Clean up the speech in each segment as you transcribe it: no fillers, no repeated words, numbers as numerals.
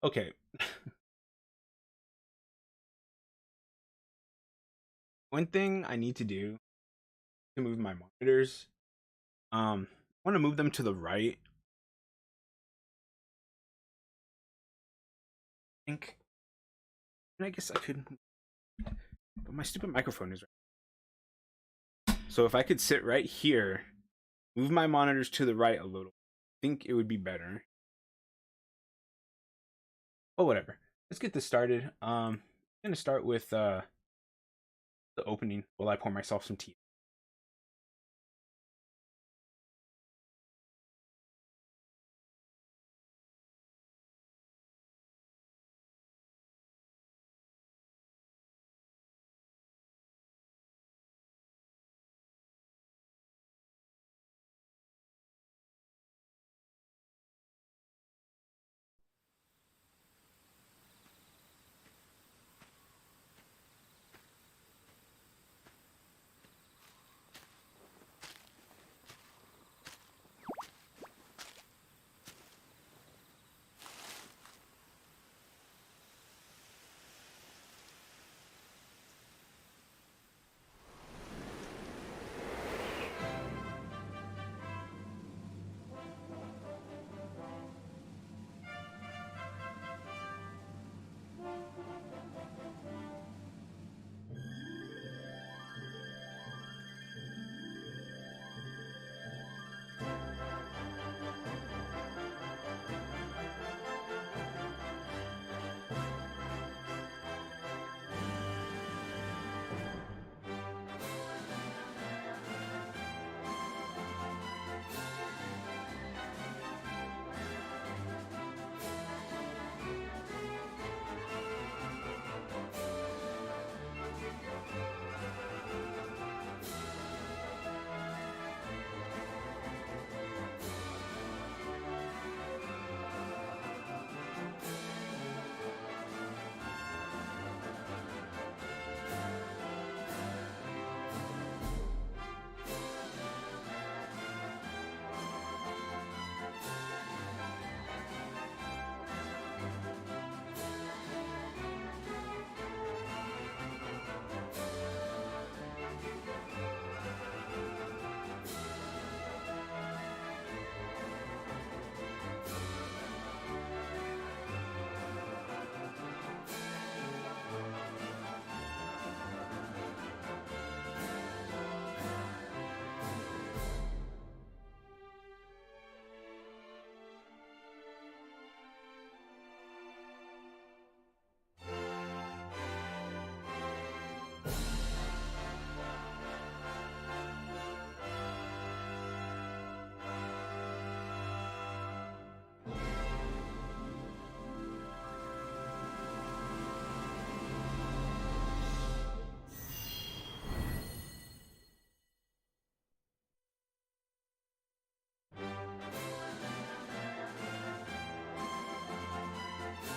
Okay. One thing I need to do to move my monitors, I want to move them to the right. I think, and I guess I could, but my stupid microphone is right. So if I could sit right here, move my monitors to the right a little, I think it would be better. Oh, whatever. Let's get this started. I'm gonna start with the opening while I pour myself some tea.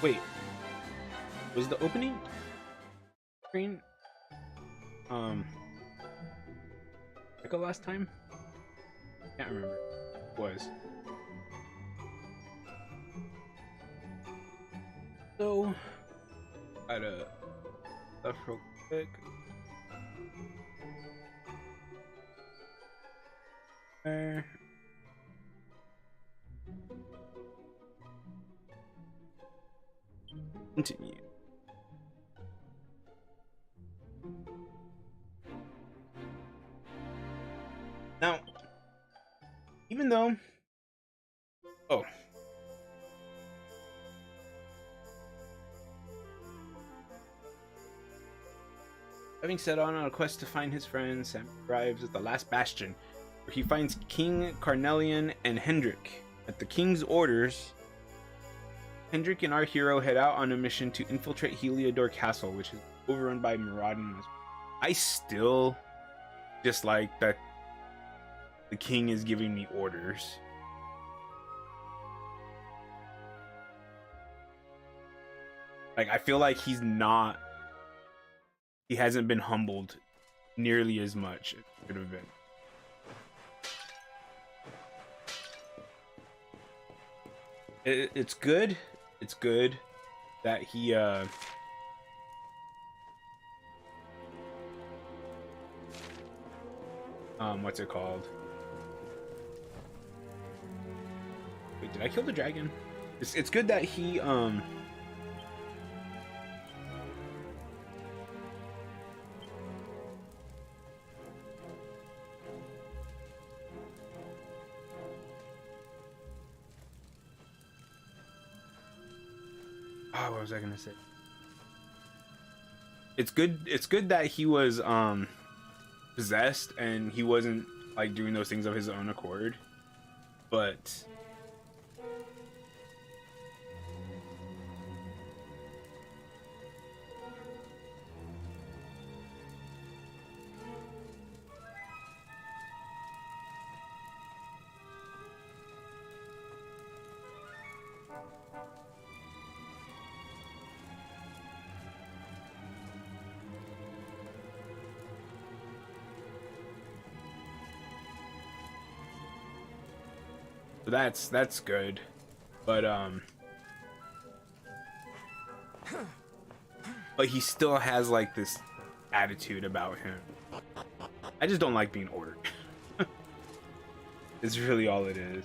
Wait, was the opening screen um like last time? Can't remember. It was. So gotta stuff real quick. Uh, Continue. Now, even though, oh, having set on a quest to find his friends, Sam arrives at the last bastion, where he finds King Carnelian and Hendrik. At the king's orders, Hendrik and our hero head out on a mission to infiltrate Heliodor Castle, which is overrun by marauding. I still dislike that the king is giving me orders. Like, I feel like he hasn't been humbled nearly as much as it should have been. It's good. It's good. that he what's it called? Wait, did I kill the dragon? It's good that he what was I gonna say? It's good that he was possessed and he wasn't like doing those things of his own accord. But that's good. But he still has like this attitude about him. I just don't like being ordered. It's really all it is.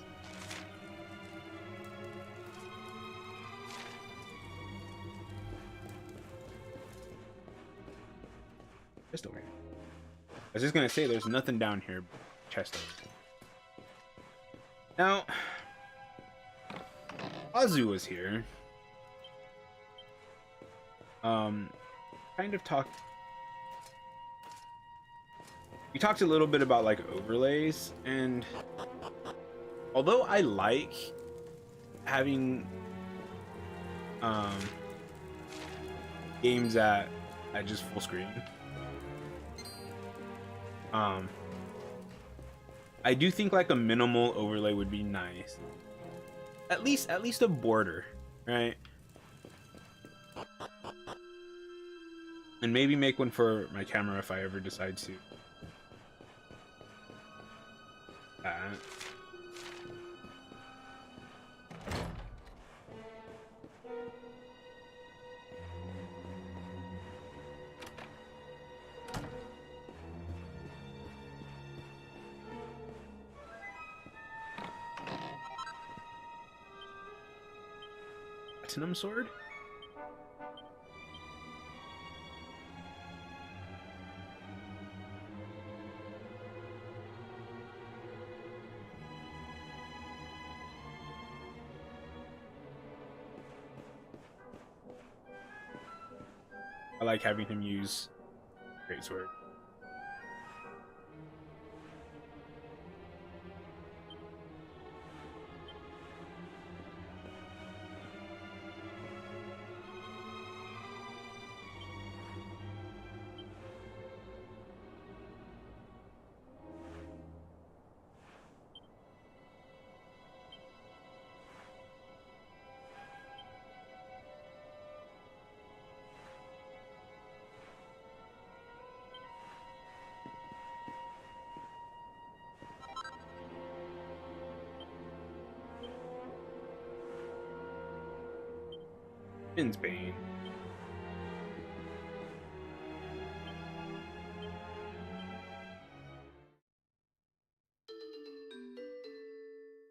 Just over here. I was just gonna say there's nothing down here. Chest. Now, Azu was here. Kind of talked. We talked a little bit about like overlays, and although I like having games at just full screen, I do think like a minimal overlay would be nice. At least a border, right? And maybe make one for my camera if I ever decide to. Platinum sword? I like having him use greatsword. Finn's Bane.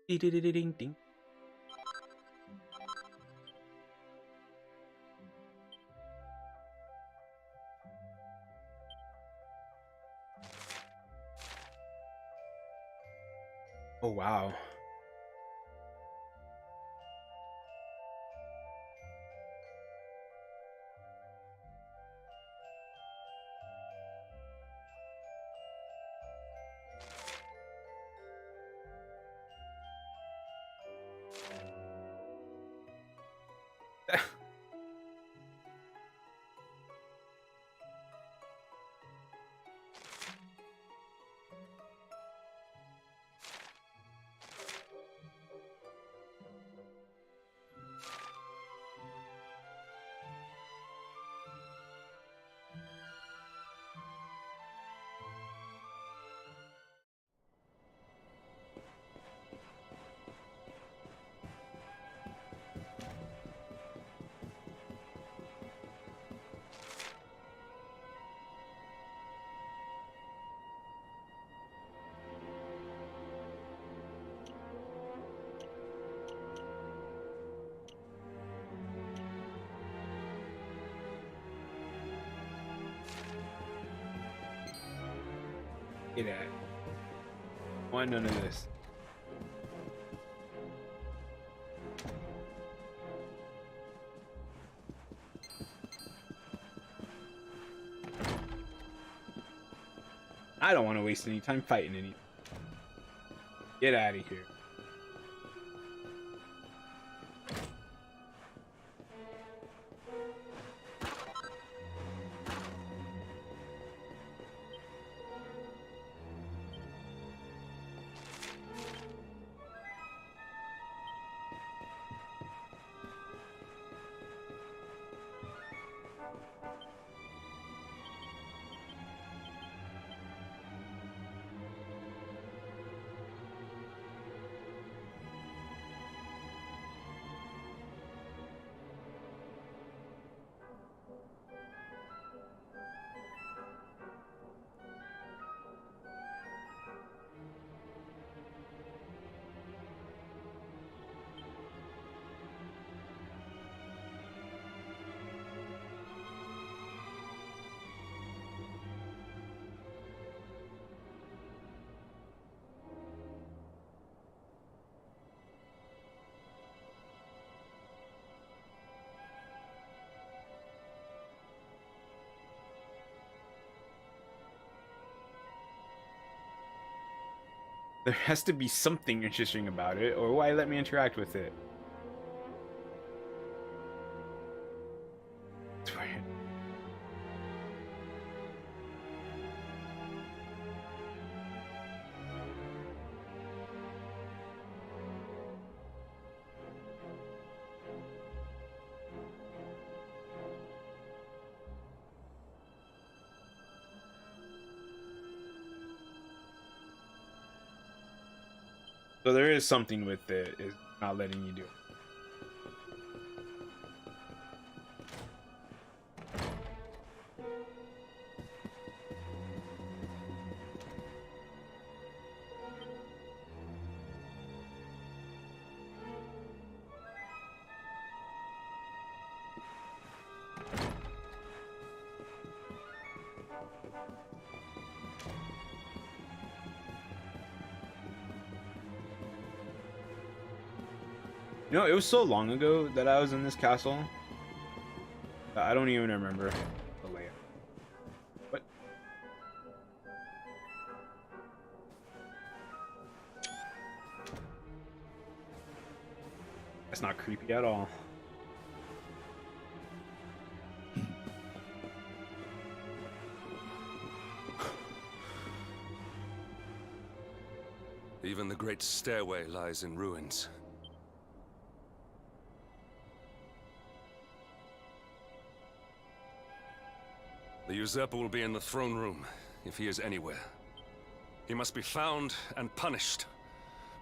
Ding ding. Oh wow. Get at it. Want none of this. I don't want to waste any time fighting anything. Get out of here. There has to be something interesting about it, or why let me interact with it? It's weird. So there is something with it, is not letting you do it. You know, it was so long ago that I was in this castle that I don't even remember the layout. What? That's not creepy at all. Even the great stairway lies in ruins. The usurper will be in the throne room, if he is anywhere. He must be found and punished,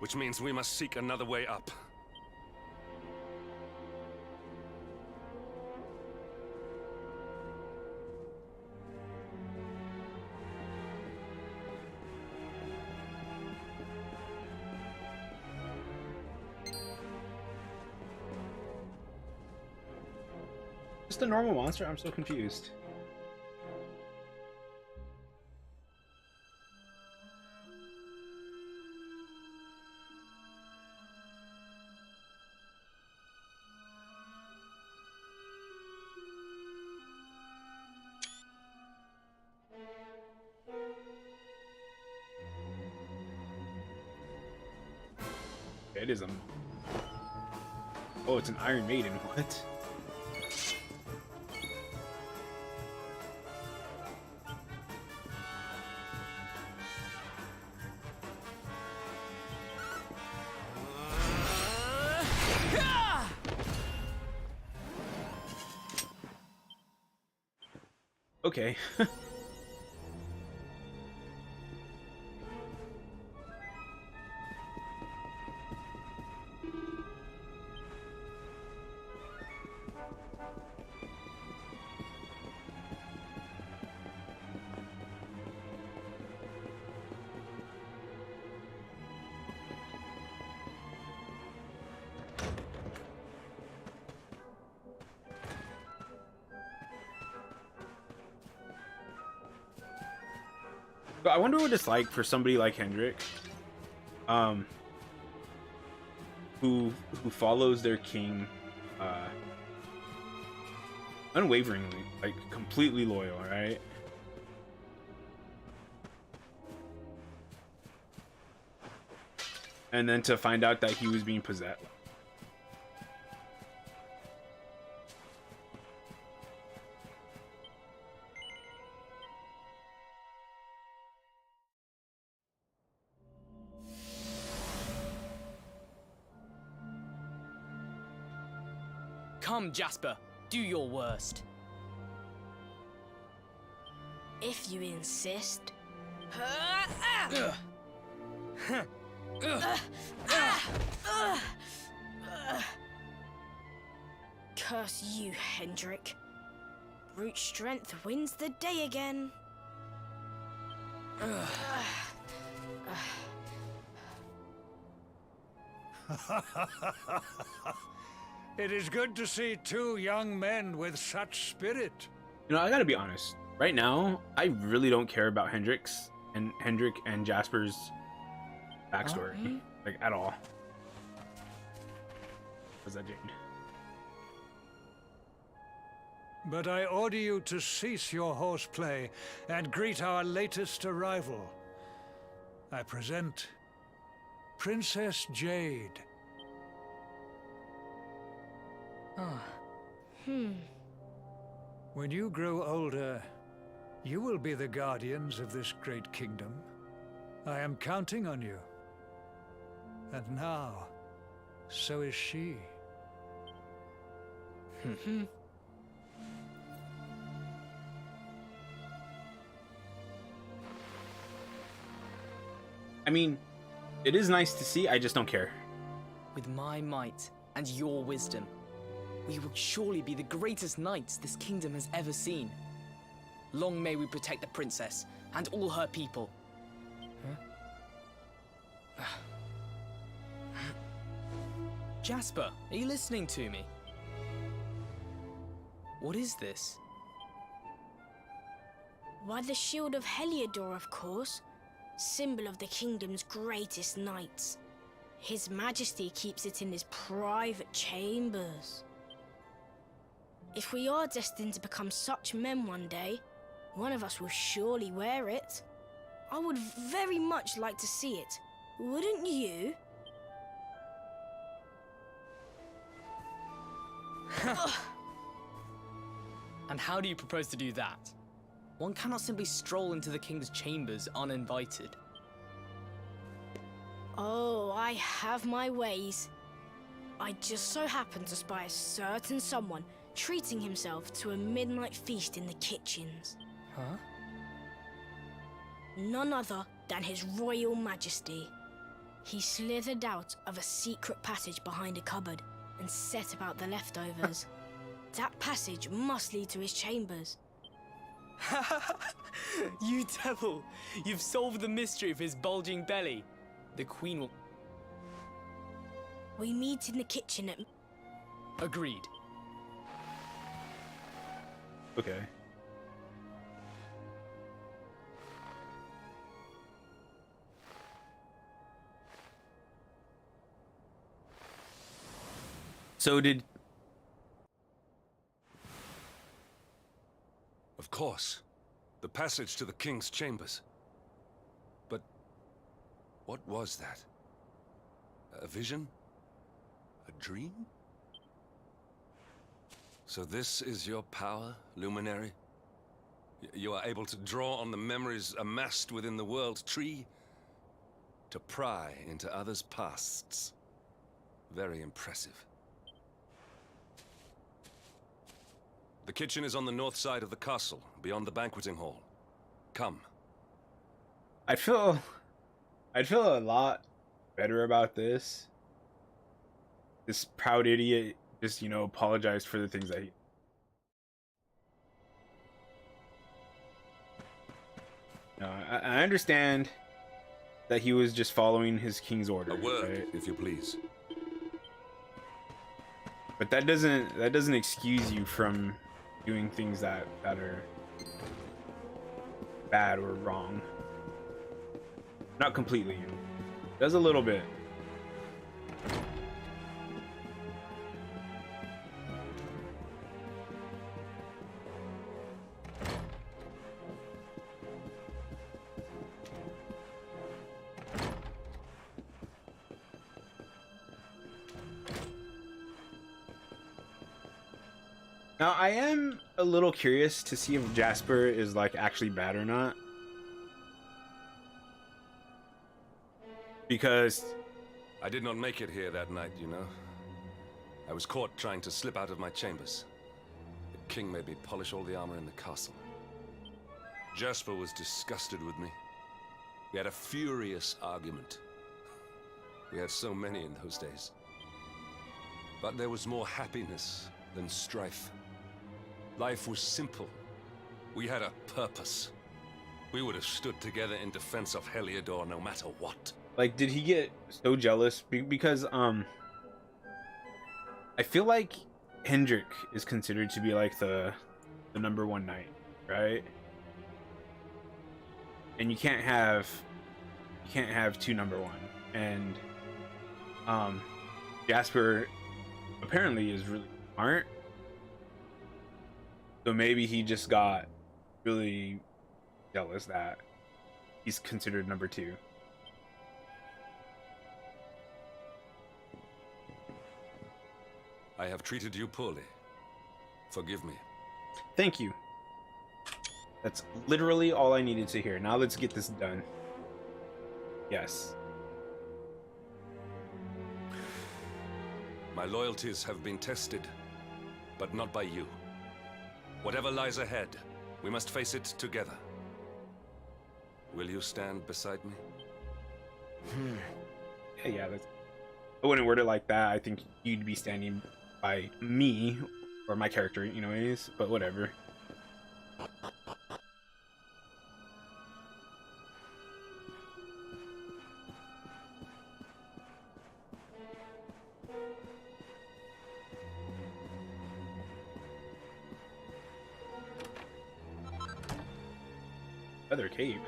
which means we must seek another way up. Just a normal monster? I'm so confused. It is a... Oh, it's an Iron Maiden. What? Okay. So I wonder what it's like for somebody like Hendrik, um, who follows their king, unwaveringly, like completely loyal, right? And then to find out that he was being possessed. Come, Jasper, do your worst. If you insist. Curse you, Hendrik. Brute strength wins the day again. It is good to see two young men with such spirit. You know, I gotta be honest. Right now, I really don't care about Hendrik and Jasper's backstory, like at all. Was that Jade? But I order you to cease your horseplay and greet our latest arrival. I present Princess Jade. When you grow older, you will be the guardians of this great kingdom. I am counting on you. And now, so is she. I mean, it is nice to see, I just don't care. With my might and your wisdom, we will surely be the greatest knights this kingdom has ever seen. Long may we protect the princess and all her people. Jasper, are you listening to me? What is this? Why, the shield of Heliodor, of course. Symbol of the kingdom's greatest knights. His Majesty keeps it in his private chambers. If we are destined to become such men one day, one of us will surely wear it. I would very much like to see it. Wouldn't you? And how do you propose to do that? One cannot simply stroll into the king's chambers uninvited. Oh, I have my ways. I just so happen to spy a certain someone treating himself to a midnight feast in the kitchens. Huh? None other than His Royal Majesty. He slithered out of a secret passage behind a cupboard and set about the leftovers. That passage must lead to his chambers. You devil! You've solved the mystery of his bulging belly. The queen will... We meet in the kitchen at... Agreed. Okay. So did... Of course. The passage to the king's chambers. But what was that? A vision? A dream? So this is your power, Luminary? You are able to draw on the memories amassed within the world tree to pry into others' pasts. Very impressive. The kitchen is on the north side of the castle, beyond the banqueting hall. Come. I'd feel a lot better about this. This proud idiot just, you know, apologized for the things that he... No, I understand that he was just following his king's orders. A word, right? if you please. But that doesn't excuse you from doing things that are bad or wrong. Not completely. Does a little bit. Now, I am a little curious to see if Jasper is like actually bad or not. Because I did not make it here that night, you know. I was caught trying to slip out of my chambers. The king made me polish all the armor in the castle. Jasper was disgusted with me. We had a furious argument. We had so many in those days. But there was more happiness than strife. Life was simple. We had a purpose. We would have stood together in defense of Heliodor no matter what. like, did he get so jealous? Because I feel like Hendrik is considered to be like the number one knight, right? And you can't have two number one. And Jasper apparently is really smart. So maybe he just got really jealous that he's considered number two. I have treated you poorly. Forgive me. Thank you. That's literally all I needed to hear. Now let's get this done. Yes. My loyalties have been tested, but not by you. Whatever lies ahead, we must face it together. Will you stand beside me? Yeah, that's... I wouldn't word it like that. I think you'd be standing by me, or my character, you know, anyways, but whatever. Feather cape.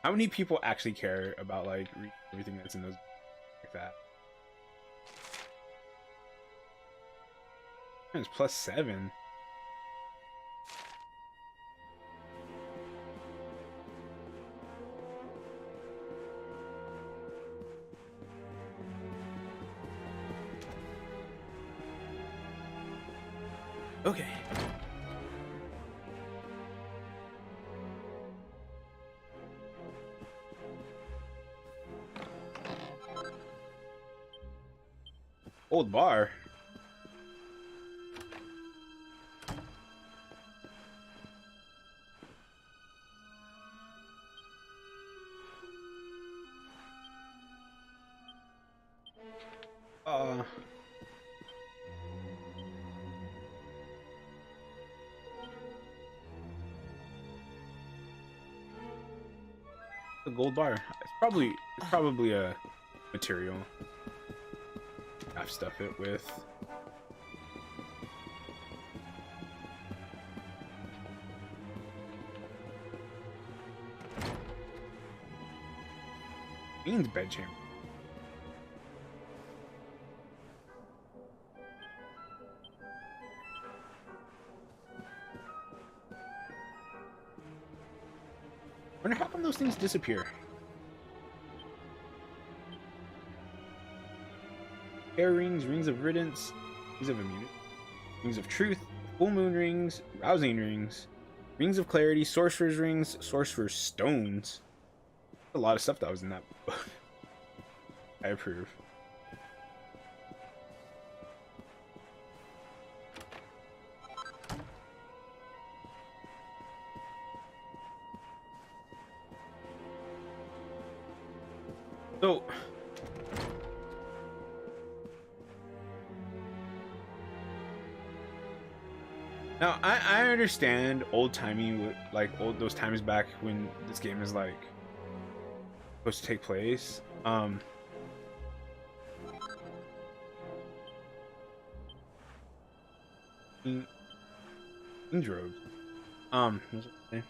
How many people actually care about like everything that's in those like that? It's +7. Okay. Old bar. The gold bar. It's probably a material. I've stuff it with. Queen's bedchamber. Wonder how come those things disappear. Air rings, rings of riddance, rings of immunity, rings of truth, full moon rings, rousing rings, Rings of Clarity, Sorcerer's Rings, Sorcerer's Stones. A lot of stuff that was in that book. I approve. So now I understand old-timey, like those times back when this game is like supposed to take place. King's Road. What was I saying?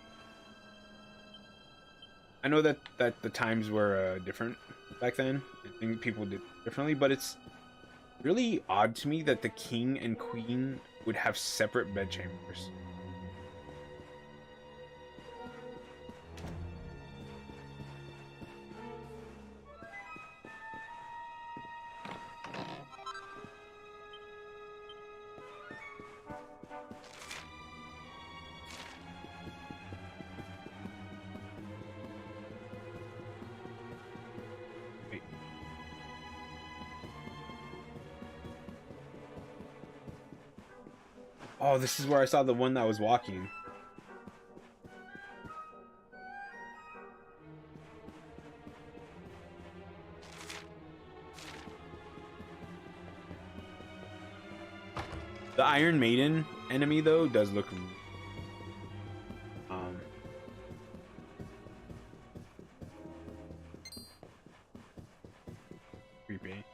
I know that the times were different back then. I think people did differently, but it's really odd to me that the king and queen would have separate bedchambers. Oh, this is where I saw the one that was walking. The Iron Maiden enemy, though, does look creepy.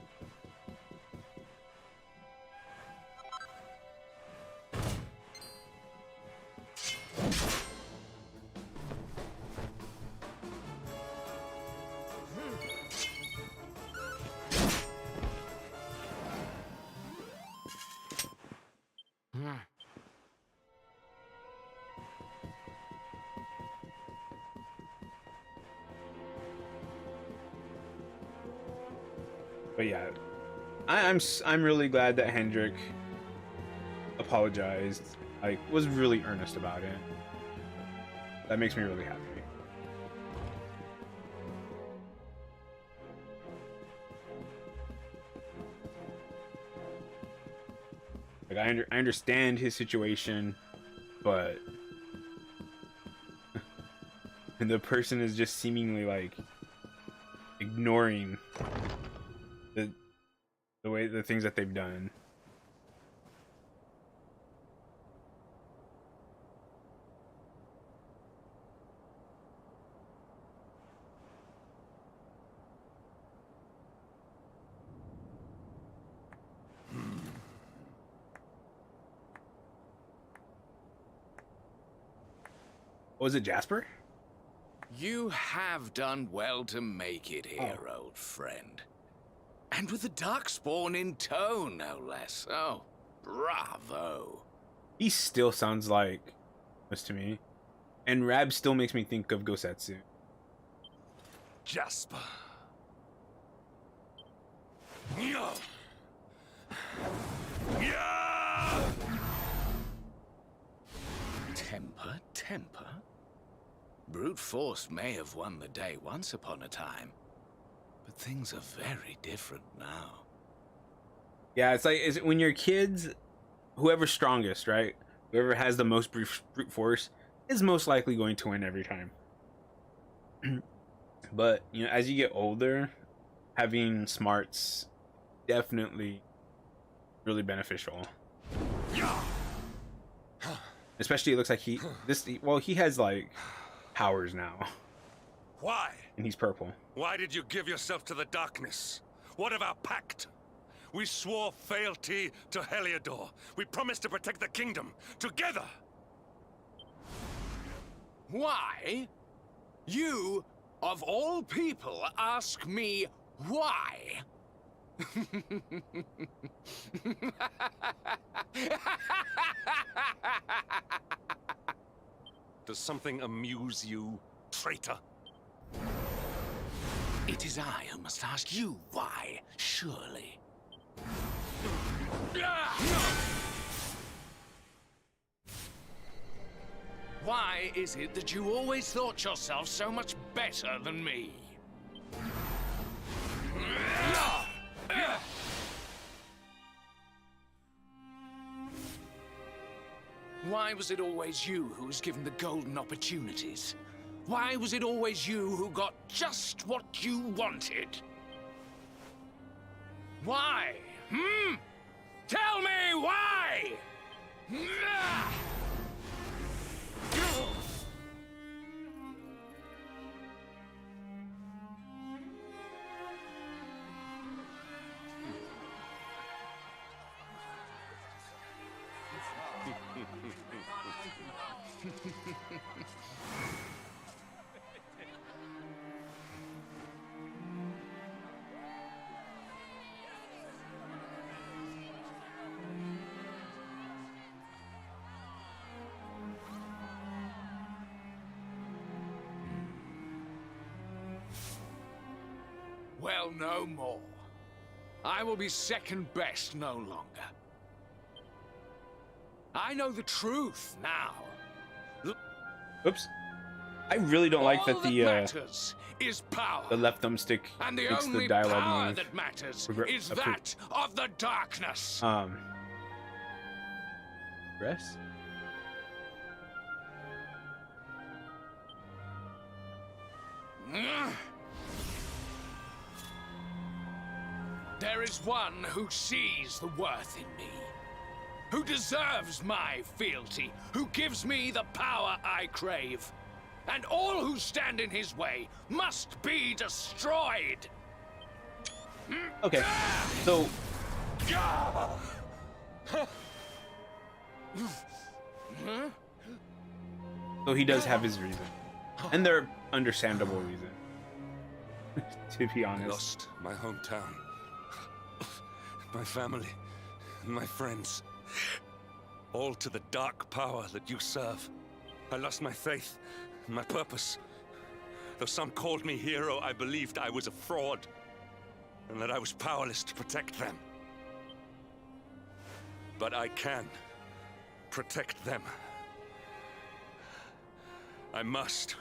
But yeah, I'm really glad that Hendrik apologized. Like, was really earnest about it. That makes me really happy. Like, I understand his situation, but and the person is just seemingly like ignoring the things that they've done. Was it Jasper? You have done well to make it here, old friend. And with the Darkspawn in tow, no less. Oh, bravo. He still sounds like this to me. And Rab still makes me think of Gosetsu. Jasper. Yeah. Yeah. Temper, temper. Brute force may have won the day once upon a time. But things are very different now. Yeah, it's like when you're kids, whoever's strongest, right? Whoever has the most brute force is most likely going to win every time. But, you know, as you get older, having smarts definitely really beneficial. Especially it looks like he has like powers now. Why? And he's purple. Why did you give yourself to the darkness? What of our pact? We swore fealty to Heliodor. We promised to protect the kingdom together. Why? You, of all people, ask me why? Does something amuse you, traitor? It is I who must ask you why, surely. Why is it that you always thought yourself so much better than me? Why was it always you who was given the golden opportunities? Why was it always you who got just what you wanted? Why? Tell me why! Well, no more. I will be second best no longer. I know the truth now. Oops. I really don't like that the matters is power. the left thumbstick And the makes only the dialogue power move. that matters Regret- is that of the darkness. Press? There is one who sees the worth in me, who deserves my fealty, who gives me the power I crave. And all who stand in his way must be destroyed. Okay. So so he does have his reason. And they're understandable reason. To be I honest. lost my hometown, my family, my friends, all to the dark power that you serve. I lost my faith, my purpose. Though some called me hero, I believed I was a fraud, and that I was powerless to protect them. But I can protect them. I must.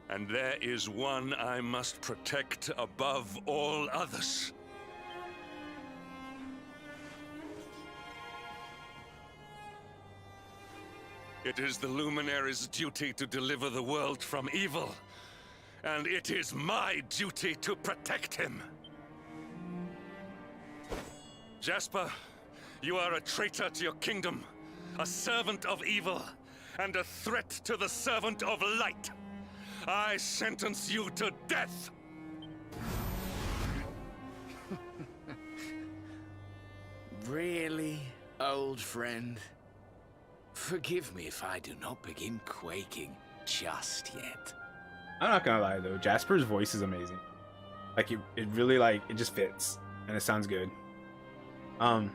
And there is one I must protect above all others. It is the Luminary's duty to deliver the world from evil. And it is my duty to protect him. Jasper, you are a traitor to your kingdom, a servant of evil, and a threat to the servant of light. I sentence you to death! Really, old friend? Forgive me if I do not begin quaking just yet. I'm not gonna lie though, Jasper's voice is amazing. Like it really like it just fits and it sounds good. Now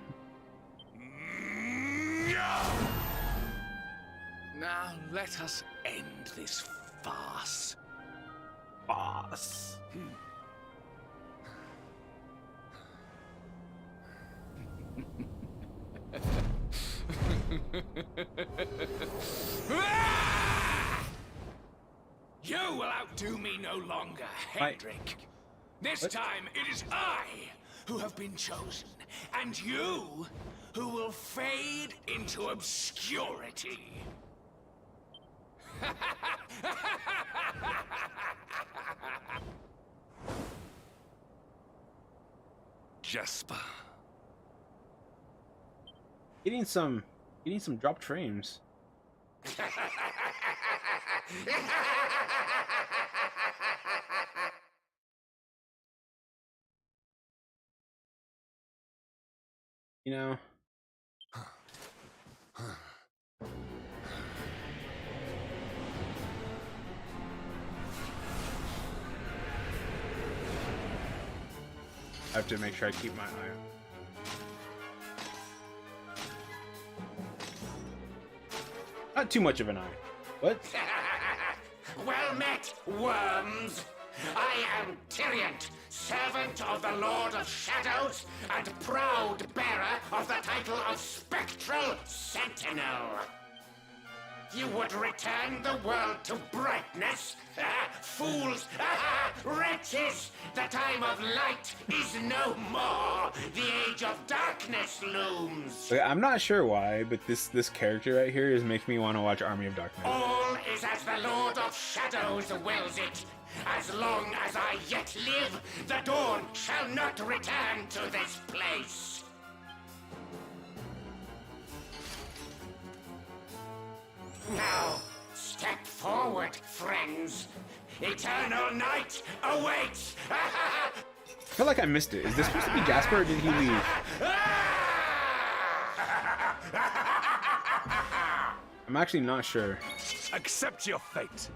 let us end this farce. Boss. You will outdo me no longer, Hendrik. This What? time it is I who have been chosen, and you who will fade into obscurity. Jasper. Getting some dropped frames. You know. I have to make sure I keep my eye on. Not too much of an eye. What? Well met, worms! I am Tyriant, servant of the Lord of Shadows, and proud bearer of the title of Spectral Sentinel. you would return the world to brightness? Fools! Wretches! The time of light is no more! The age of darkness looms! Okay, I'm not sure why, but this character right here is making me want to watch Army of Darkness. All is as the Lord of Shadows wills it. As long as I yet live, the dawn shall not return to this place. Now, step forward, friends. Eternal night awaits! I feel like I missed it. Is this supposed to be Jasper or did he leave? I'm actually not sure. Accept your fate.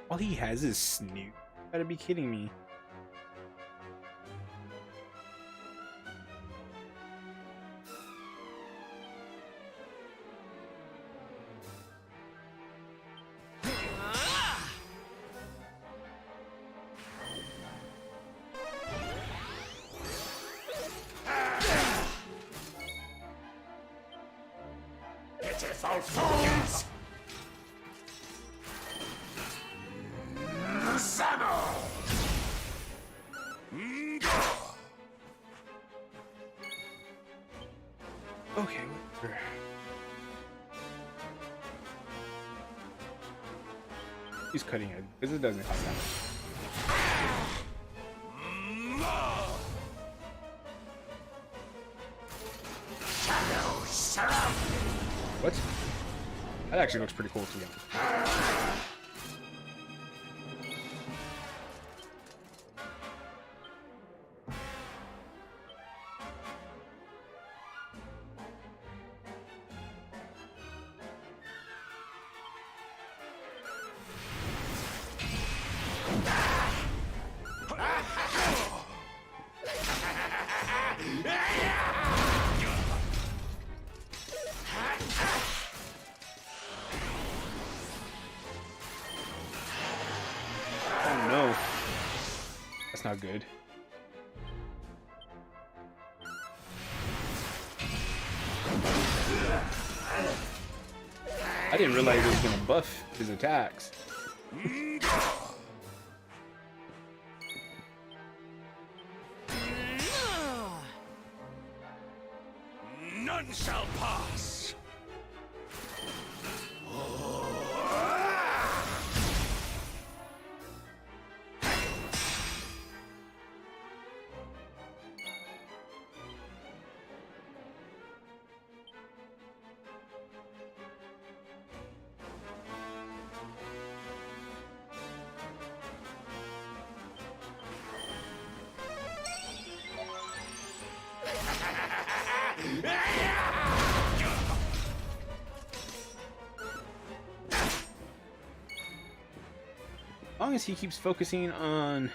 All he has is Snoot. You gotta be kidding me. Pitiful fools! Okay, whatever. He's cutting it because it doesn't cost that much. What? That actually looks pretty cool to be honest. Oh no. That's not good. I didn't realize it was gonna buff his attacks. None shall pass. As long as he keeps focusing on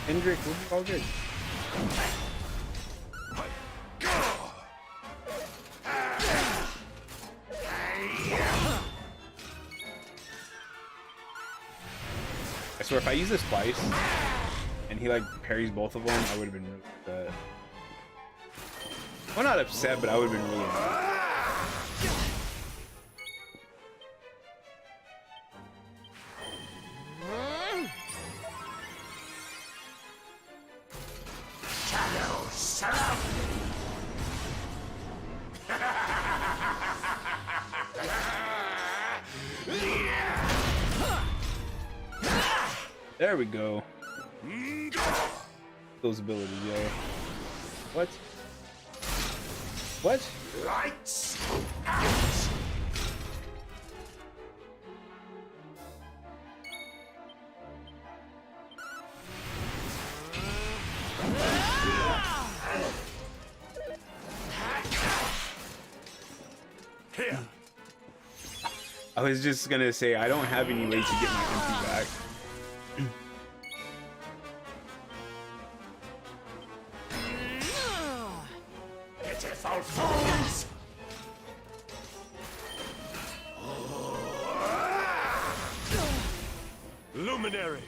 Hendrik, we'll be all good. I swear if I use this twice and he like parries both of them, I would have been really upset. Well, not upset, but I would have been really upset. There we go. Those abilities, yo. What? What? Lights out! Here. I was just gonna say I don't have any way to get my MP back. Pitiful fools! Luminary!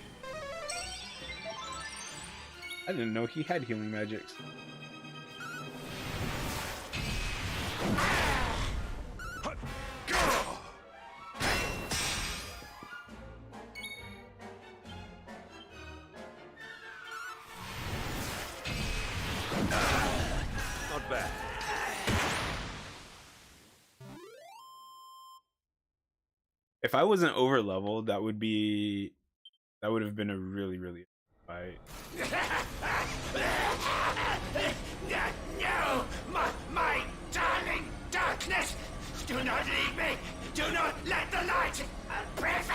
I didn't know he had healing magics. Not bad. If I wasn't over leveled, that would have been a really fight. No! My darling darkness! Do not leave me! Do not let the light prevail!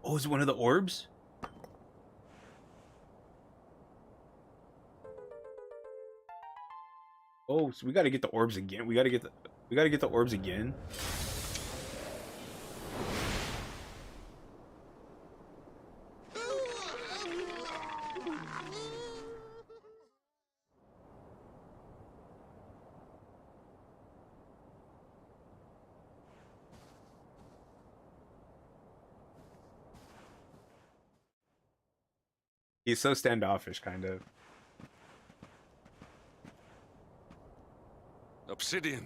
Oh, is it one of the orbs? Oh, so we gotta get the orbs again. We gotta get the orbs again. He's so standoffish, kind of. Obsidian.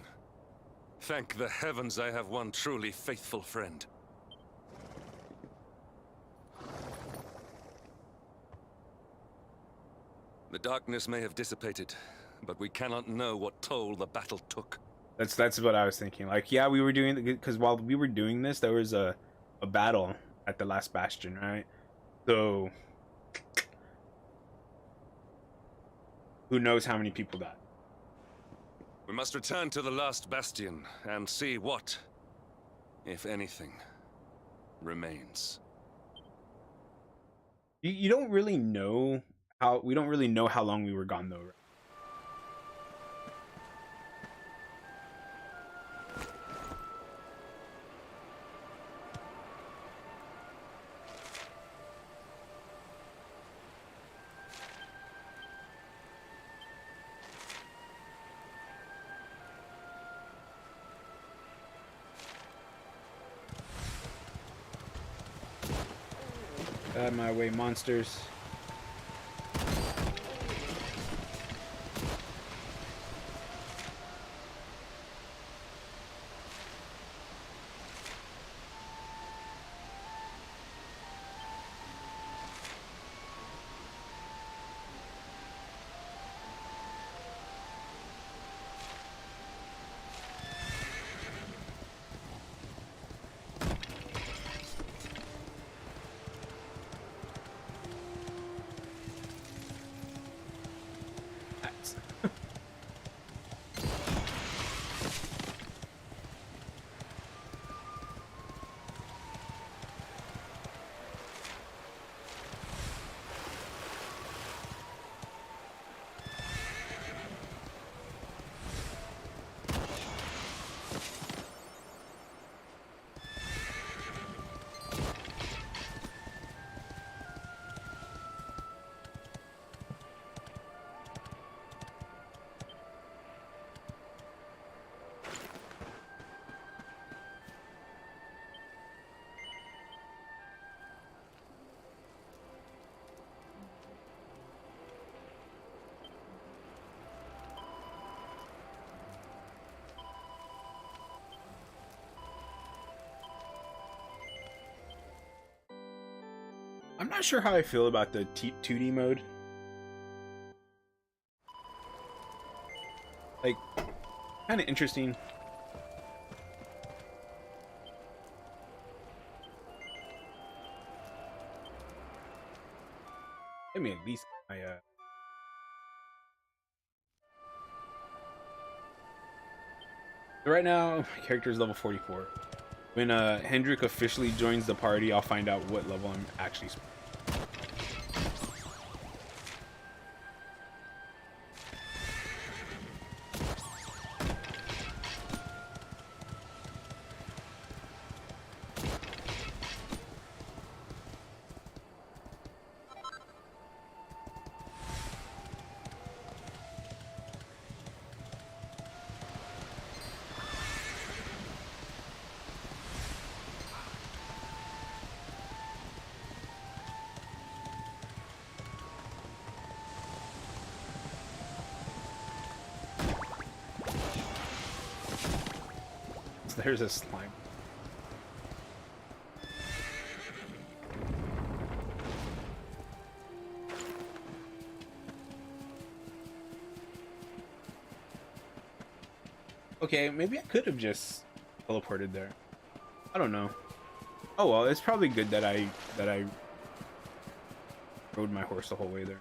Thank the heavens I have one truly faithful friend. The darkness may have dissipated, but we cannot know what toll the battle took. That's what I was thinking. Like, yeah, we were doing, because while we were doing this, there was a battle at the last bastion, right? So who knows how many people died? We must return to the last bastion and see what, if anything, remains. You don't really know how, we don't really know how long we were gone though, right? Out of my way, monsters. I'm not sure how I feel about the 2D mode. Like, kind of interesting. Let me at least my So right now, my character is level 44. When Hendrik officially joins the party, I'll find out what level I'm actually. There's a slime. Okay, maybe I could have just teleported there. I don't know. Oh well, it's probably good that I rode my horse the whole way there.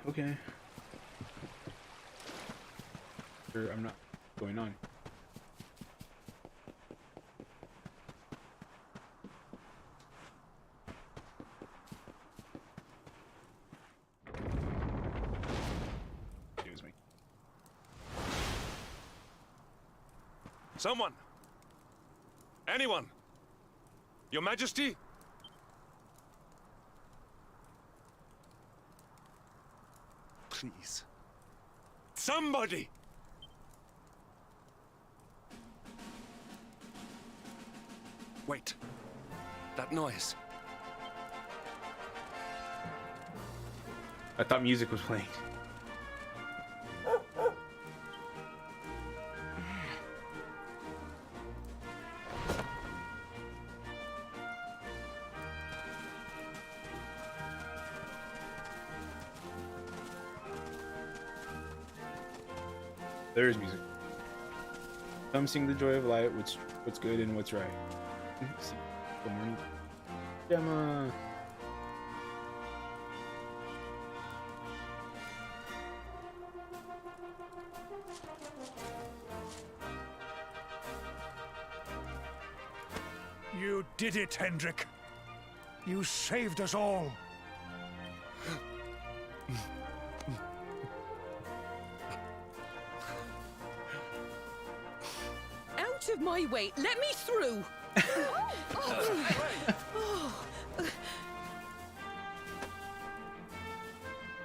Okay. Sure, I'm not going on. Excuse me. Someone! Anyone! Your Majesty? Please. Somebody! Wait. That noise. I thought music was playing. There is music. Come sing the joy of light, what's good and what's right. Good morning. Gemma. You did it, Hendrik. You saved us all. Out of my way! Let me through!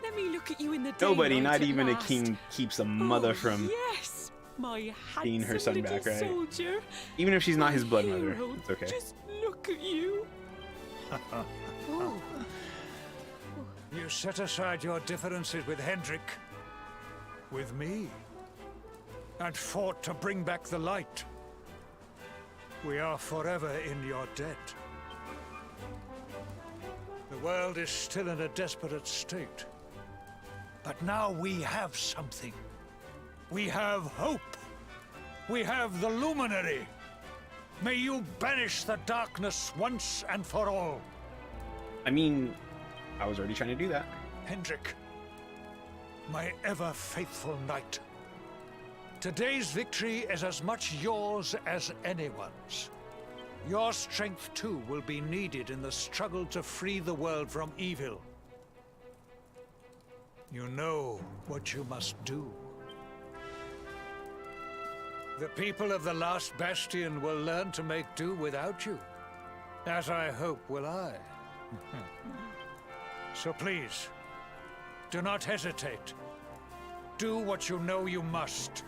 Let me look at you in the Nobody, daylight not at even last. a king, keeps a mother from Yes, my seeing her handsome son back, little right? soldier. Even if she's not his blood My mother. hero. It's okay. Just look at you. Oh. You set aside your differences with Hendrik, with me, and fought to bring back the light. We are forever in your debt. The world is still in a desperate state. But now we have something. We have hope. We have the Luminary. May you banish the darkness once and for all. I mean, I was already trying to do that. Hendrik, my ever-faithful knight. Today's victory is as much yours as anyone's. Your strength, too, will be needed in the struggle to free the world from evil. You know what you must do. The people of the Last Bastion will learn to make do without you. As I hope will I. So please, do not hesitate. Do what you know you must.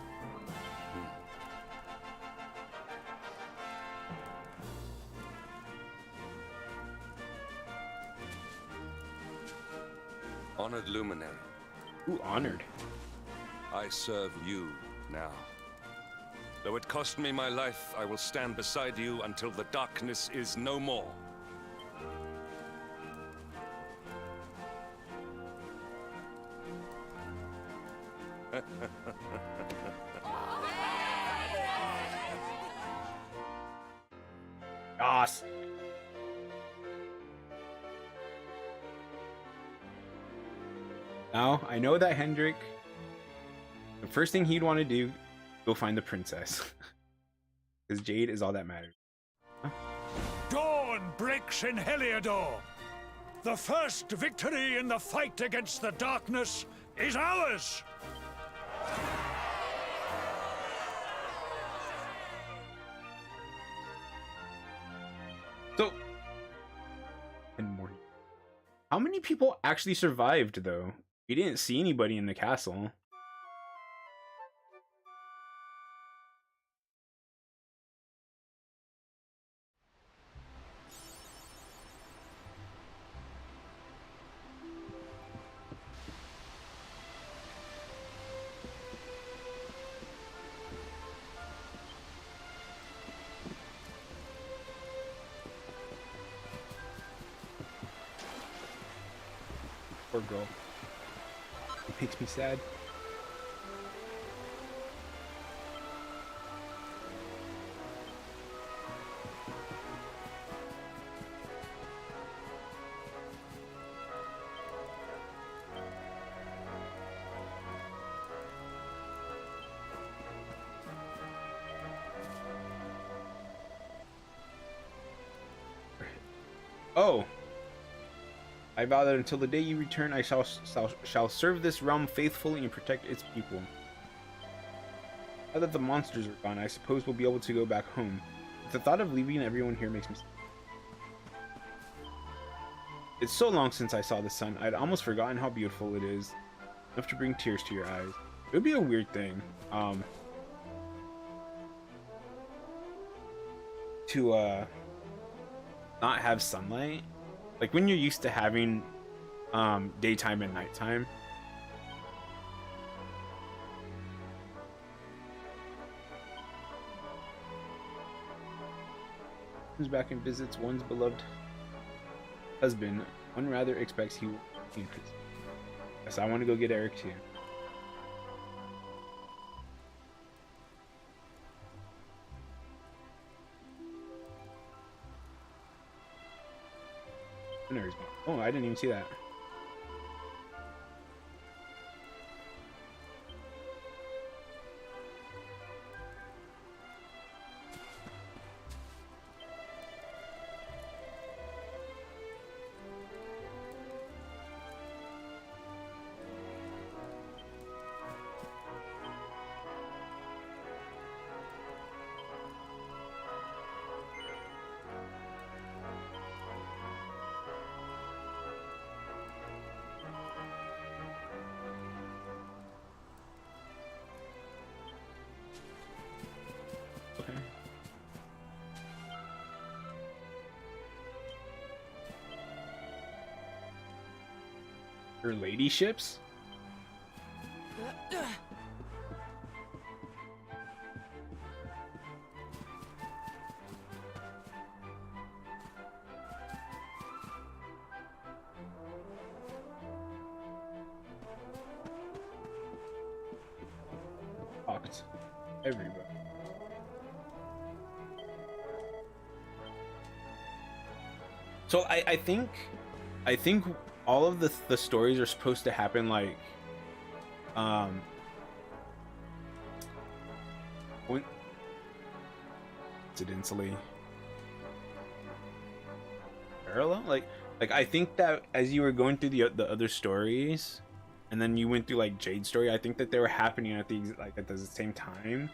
Honored Luminary, Ooh, honored. I serve you now. Though it cost me my life, I will stand beside you until the darkness is no more. Yas. Now, I know that Hendrik, the first thing he'd want to do, go find the princess. Because Jade is all that matters. Dawn breaks in Heliodor. The first victory in the fight against the darkness is ours. So, and more. How many people actually survived, though? We didn't see anybody in the castle. Poor girl. It makes me sad. Oh. I vow that until the day you return, I shall serve this realm faithfully and protect its people. Now that the monsters are gone, I suppose we'll be able to go back home. But the thought of leaving everyone here makes me sad. It's so long since I saw the sun, I'd almost forgotten how beautiful it is. Enough to bring tears to your eyes. It would be a weird thing, to, not have sunlight. Like when you're used to having daytime and nighttime. Comes back and visits one's beloved husband. One rather expects he will increase. Yes, I want to go get Eric too. Oh, I didn't even see that. Her ladyships? Fucked. Everybody. So I think all of the stories are supposed to happen like coincidentally parallel, like I think that as you were going through the other stories and then you went through like Jade's story, I think that they were happening at the same time,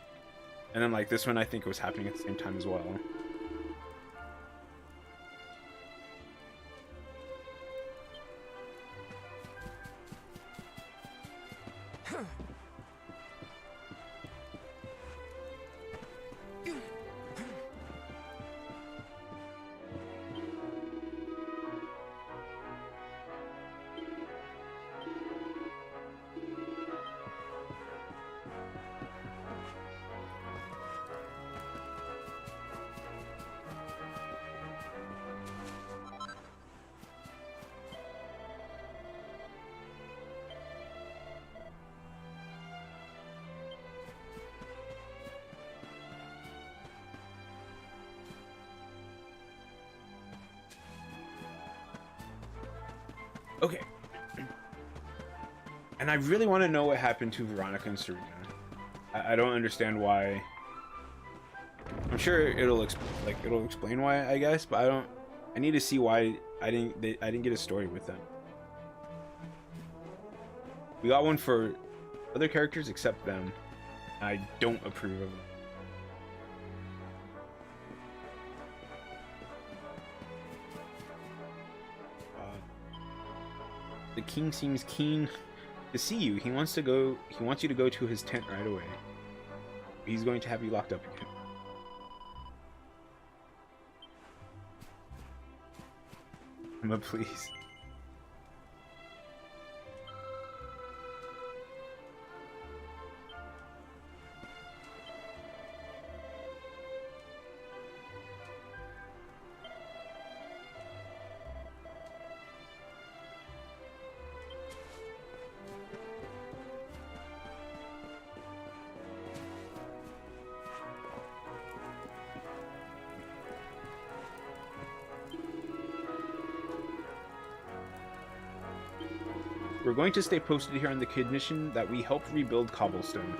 and then like this one I think it was happening at the same time as well. Okay. And I really want to know what happened to Veronica and Serena. I don't understand why. I'm sure it'll explain why, I guess, but I need to see why I didn't get a story with them. We got one for other characters except them. I don't approve of it. The king seems keen to see you. He wants you to go to his tent right away. He's going to have you locked up again. Emma, please. We're going to stay posted here on the condition that we help rebuild Cobblestone.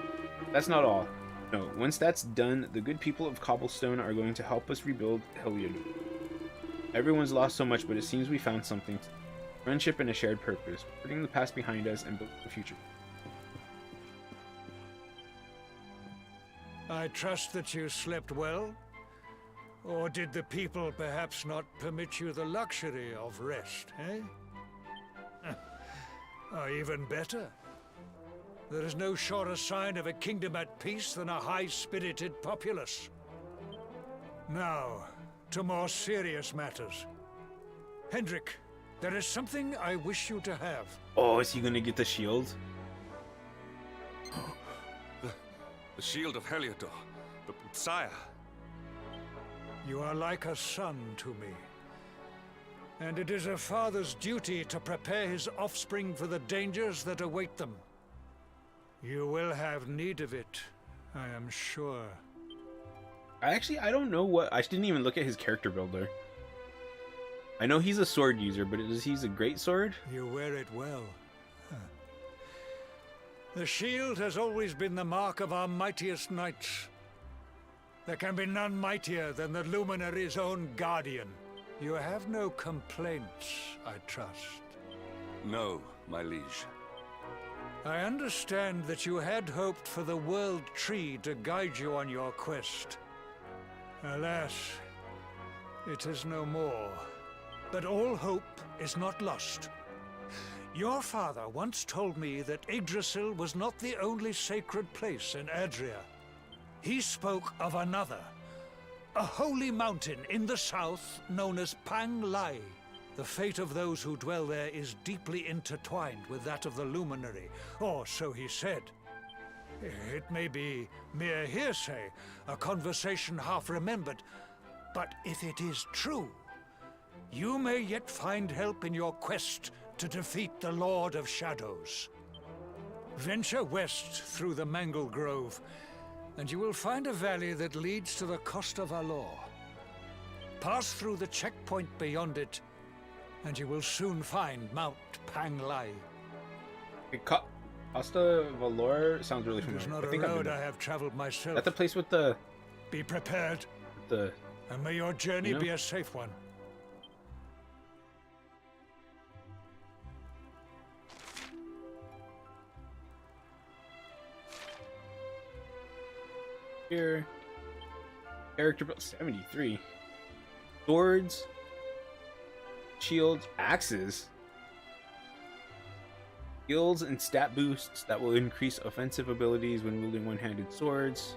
That's not all. No, once that's done, the good people of Cobblestone are going to help us rebuild Heliodor. Everyone's lost so much, but it seems we found something. Friendship and a shared purpose, putting the past behind us and building the future. I trust that you slept well? Or did the people perhaps not permit you the luxury of rest, eh? Or even better, there is no surer sign of a kingdom at peace than a high-spirited populace. Now, to more serious matters. Hendrik, there is something I wish you to have. Oh, is he gonna get the shield? The shield of Heliodor. But, sire. You are like a son to me. And it is a father's duty to prepare his offspring for the dangers that await them. You will have need of it, I am sure. I don't know what... I didn't even look at his character builder. I know he's a sword user, but he's a great sword? You wear it well. The shield has always been the mark of our mightiest knights. There can be none mightier than the Luminary's own guardian. You have no complaints, I trust. No, my liege. I understand that you had hoped for the World Tree to guide you on your quest. Alas, it is no more. But all hope is not lost. Your father once told me that Yggdrasil was not the only sacred place in Adria. He spoke of another. A holy mountain in the south known as Pang Lai. The fate of those who dwell there is deeply intertwined with that of the Luminary, or so he said. It may be mere hearsay, a conversation half remembered, but if it is true, you may yet find help in your quest to defeat the Lord of Shadows. Venture west through the Mangle Grove, and you will find a valley that leads to the Costa Valor. Pass through the checkpoint beyond it, and you will soon find Mount Pang Lai. Costa Valor sounds really It familiar. is not I a think I've road been I there. have traveled myself. That the place with the Be prepared, the and may your journey You know? be a safe one. here character build 73 swords, shields, axes. Skills and stat boosts that will increase offensive abilities when wielding one-handed swords.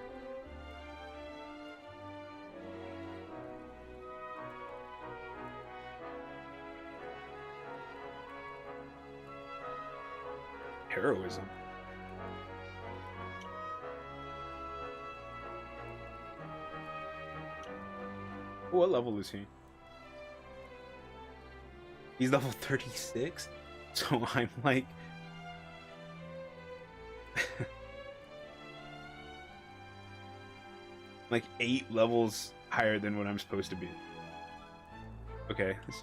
Heroism. What level is he? He's level 36? So I'm like... like 8 levels higher than what I'm supposed to be. Okay, this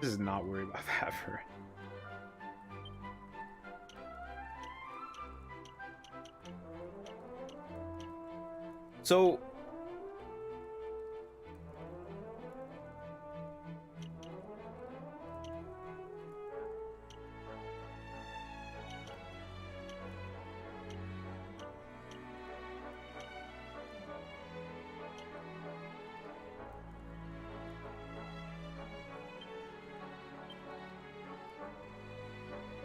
is not worried about that for... So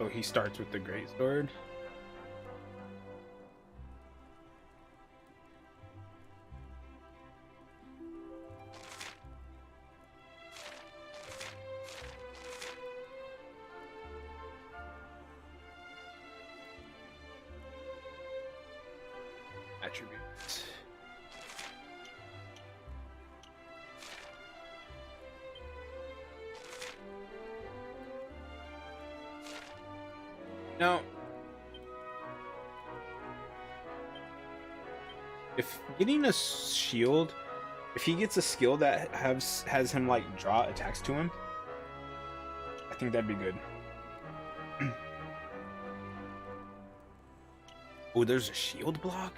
oh, he starts with the great sword. Attributes. Now, if getting a shield, if he gets a skill that has him like draw attacks to him, I think that'd be good. Oh, there's a shield block?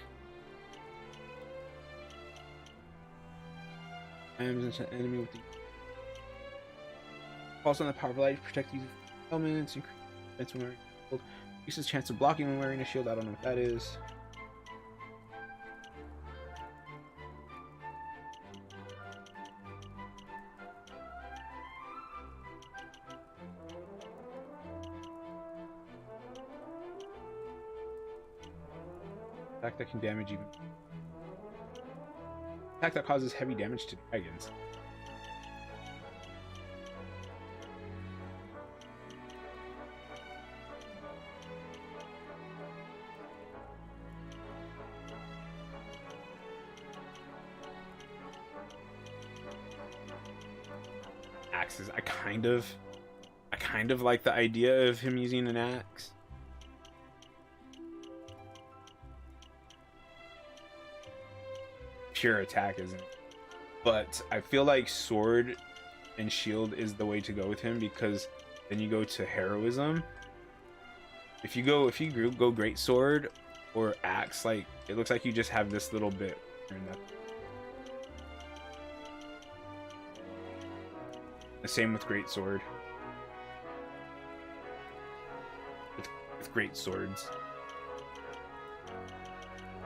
Items into enemy with the falls on the power of light, protect these elements, increase defense when wearing a shield. Increases chance of blocking when wearing a shield. I don't know what that is. Attack that can damage even. Attack that causes heavy damage to dragons. Axes. I kind of like the idea of him using an axe. Pure attack isn't, but I feel like sword and shield is the way to go with him, because then you go to heroism. If you go great sword or axe, like it looks like you just have this little bit and that. The same with great sword. With great swords.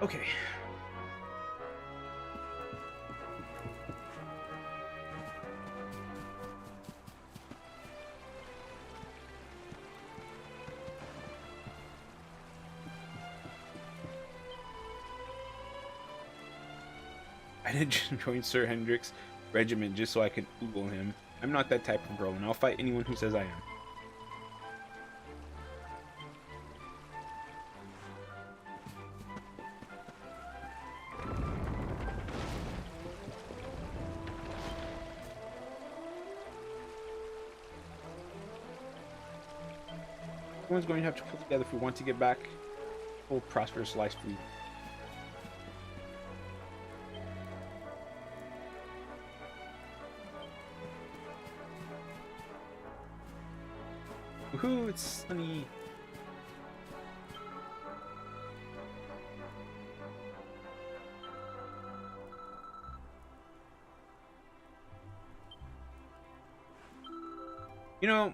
Okay. I didn't join Sir Hendrick's regiment just so I could Google him. I'm not that type of girl, and I'll fight anyone who says I am. Everyone's going to have to pull together if we want to get back full prosperous life for you. Woohoo, it's sunny. You know,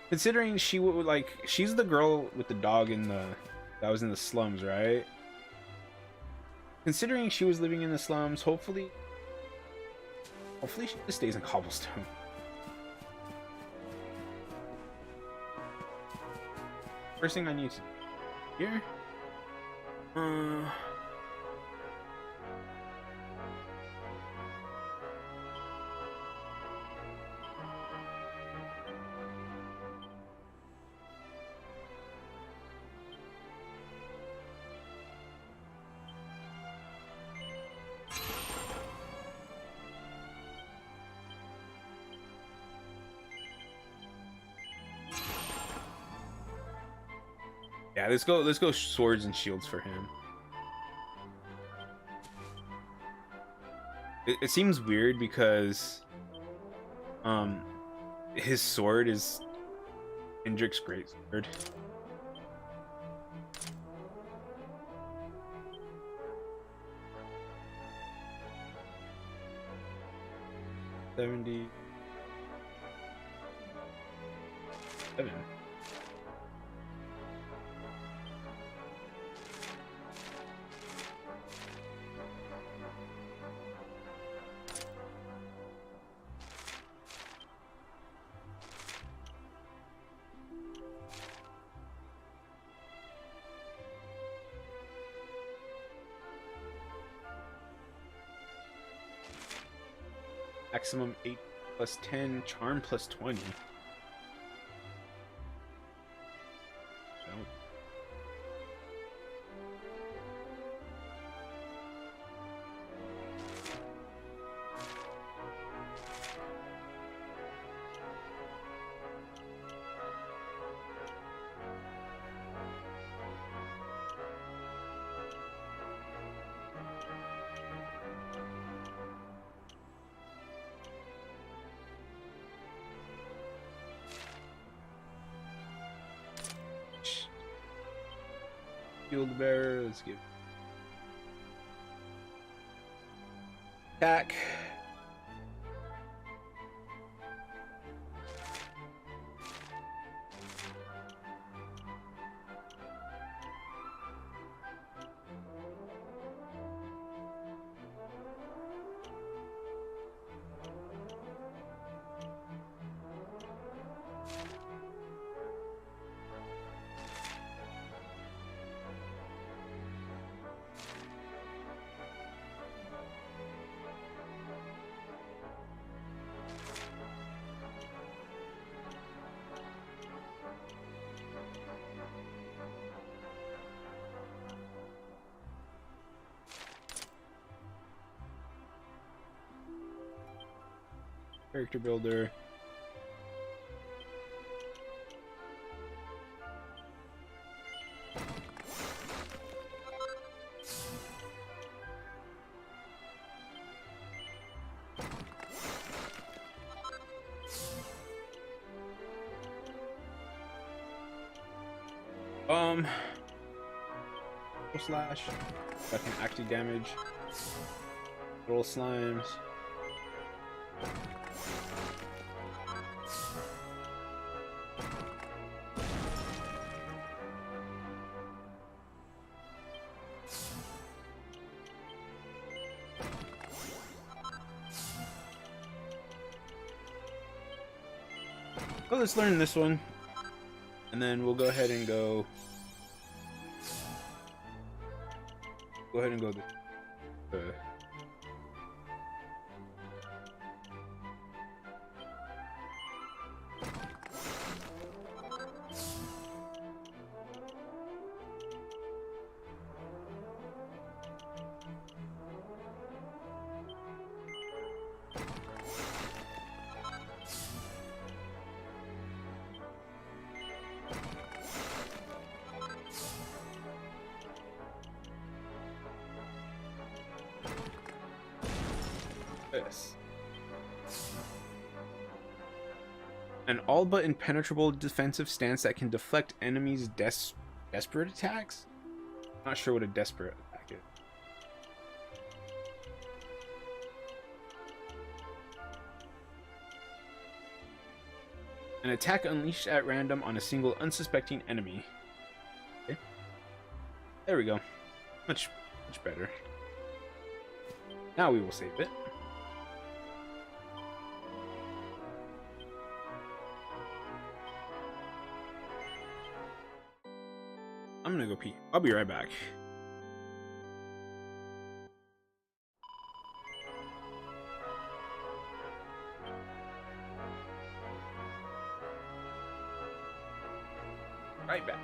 considering she would like, she's the girl with the dog in the that was in the slums, right? Considering she was living in the slums, hopefully she just stays in cobblestone. First thing I need to do here. Yeah, let's go swords and shields for him. It seems weird because his sword is Hendrick's great sword. $77. Maximum 8 plus 10, charm plus 20. No. Shield bearer, let's give attack. Character builder. Slash. Fucking active damage. Little slimes. Well, let's learn this one, and then we'll go ahead and go this. An all but impenetrable defensive stance that can deflect enemies' desperate attacks? Not sure what a desperate attack is. An attack unleashed at random on a single unsuspecting enemy. Okay. There we go. Much better. Now we will save it. I'm gonna go pee. I'll be right back. Right back.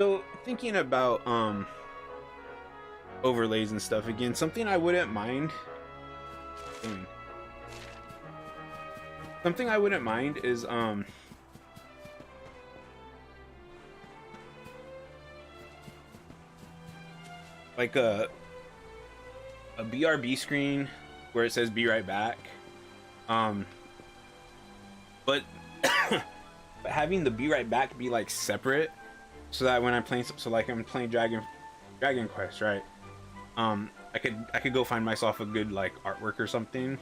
So thinking about overlays and stuff again, something I wouldn't mind doing. Something I wouldn't mind is like a BRB screen where it says "Be right back," but but having the "Be right back" be like separate, so that when I'm playing, so like I'm playing Dragon Quest, right? I could go find myself a good like artwork or something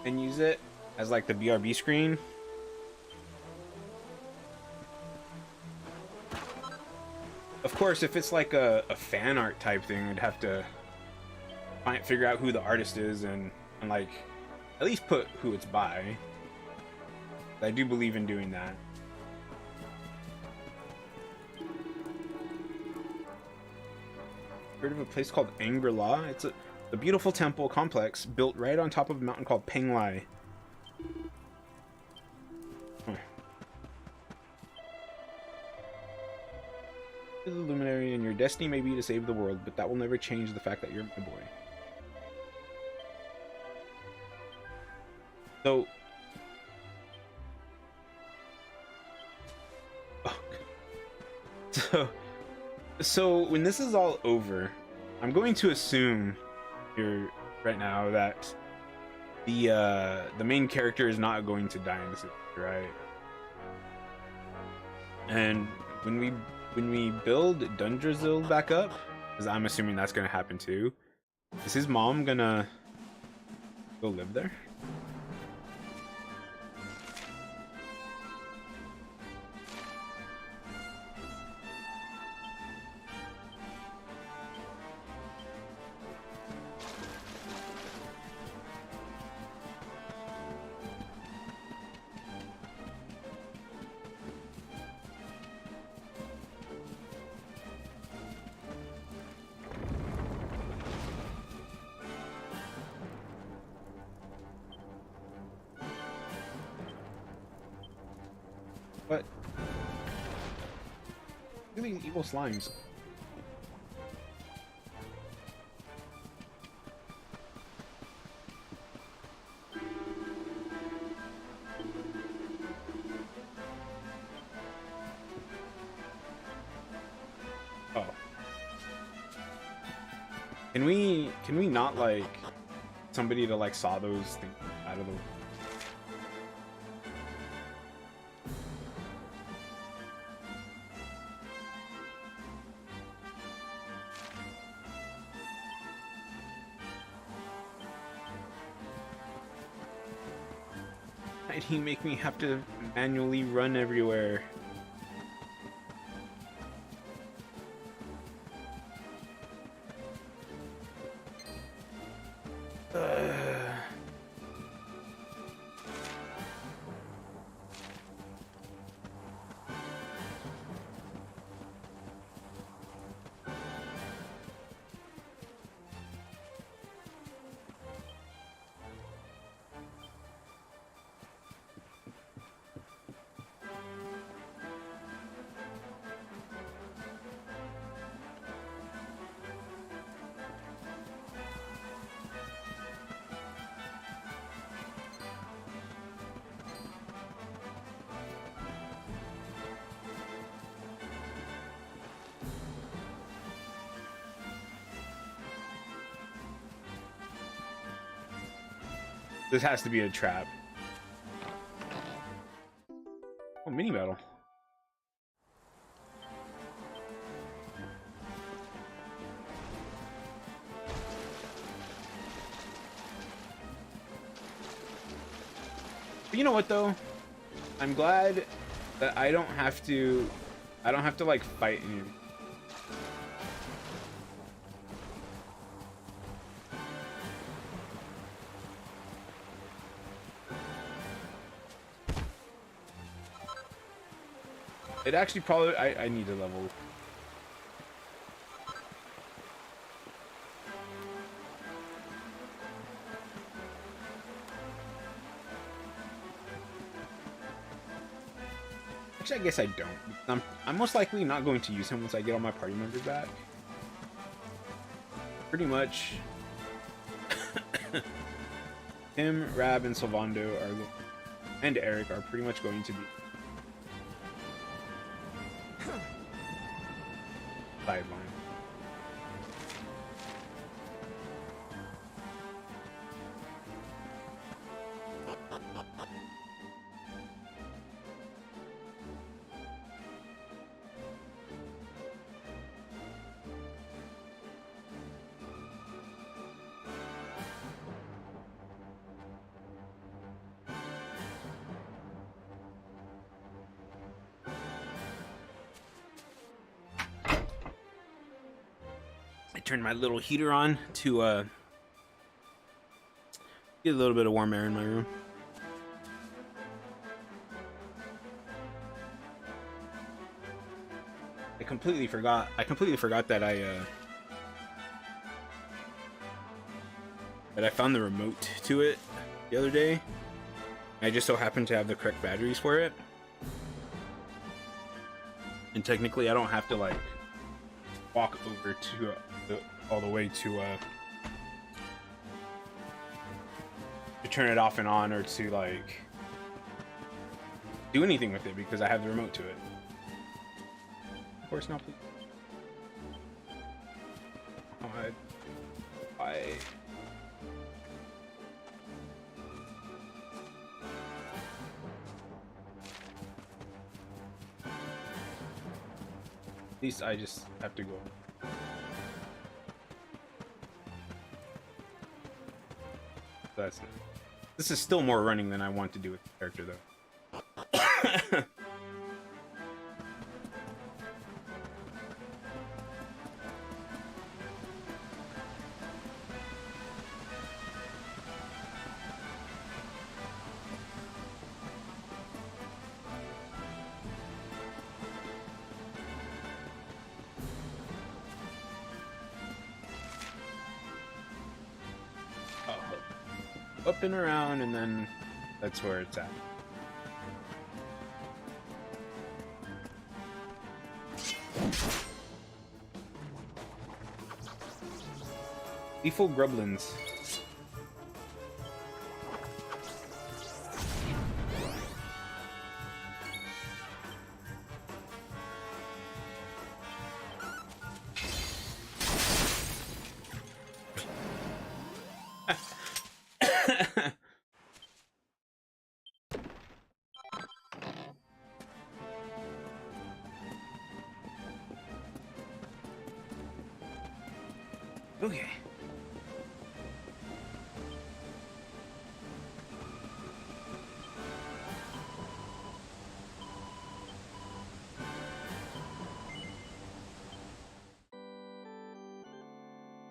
and use it as like the BRB screen. Of course, if it's like a fan art type thing, I'd have to figure out who the artist is and like at least put who it's by. I do believe in doing that. Heard of a place called Angri-La? It's a beautiful temple complex built right on top of a mountain called Penglai. You're the luminary, and your destiny may be to save the world, but that will never change the fact that you're my boy. So, so when this is all over, I'm going to assume here right now that the main character is not going to die in this, right? And when we build Dundrazil back up, because I'm assuming that's gonna happen too, is his mom gonna go live there? What? Look at these evil slimes. Oh. Can we not like somebody to like saw those things out of the Why'd he make me have to manually run everywhere? This has to be a trap. Oh, mini battle. But you know what though? I'm glad that I don't have to like fight any. It actually probably I need to level. Actually, I guess I don't. I'm most likely not going to use him once I get all my party members back. Pretty much. Him, Rab, and Sylvando and Eric are pretty much going to be sideline. I turned my little heater on to get a little bit of warm air in my room. I completely forgot that I found the remote to it the other day. I just so happened to have the correct batteries for it. And technically I don't have to like walk over to all the way to turn it off and on, or to like do anything with it, because I have the remote to it. Of course not, please. I at least I just have to go. That's nice. This is still more running than I want to do with the character, though. Up and around, and then that's where it's at. Lethal Grublins. Okay.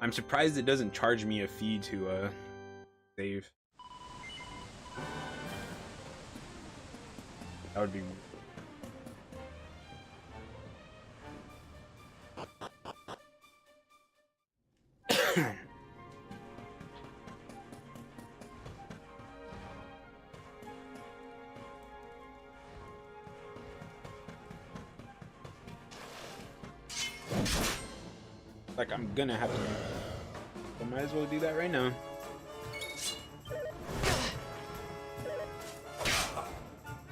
I'm surprised it doesn't charge me a fee to save. That would be weird. Like I'm gonna have to. I might as well do that right now.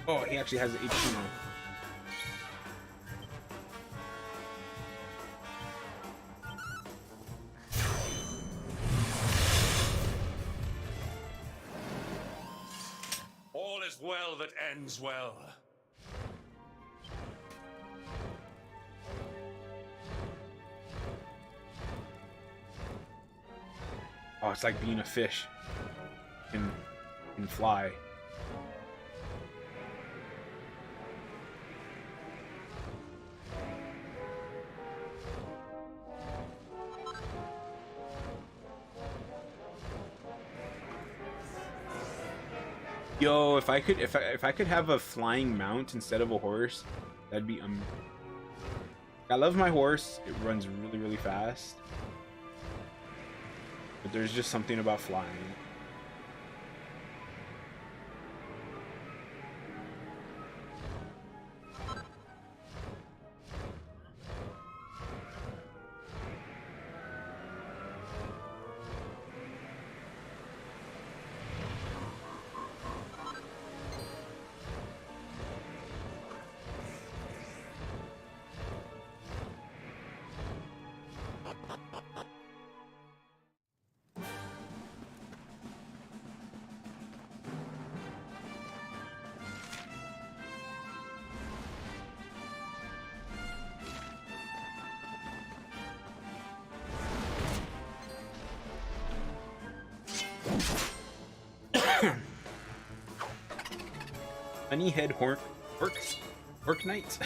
Oh, he actually has the HP now. All is well that ends well. Oh, it's like being a fish. Can fly. Yo, if I could have a flying mount instead of a horse, that'd be I love my horse. It runs really, really fast. But there's just something about flying. Honeyhead Hork Knight.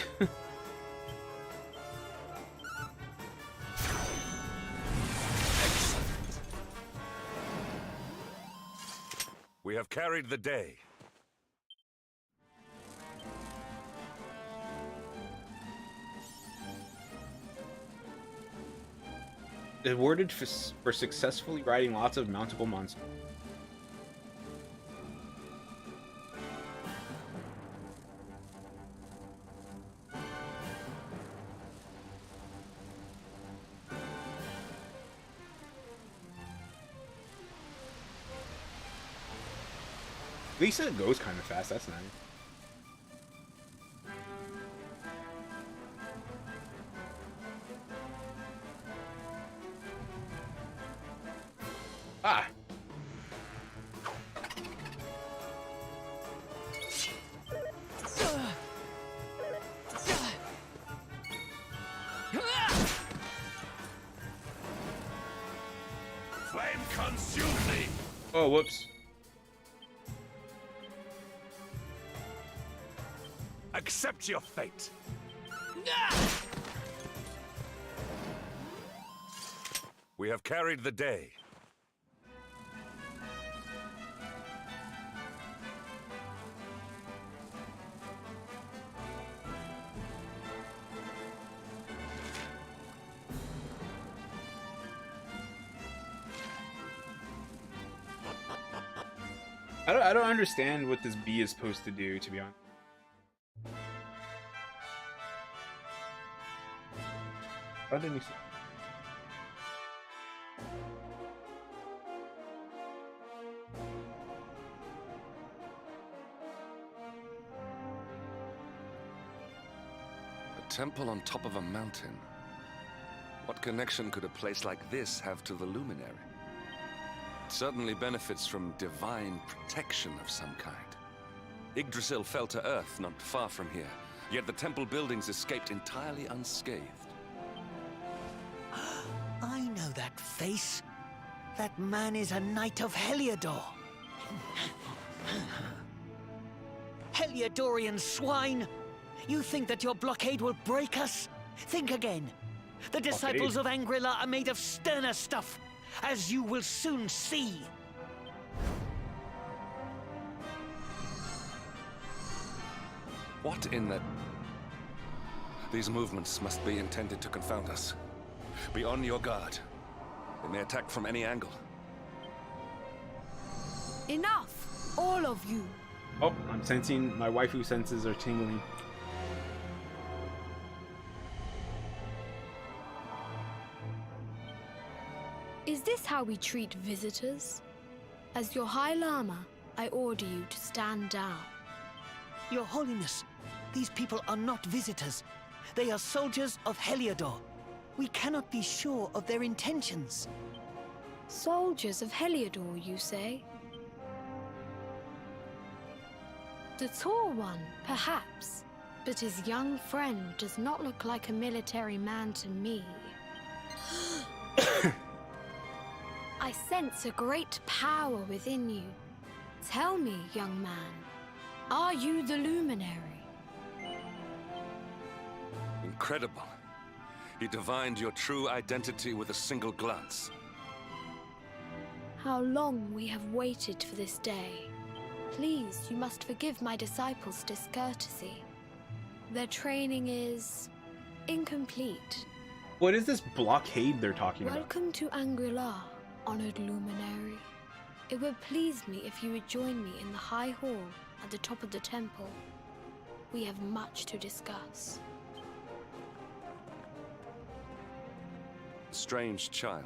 We have carried the day. Awarded for successfully riding lots of mountable monsters. At least it goes kind of fast. That's nice. Ah. Flame consume thee! Oh, whoops. Accept your fate. We have carried the day. I don't understand what this bee is supposed to do, to be honest. Why didn't he say? A temple on top of a mountain. What connection could a place like this have to the luminary? It certainly benefits from divine protection of some kind. Yggdrasil fell to earth not far from here, yet the temple buildings escaped entirely unscathed. I know that face. That man is a knight of Heliodor. Heliodorian swine! You think that your blockade will break us? Think again. The disciples of Angrila are made of sterner stuff, as you will soon see. What in the... These movements must be intended to confound us. Be on your guard. They may attack from any angle. Enough! All of you! Oh, I'm sensing my waifu senses are tingling. Is this how we treat visitors? As your High Lama, I order you to stand down. Your Holiness, these people are not visitors. They are soldiers of Heliodor. We cannot be sure of their intentions. Soldiers of Heliodor, you say? The tall one, perhaps, but his young friend does not look like a military man to me. I sense a great power within you. Tell me, young man, are you the Luminary? Incredible. He divined your true identity with a single glance. How long we have waited for this day. Please, you must forgive my disciples' discourtesy. Their training is incomplete. What is this blockade they're talking about? Welcome to Angrila, honored luminary. It would please me if you would join me in the high hall at the top of the temple. We have much to discuss. Strange child,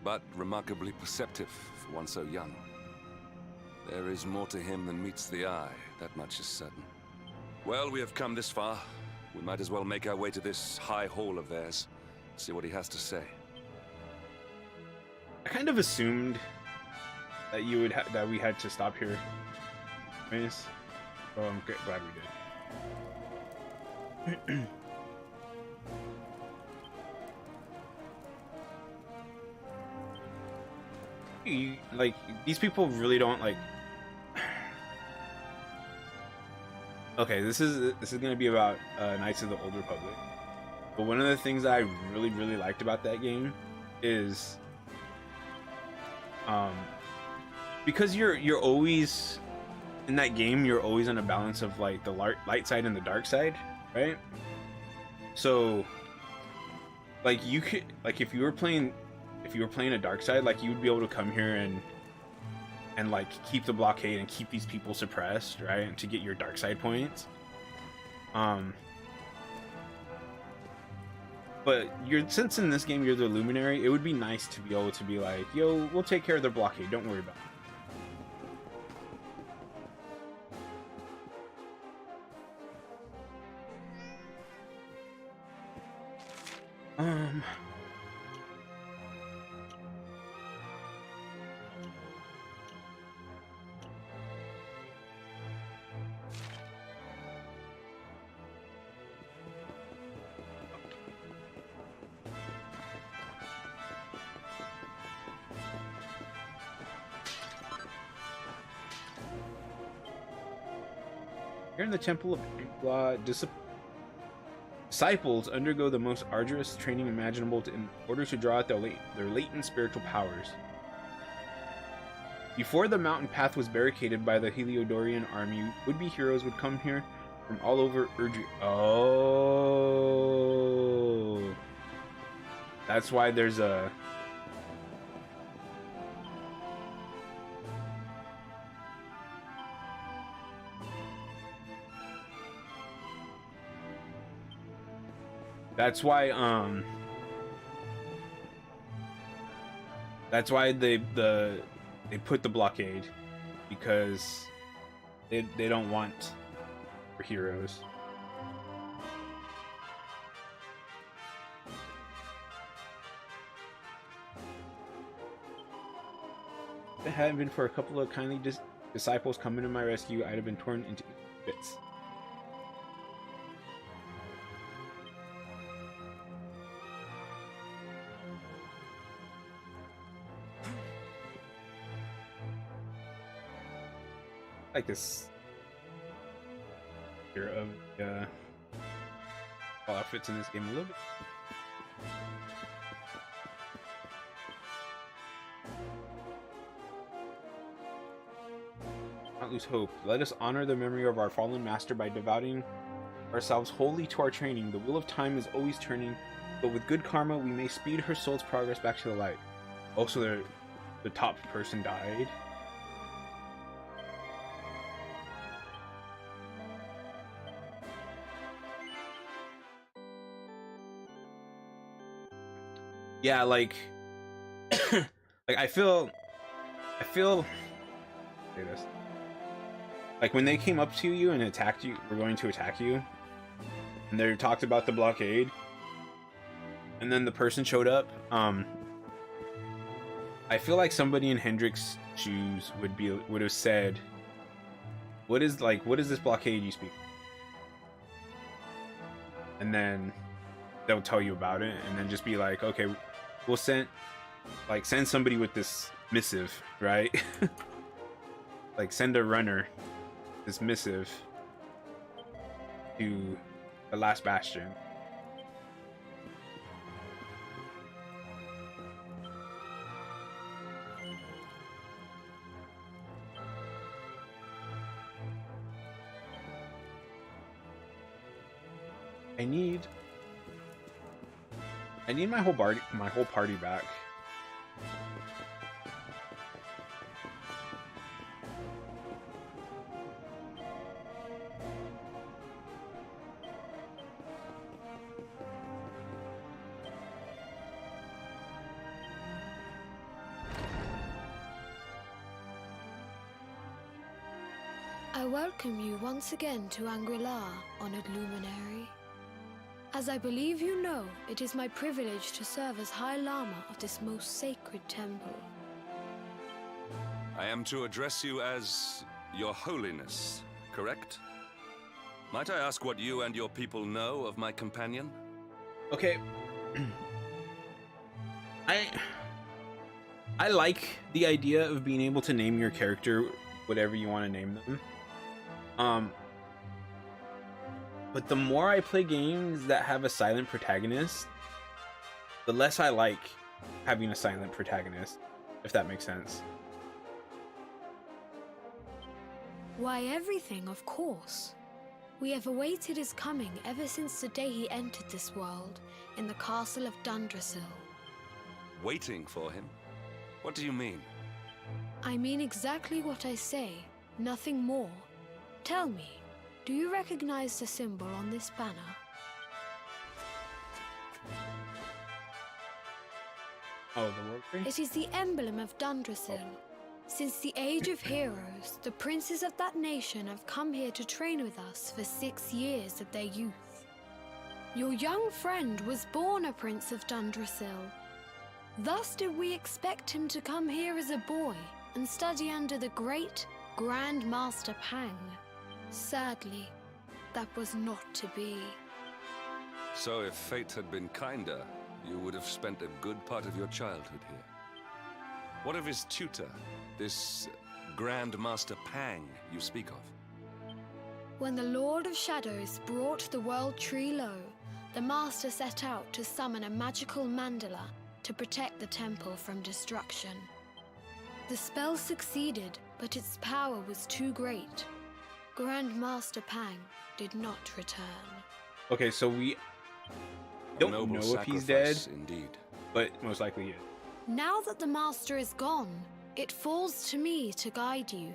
but remarkably perceptive for one so young. There is more to him than meets the eye, that much is certain. Well, we have come this far. We might as well make our way to this high hall of theirs, see what he has to say. I kind of assumed that you would that we had to stop here. Anyways, oh, I'm glad we did. like these people really don't like. Okay, this is gonna be about Knights of the Old Republic. But one of the things that I really liked about that game is, because you're always in that game, you're always on a balance of like the light side and the dark side, right? So, like you could, like if you were playing a dark side, like you would be able to come here and like keep the blockade and keep these people suppressed, right? And to get your dark side points. But since in this game you're the Luminary, it would be nice to be able to be like, yo, we'll take care of the blockade, don't worry about it. Here in the Temple of Angela, disciples undergo the most arduous training imaginable in order to draw out their latent spiritual powers. Before the mountain path was barricaded by the Heliodorian army, would-be heroes would come here from all over Erdrea. Oh, that's why there's a. That's why they put the blockade, because they don't want heroes. If it hadn't been for a couple of kindly disciples coming to my rescue, I'd have been torn into bits. Like this here of all outfits in this game a little bit. Not lose hope. Let us honor the memory of our fallen master by devoting ourselves wholly to our training. The wheel of time is always turning, but with good karma we may speed her soul's progress back to the light. Also, the top person died. Yeah, like, like I feel, say this. Like when they came up to you and attacked you, were going to attack you, and they talked about the blockade, and then the person showed up. I feel like somebody in Hendric's shoes would have said, what is this blockade you speak? And then they'll tell you about it, and then just be like, okay, we'll send somebody with this missive, right? Like send a runner this missive to the last bastion. I need my whole party back. I welcome you once again to Angri-La, honored luminary. As I believe you know, it is my privilege to serve as High Lama of this most sacred temple. I am to address you as Your Holiness, correct? Might I ask what you and your people know of my companion? Okay. I like the idea of being able to name your character whatever you want to name them. But the more I play games that have a silent protagonist, the less I like having a silent protagonist, if that makes sense. Why, everything, of course. We have awaited his coming ever since the day he entered this world in the castle of Dundrasil. Waiting for him? What do you mean? I mean exactly what I say, nothing more. Tell me, do you recognize the symbol on this banner? Oh, the world tree? It is the emblem of Dundrasil. Since the Age of Heroes, the princes of that nation have come here to train with us for 6 years of their youth. Your young friend was born a prince of Dundrasil. Thus did we expect him to come here as a boy and study under the great Grand Master Pang. Sadly, that was not to be. So if fate had been kinder, you would have spent a good part of your childhood here. What of his tutor, this Grand Master Pang you speak of? When the Lord of Shadows brought the World Tree low, the Master set out to summon a magical mandala to protect the temple from destruction. The spell succeeded, but its power was too great. Grand Master Pang did not return. Okay, so we don't know if he's dead, indeed. but most likely he is. Now that the Master is gone, it falls to me to guide you.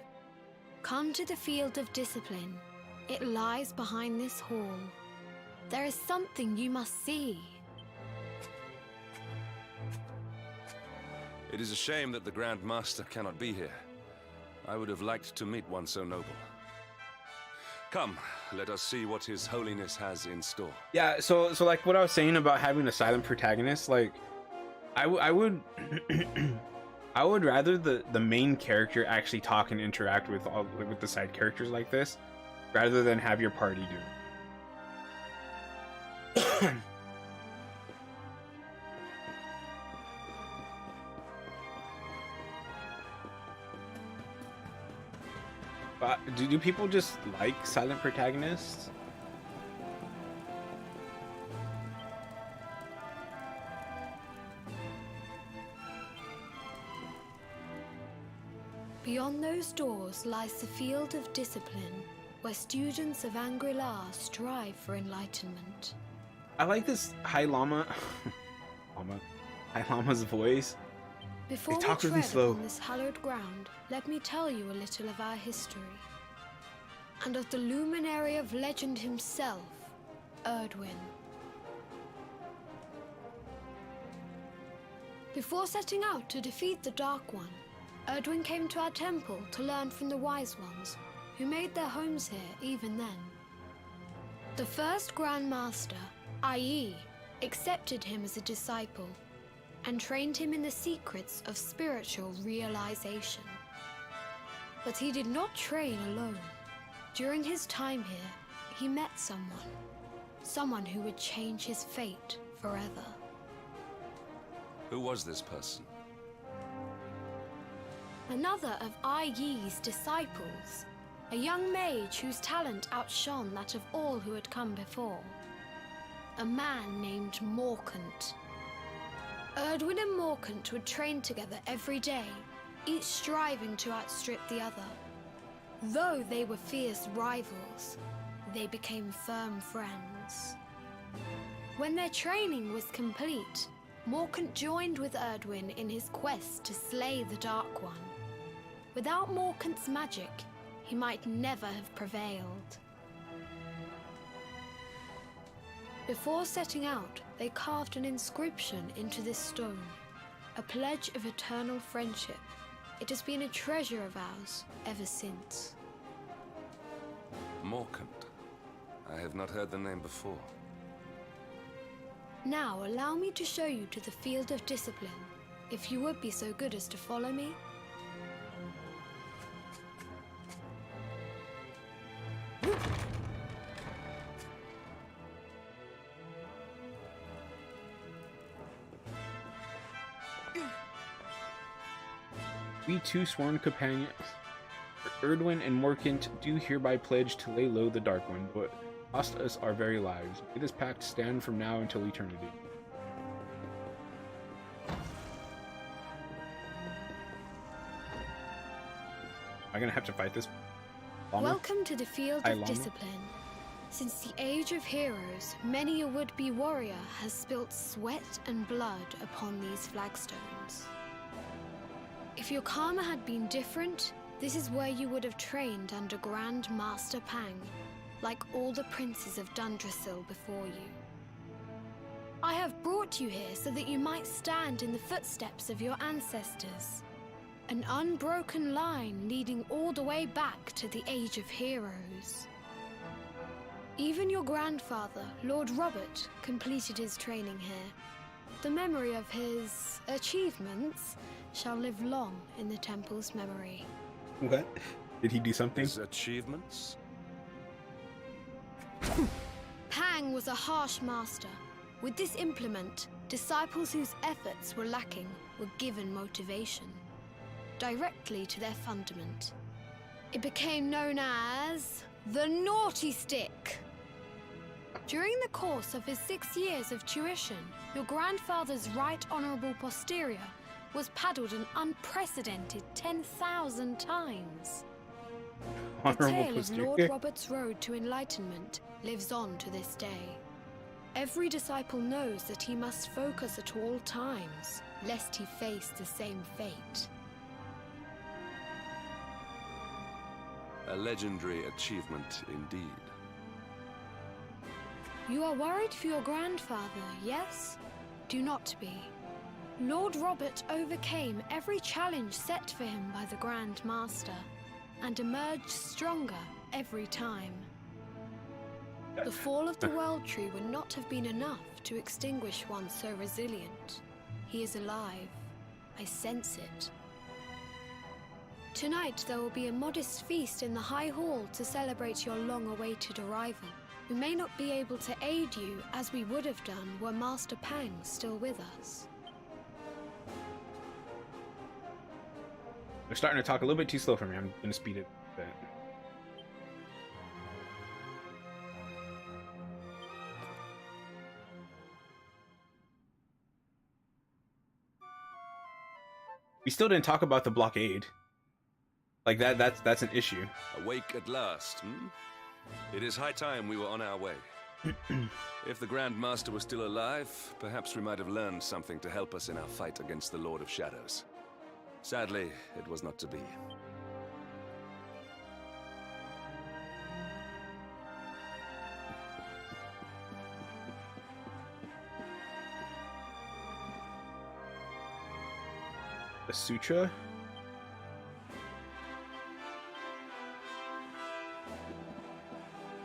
Come to the Field of Discipline. It lies behind this hall. There is something you must see. It is a shame that the Grand Master cannot be here. I would have liked to meet one so noble. Come, let us see what His Holiness has in store. Yeah, so like what I was saying about having a silent protagonist, like I would I would rather the main character actually talk and interact with with the side characters like this, rather than have your party do it. Do people just like silent protagonists? Beyond those doors lies the Field of Discipline, where students of Angri-La strive for enlightenment. I like this High Llama, High Llama's voice. Before we talk really tread slow. upon this hallowed ground, let me tell you a little of our history, and of the luminary of legend himself, Erdwin. Before setting out to defeat the Dark One, Erdwin came to our temple to learn from the Wise Ones, who made their homes here even then. The first Grand Master, Ai, accepted him as a disciple, and trained him in the secrets of spiritual realization. But he did not train alone. During his time here, he met someone who would change his fate forever. Who was this person? Another of Ai Yi's disciples, a young mage whose talent outshone that of all who had come before. A man named Morkant. Erdwin and Morkant would train together every day, each striving to outstrip the other. Though they were fierce rivals, they became firm friends. When their training was complete, Morkant joined with Erdwin in his quest to slay the Dark One. Without Morkant's magic, he might never have prevailed. Before setting out, they carved an inscription into this stone, a pledge of eternal friendship. It has been a treasure of ours ever since. Morkant. I have not heard the name before. Now allow me to show you to the Field of Discipline, if you would be so good as to follow me. We two sworn companions, Erdwin and Morkant, do hereby pledge to lay low the Dark One, but cost us our very lives. May this pact stand from now until eternity. Am I gonna have to fight this? Llama? Welcome to the field Hi, of Llama. discipline. Since the Age of Heroes, many a would-be warrior has spilt sweat and blood upon these flagstones. If your karma had been different, this is where you would have trained under Grand Master Pang, like all the princes of Dundrasil before you. I have brought you here so that you might stand in the footsteps of your ancestors. An unbroken line leading all the way back to the Age of Heroes. Even your grandfather, Lord Robert, completed his training here. The memory of his achievements shall live long in the temple's memory. What? Did he do something? His achievements? Pang was a harsh master. With this implement, disciples whose efforts were lacking were given motivation, directly to their fundament. It became known as the Naughty Stick. During the course of his 6 years of tuition, your grandfather's right honorable posterior was paddled an unprecedented 10,000 times. The tale of Lord Robert's road to enlightenment lives on to this day. Every disciple knows that he must focus at all times, lest he face the same fate. A legendary achievement indeed. You are worried for your grandfather, yes? Do not be. Lord Robert overcame every challenge set for him by the Grand Master, and emerged stronger every time. The fall of the World Tree would not have been enough to extinguish one so resilient. He is alive. I sense it. Tonight there will be a modest feast in the High Hall to celebrate your long-awaited arrival. We may not be able to aid you as we would have done were Master Pang still with us. They're starting to talk a little bit too slow for me. I'm gonna speed it a bit. We still didn't talk about the blockade. Like that's an issue. Awake at last, hmm? It is high time we were on our way. If the Grand Master was still alive, perhaps we might have learned something to help us in our fight against the Lord of Shadows. Sadly, it was not to be. The sutra.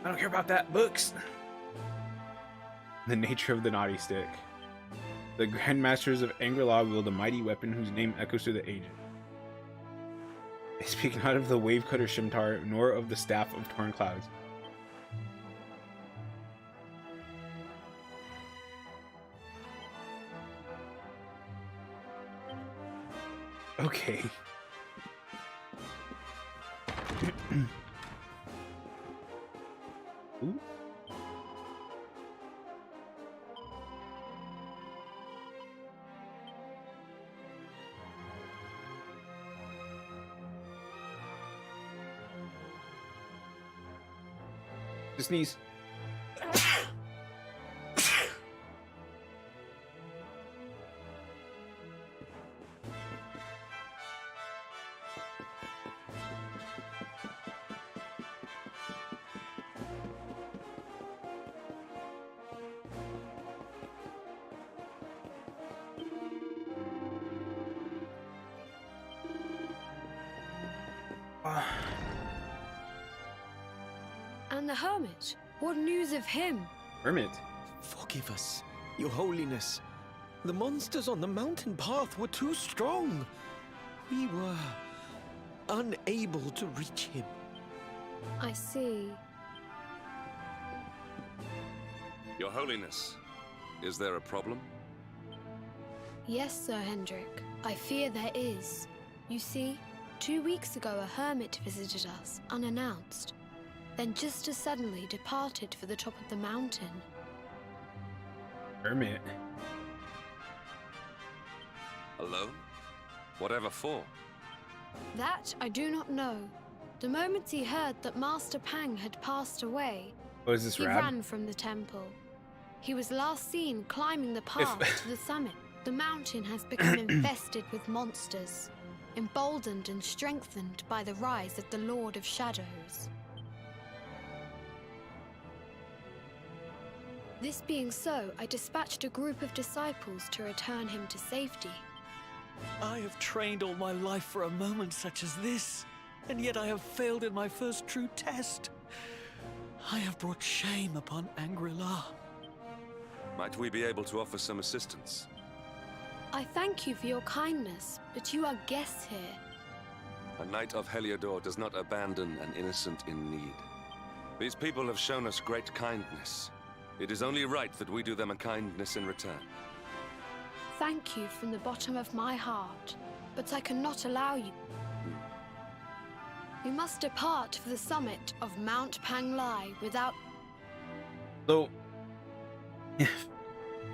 I don't care about that. Books. The nature of the Naughty Stick. The Grandmasters of Angri-La wield a mighty weapon whose name echoes through the ages. They speak not of the wave cutter Shimtar, nor of the staff of torn clouds. Okay. Ooh. Just sneeze. And the Hermit? What news of him? Hermit. Forgive us, Your Holiness. The monsters on the mountain path were too strong. We were unable to reach him. I see. Your Holiness, is there a problem? Yes, Sir Hendrik. I fear there is. You see, 2 weeks ago a hermit visited us, unannounced, then just as suddenly departed for the top of the mountain. Hermit. Alone? Whatever for? That I do not know. The moment he heard that Master Pang had passed away, Oh, is this he Rab? ran from the temple. He was last seen climbing the path to the summit. The mountain has become infested with monsters, emboldened and strengthened by the rise of the Lord of Shadows. This being so, I dispatched a group of disciples to return him to safety. I have trained all my life for a moment such as this, and yet I have failed in my first true test. I have brought shame upon Angri-La. Might we be able to offer some assistance? I thank you for your kindness, but you are guests here. A knight of Heliodor does not abandon an innocent in need. These people have shown us great kindness. It is only right that we do them a kindness in return. Thank you from the bottom of my heart, but I cannot allow you. We must depart for the summit of Mount Panglai without... So,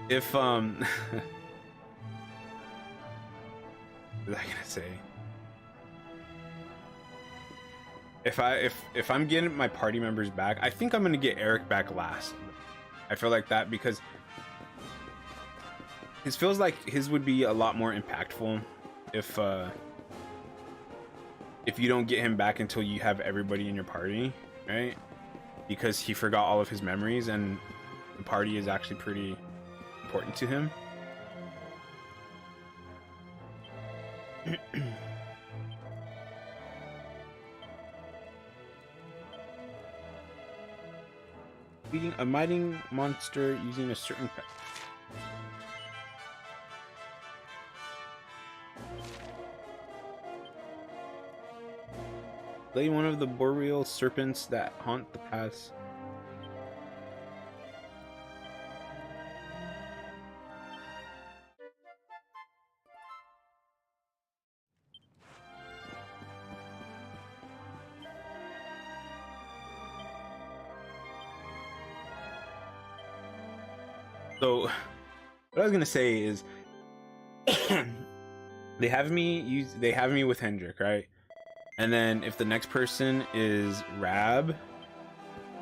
if what was I gonna say? If I'm getting my party members back, I think I'm gonna get Eric back last. I feel like that because it feels like his would be a lot more impactful if you don't get him back until you have everybody in your party, right? Because he forgot all of his memories and the party is actually pretty important to him. Beating a mighty monster using a certain slay one of the boreal serpents that haunt the paths. So, what I was gonna say is, they have me with Hendrik, right? And then if the next person is Rab,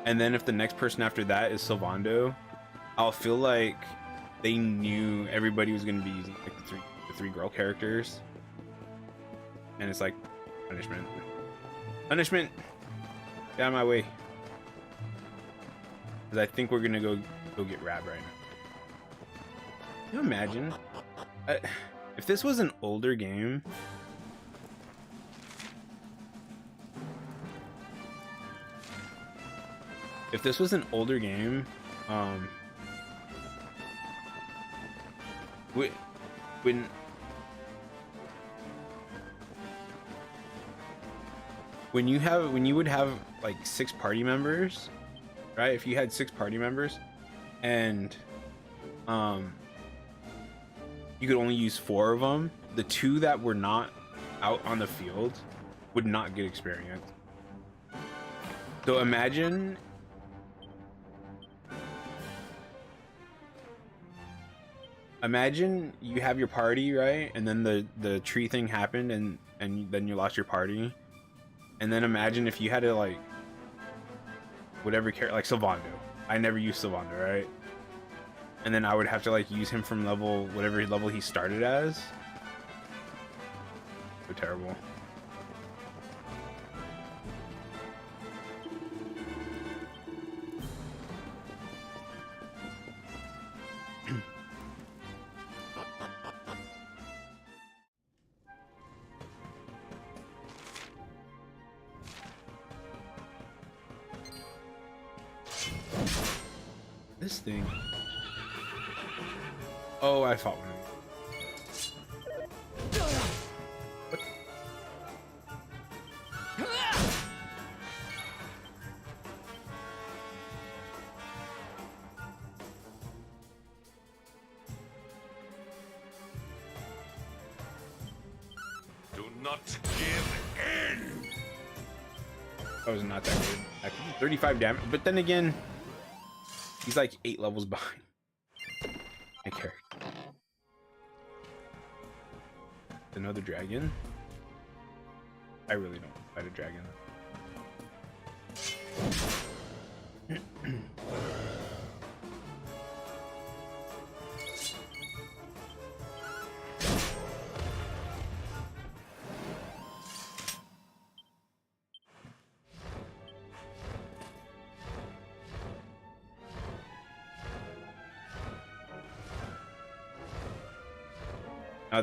and then if the next person after that is Sylvando, I'll feel like they knew everybody was gonna be using like the three girl characters, and it's like punishment, get out of my way, because I think we're gonna go get Rab right now. Can you imagine if this was an older game? If this was an older game, when you would have like 6 party members, right? If you had 6 party members, and you could only use 4 of them, the 2 that were not out on the field would not get experience. So imagine you have your party, right? And then the tree thing happened and then you lost your party. And then imagine if you had to like whatever character, like Sylvando. I never used Sylvando, right? And then I would have to like use him from whatever level he started as. So terrible. This thing. Oh, I fought one. What? Do not give in. That was not that good. Actually, 35 damage, but then again, he's like 8 levels behind my character. Another dragon. I really don't fight a dragon.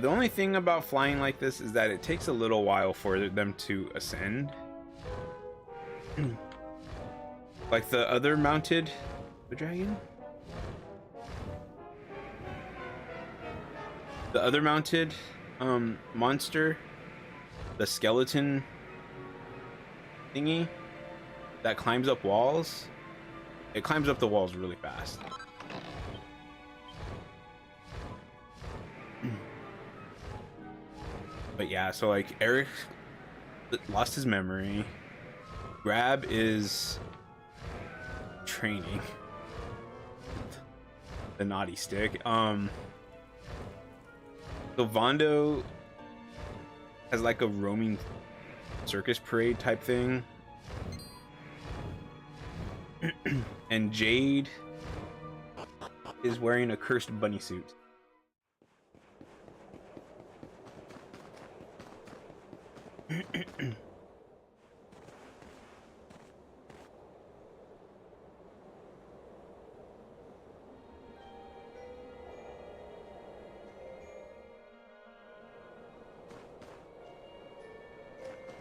The only thing about flying like this is that it takes a little while for them to ascend. Like the other mounted dragon. The other mounted monster, the skeleton thingy that climbs up walls. It climbs up the walls really fast. But yeah, so like Eric lost his memory. Grab is training the naughty stick. So Vondo has like a roaming circus parade type thing. And Jade is wearing a cursed bunny suit.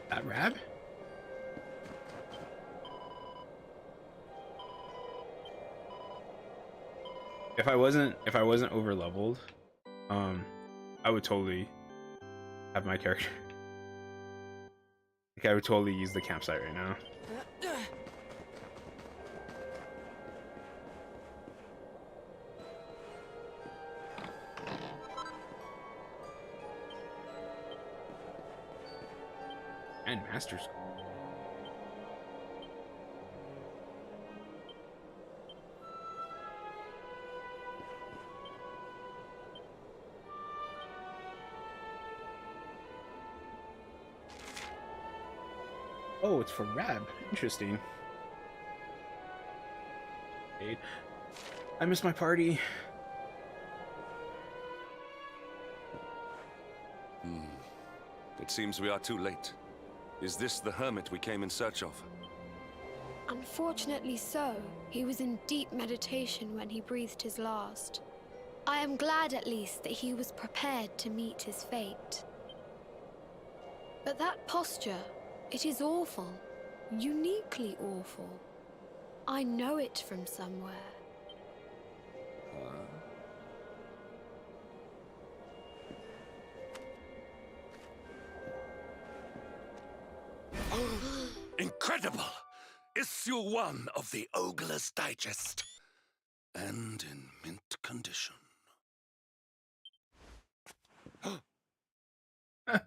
That Rab? If I wasn't over leveled, I would totally have my character. Like I would totally use the campsite right now. And Master School. Oh, it's for Rab. Interesting. I miss my party. It seems we are too late. Is this the hermit we came in search of? Unfortunately so. He was in deep meditation when he breathed his last. I am glad at least that he was prepared to meet his fate. But that posture, it is awful. Uniquely awful. I know it from somewhere. Incredible! Issue 1 of the Ogler's Digest. And in mint condition. That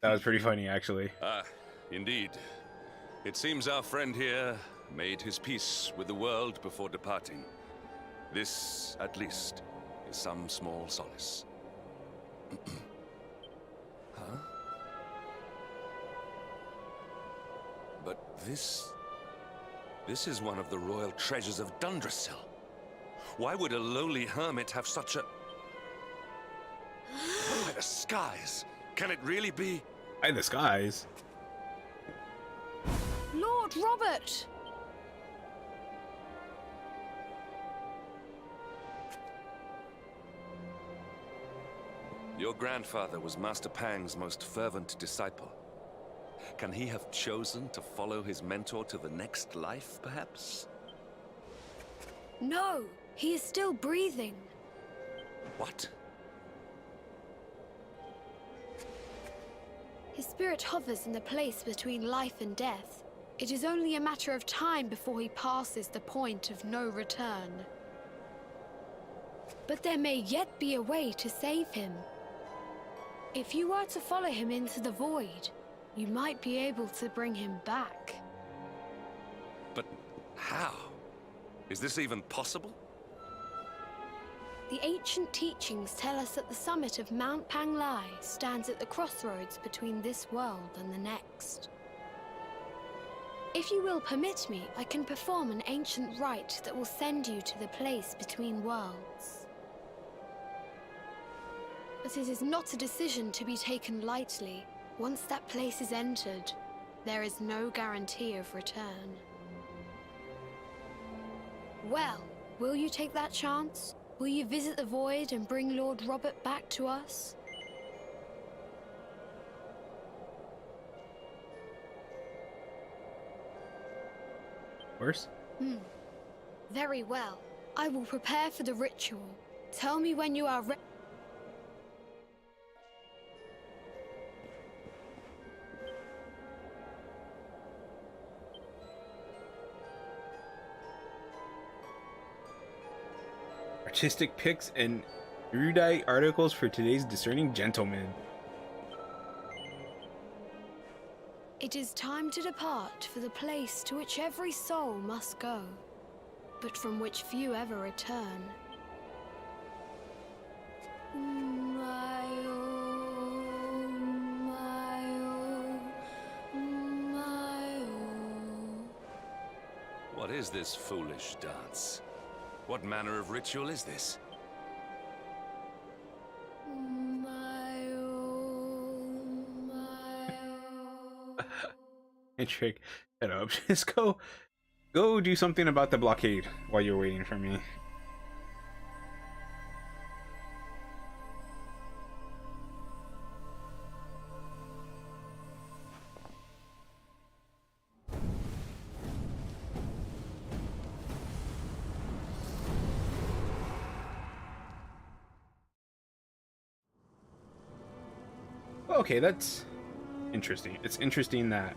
was pretty funny, actually. Ah, indeed. It seems our friend here made his peace with the world before departing. This, at least, is some small solace. Huh? But this is one of the royal treasures of Dundrasil. Why would a lowly hermit have such a... By the skies! Can it really be? By the skies? Lord Robert! Your grandfather was Master Pang's most fervent disciple. Can he have chosen to follow his mentor to the next life, perhaps? No, he is still breathing. What? His spirit hovers in the place between life and death. It is only a matter of time before he passes the point of no return. But there may yet be a way to save him. If you were to follow him into the void, you might be able to bring him back. But how? Is this even possible? The ancient teachings tell us that the summit of Mount Panglai stands at the crossroads between this world and the next. If you will permit me, I can perform an ancient rite that will send you to the place between worlds. But it is not a decision to be taken lightly. Once that place is entered, there is no guarantee of return. Well, will you take that chance? Will you visit the void and bring Lord Robert back to us? Of course. Very well. I will prepare for the ritual. Tell me when you are ready. Artistic pics and erudite articles for today's discerning gentleman. It is time to depart for the place to which every soul must go, but from which few ever return. My oh, my oh, my oh. What is this foolish dance? What manner of ritual is this? My oh, my oh. Hey, Trick, shut up. Just go do something about the blockade while you're waiting for me. Okay, that's interesting. It's interesting that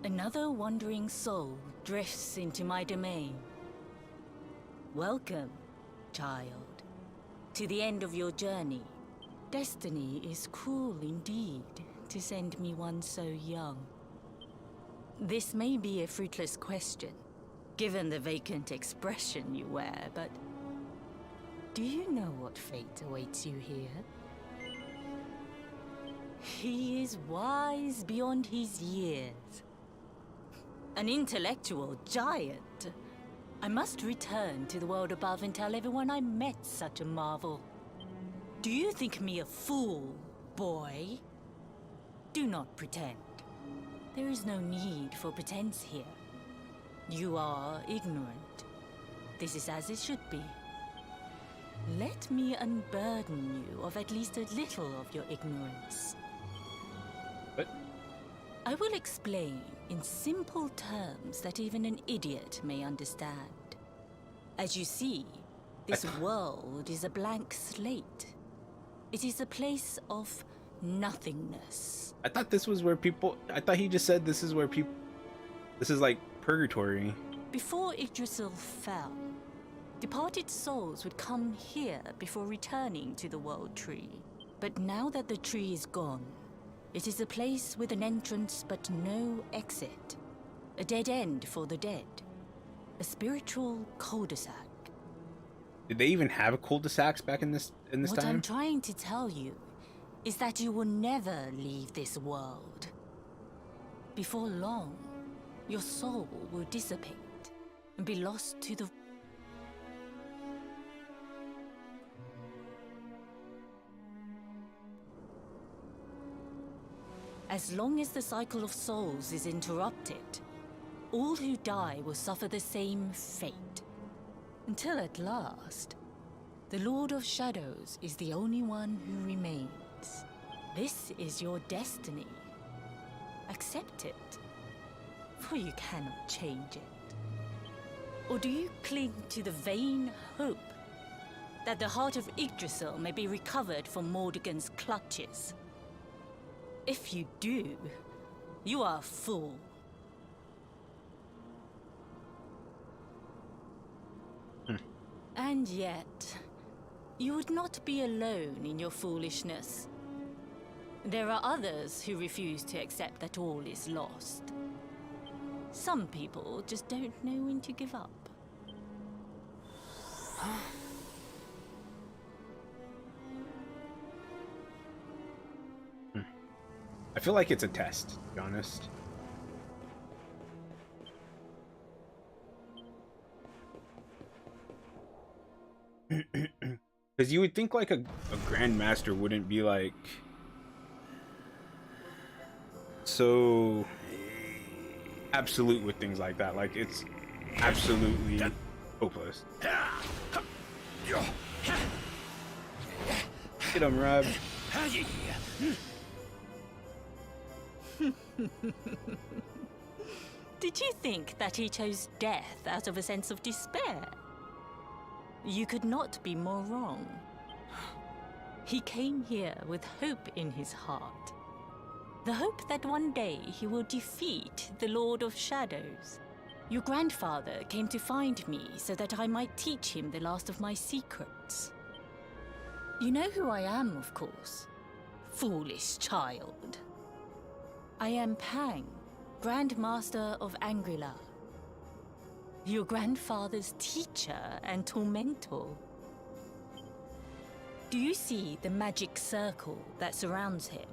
Another wandering soul drifts into my domain. Welcome, child, to the end of your journey. Destiny is cruel indeed to send me one so young. This may be a fruitless question, given the vacant expression you wear, but do you know what fate awaits you here? He is wise beyond his years. An intellectual giant. I must return to the world above and tell everyone I met such a marvel. Do you think me a fool, boy? Do not pretend. There is no need for pretense here. You are ignorant. This is as it should be. Let me unburden you of at least a little of your ignorance. What? I will explain in simple terms that even an idiot may understand. As you see, this world is a blank slate. It is a place of nothingness. I thought this was where people. I thought he just said this is where people. This is like purgatory. Before Yggdrasil fell, departed souls would come here before returning to the World Tree. But now that the tree is gone, it is a place with an entrance but no exit. A dead end for the dead. A spiritual cul-de-sac. Did they even have cul-de-sacs back in this What time? I'm trying to tell you is that you will never leave this world. Before long, your soul will dissipate and be lost to the... As long as the cycle of souls is interrupted, all who die will suffer the same fate. Until at last, the Lord of Shadows is the only one who remains. This is your destiny. Accept it, for you cannot change it. Or do you cling to the vain hope that the heart of Yggdrasil may be recovered from Mordegon's clutches? If you do, you are a fool. And yet, you would not be alone in your foolishness. There are others who refuse to accept that all is lost. Some people just don't know when to give up. I feel like it's a test, to be honest. Because you would think like a grandmaster wouldn't be like so absolute with things like that. Like it's absolutely hopeless. Get him, Rob. Did you think that he chose death out of a sense of despair? You could not be more wrong. He came here with hope in his heart. The hope that one day he will defeat the Lord of Shadows. Your grandfather came to find me so that I might teach him the last of my secrets. You know who I am, of course. Foolish child. I am Pang, Grand Master of Angri-La. Your grandfather's teacher and tormentor. Do you see the magic circle that surrounds him?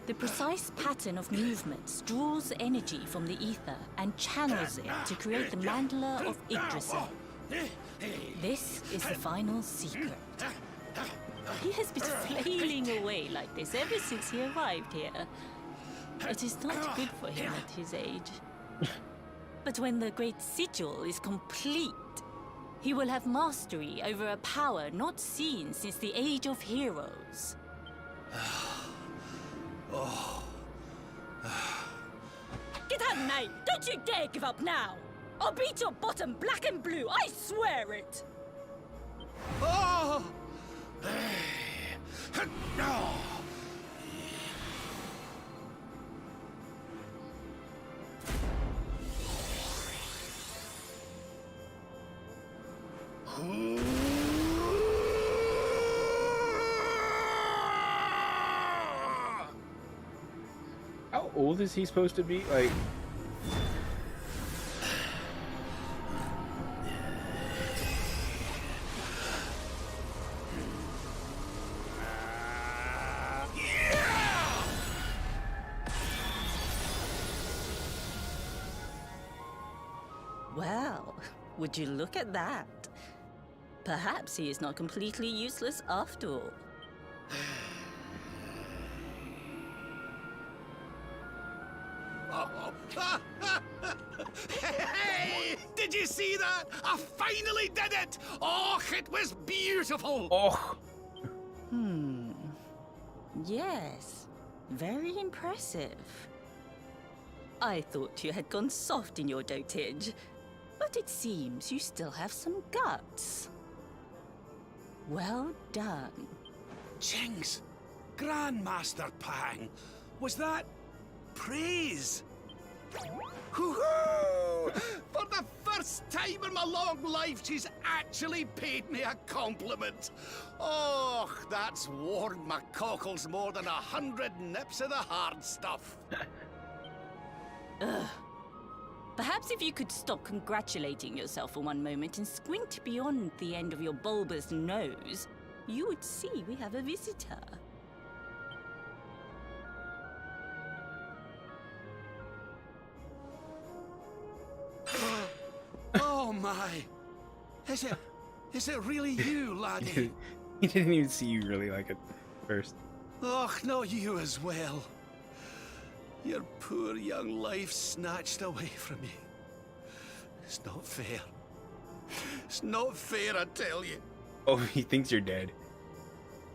The precise pattern of movements draws energy from the ether and channels it to create the Mandala of Yggdrasil. This is the final secret. He has been flailing away like this ever since he arrived here. It is not good for him at his age. But when the Great Sigil is complete, he will have mastery over a power not seen since the Age of Heroes. Get out, mate! Don't you dare give up now! I'll beat your bottom black and blue, I swear it! Oh! How old is he supposed to be? Like, Well, would you look at that? Perhaps he is not completely useless after all. Hey! Did you see that? I finally did it! Oh, it was beautiful! oh, Yes, very impressive. I thought you had gone soft in your dotage, but it seems you still have some guts. Well done. Jinx! Grandmaster Pang! Was that praise? Hoo-hoo! For the first time in my long life, she's actually paid me a compliment. Oh, that's warmed my cockles more than 100 nips of the hard stuff. Perhaps if you could stop congratulating yourself for one moment and squint beyond the end of your bulbous nose, you would see we have a visitor. Oh my! Is it really you, laddie? he didn't even see you really like it first. Oh, not you as well. Your poor young life snatched away from me. It's not fair. It's not fair, I tell you. Oh, he thinks you're dead.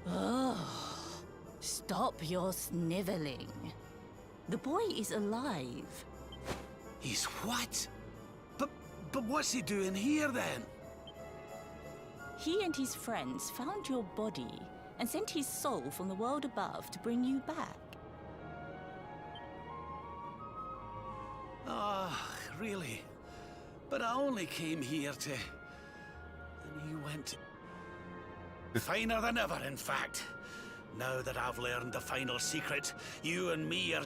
Oh, stop your sniveling. The boy is alive. He's what? But what's he doing here then? He and his friends found your body and sent his soul from the world above to bring you back. really. But I only came here to... And you went... Finer than ever, in fact. Now that I've learned the final secret, you and me are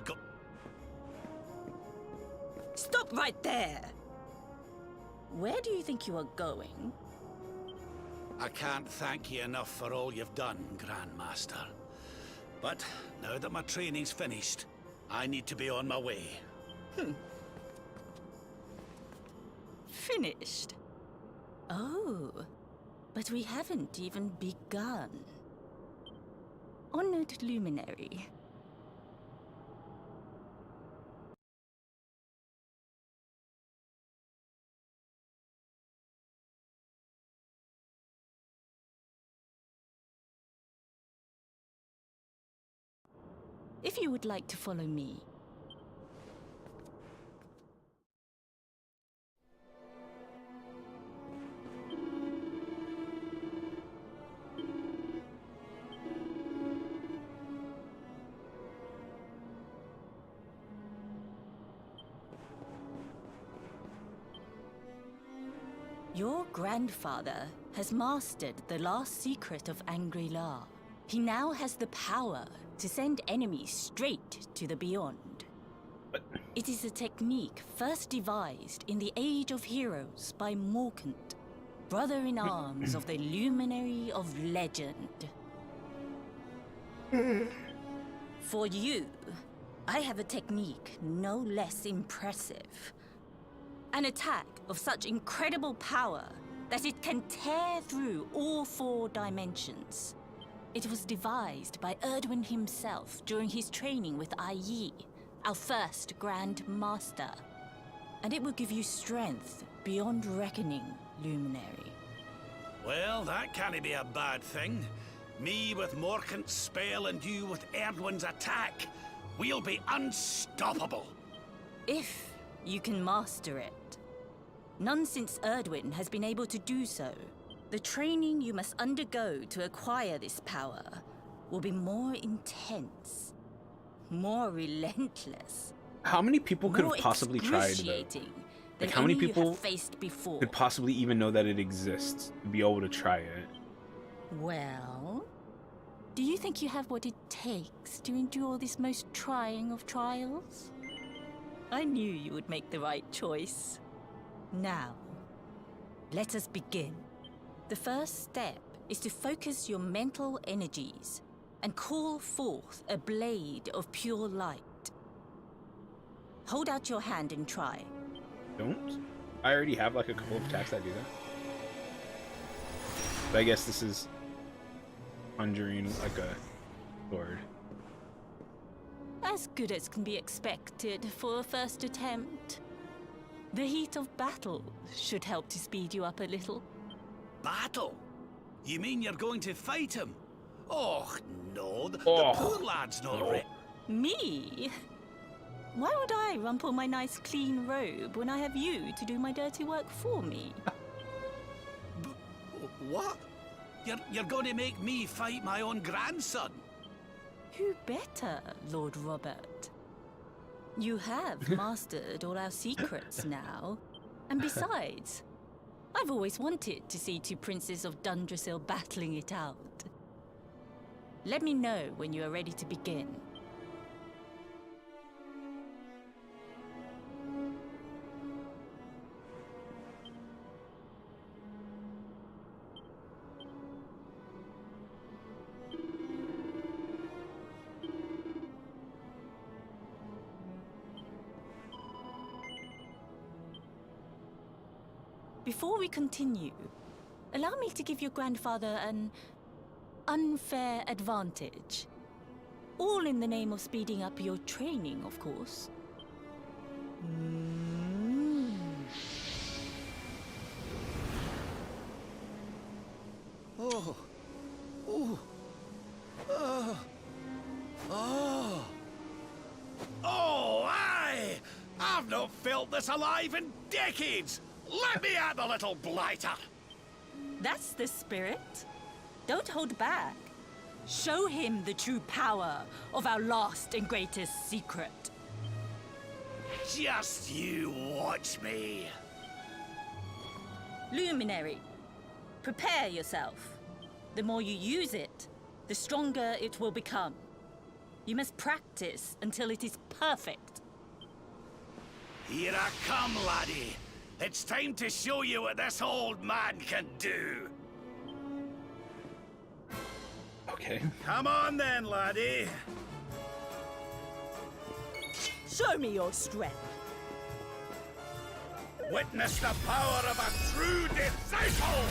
Stop right there! Where do you think you are going? I can't thank you enough for all you've done, Grandmaster. But now that my training's finished, I need to be on my way. Finished? Oh, but we haven't even begun. Honored Luminary. If you would like to follow me. Your grandfather has mastered the last secret of Angri-La. He now has the power to send enemies straight to the Beyond. It is a technique first devised in the Age of Heroes by Morkant, brother-in-arms of the Luminary of Legend. For you, I have a technique no less impressive. An attack of such incredible power that it can tear through all 4 dimensions. It was devised by Erdwin himself during his training with Yi, our first Grand Master. And it will give you strength beyond reckoning, Luminary. Well, that can't be a bad thing. Me with Morkant's spell and you with Erdwin's attack. We'll be unstoppable. If you can master it. None since Erdwin has been able to do so. The training you must undergo to acquire this power will be more intense, more relentless. How many people could have possibly tried like how many people faced before? could possibly even know that it exists to be able to try it? Well, do you think you have what it takes to endure this most trying of trials? I knew you would make the right choice. Now, let us begin. The first step is to focus your mental energies and call forth a blade of pure light. Hold out your hand and try. Don't? I already have like a couple of attacks that do that. But I guess this is conjuring like a sword. As good as can be expected for a first attempt. The heat of battle should help to speed you up a little. Battle? You mean you're going to fight him? Oh, no, the poor lad's not ready. Me? Why would I rumple my nice clean robe when I have you to do my dirty work for me? What? You're going to make me fight my own grandson? Who better, Lord Robert? You have mastered all our secrets now. And besides, I've always wanted to see 2 princes of Dundrasil battling it out. Let me know when you are ready to begin. Before we continue, allow me to give your grandfather an unfair advantage. All in the name of speeding up your training, of course. Oh. Oh. Oh. Oh. Oh, aye! I've not felt this alive in decades! Let me at the little blighter! That's the spirit. Don't hold back. Show him the true power of our last and greatest secret. Just you watch me. Luminary, prepare yourself. The more you use it, the stronger it will become. You must practice until it is perfect. Here I come, laddie. It's time to show you what this old man can do. Okay. Come on then, laddie. Show me your strength. Witness the power of a true disciple!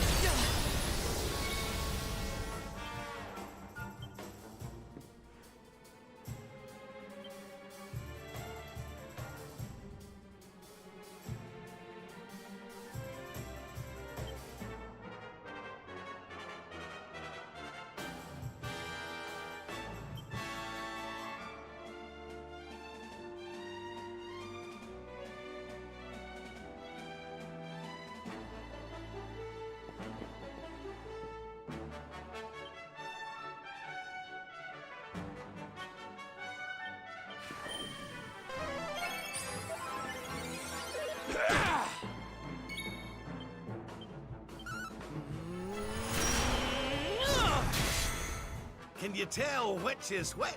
Can you tell which is which?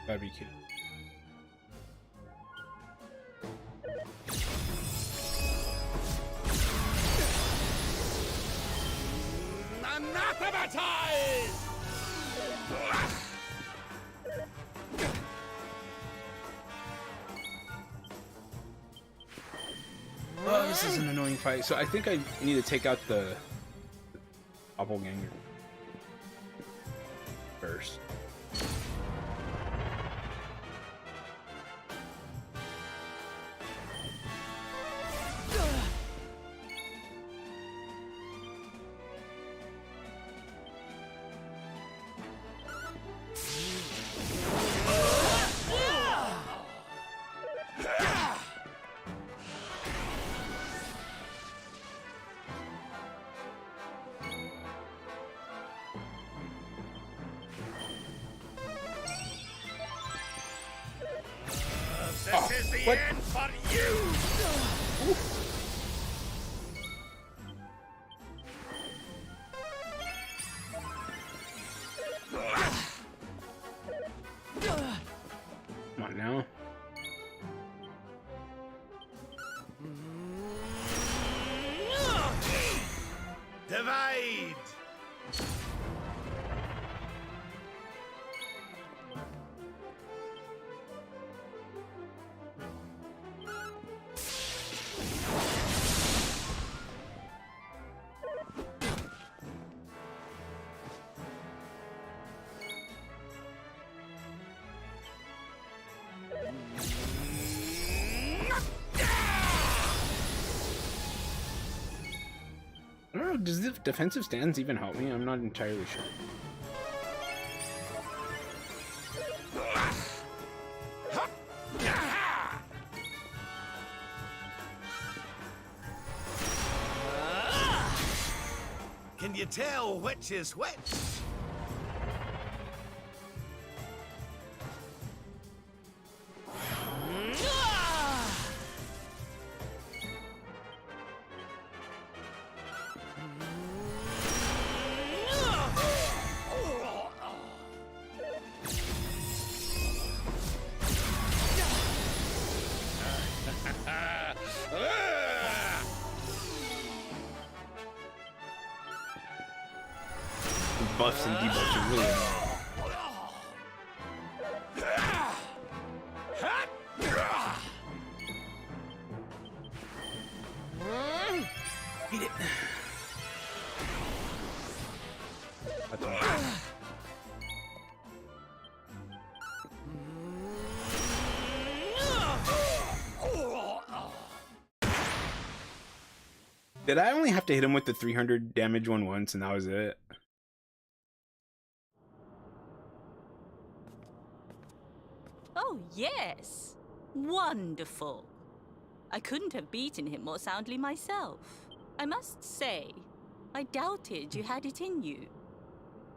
That'd be cute. Anathematize! Oh, this is an annoying fight. So I think I need to take out the doppelganger first. This is the what? end for you! Come on now. Divide! I don't know, does the defensive stance even help me? I'm not entirely sure. Can you tell which is which? Buffs and debuffs are really annoying. Did I only have to hit him with the 300 damage one once and that was it? Oh, yes. Wonderful. I couldn't have beaten him more soundly myself. I must say, I doubted you had it in you.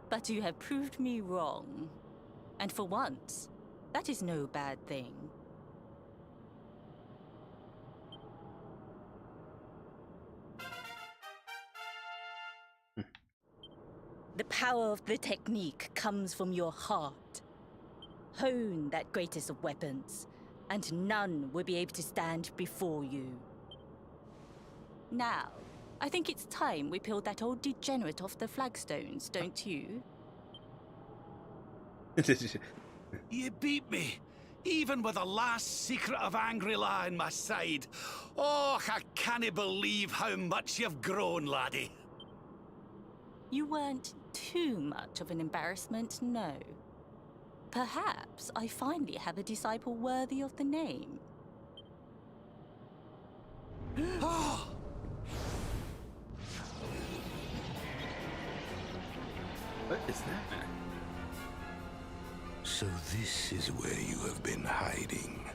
But you have proved me wrong. And for once, that is no bad thing. The power of the technique comes from your heart. Hone that greatest of weapons, and none will be able to stand before you. Now, I think it's time we peeled that old degenerate off the flagstones, don't you? You beat me, even with the last secret of Angry-La in my side. Oh, I can't believe how much you've grown, laddie. You weren't too much of an embarrassment, no. Perhaps I finally have a disciple worthy of the name. Oh! What is that? So this is where you have been hiding.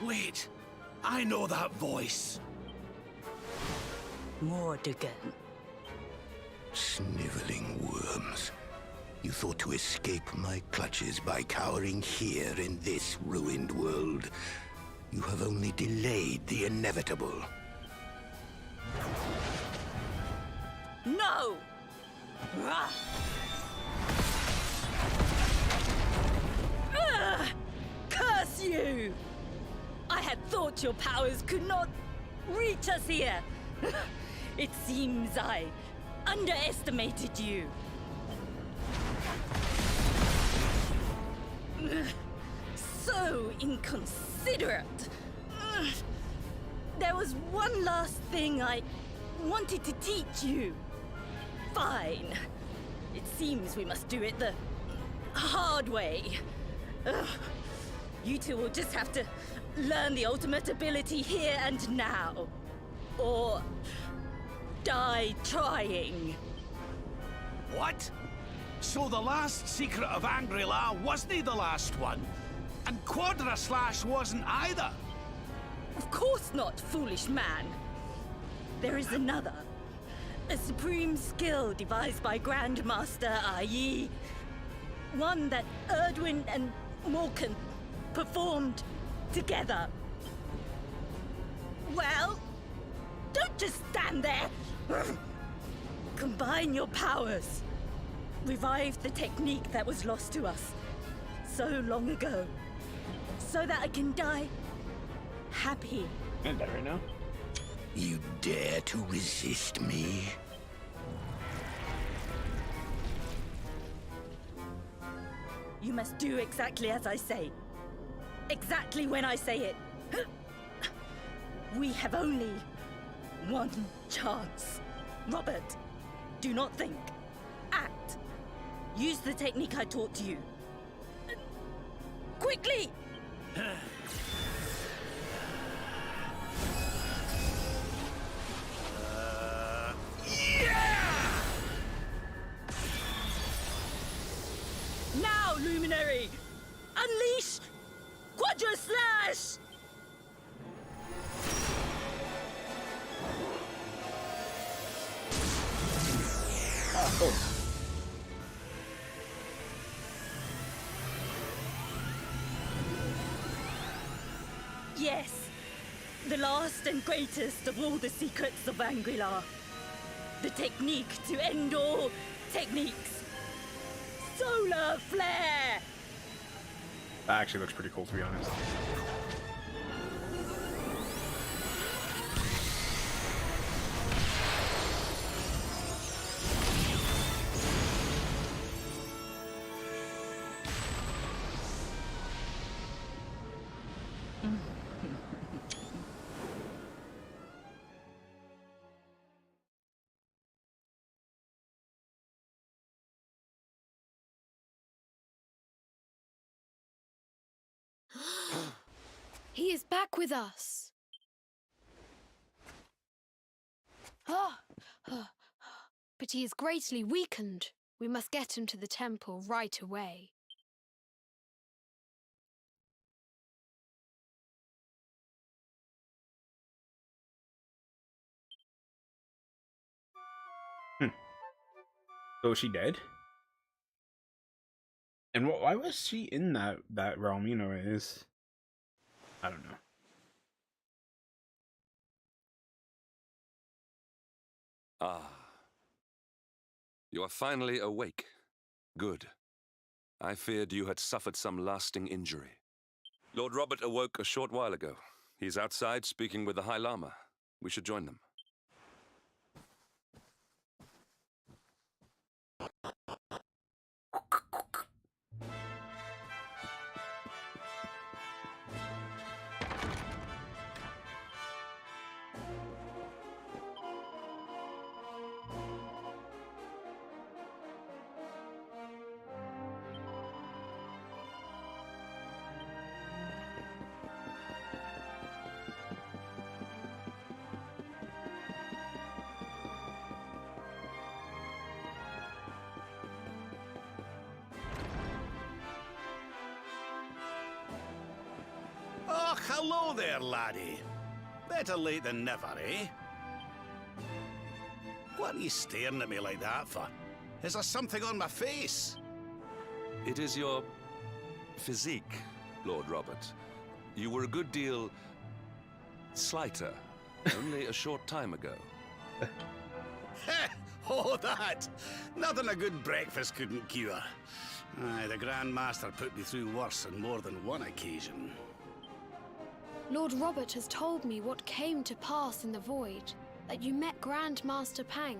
Wait, I know that voice. Mordegon. Sniveling worms. You thought to escape my clutches by cowering here in this ruined world. You have only delayed the inevitable. No! Ah! Ugh! Curse you! I had thought your powers could not reach us here. It seems I underestimated you. So inconsiderate. There was one last thing I wanted to teach you. Fine. It seems we must do it the hard way. You two will just have to learn the ultimate ability here and now. Or die trying. What? So the last secret of Angry-La wasn't the last one? And Quadra Slash wasn't either? Of course not, foolish man. There is another. A supreme skill devised by Grandmaster Ai. One that Erdwin and Morkan performed together. Well, don't just stand there. Combine your powers. Revive the technique that was lost to us so long ago. So that I can die happy. Can't die right now. You dare to resist me? You must do exactly as I say. Exactly when I say it. We have only one chance. Robert, do not think. Act. Use the technique I taught you. Quickly! Now, Luminary! Unleash Quadra Slash! Oh. Yes, the last and greatest of all the secrets of Angry-La. The technique to end all techniques. Solar Flare! That actually looks pretty cool, to be honest. He is back with us. Ah, but he is greatly weakened. We must get him to the temple right away. So is she dead? And why was she in that realm? You know, it is. I don't know. Ah. You are finally awake. Good. I feared you had suffered some lasting injury. Lord Robert awoke a short while ago. He's outside speaking with the High Lama. We should join them. Oh, hello there, laddie. Better late than never, eh? What are you staring at me like that for? Is there something on my face? It is your physique, Lord Robert. You were a good deal slighter only a short time ago. Oh, that! Nothing a good breakfast couldn't cure. Aye, the Grand Master put me through worse on more than one occasion. Lord Robert has told me what came to pass in the Void, that you met Grand Master Pang,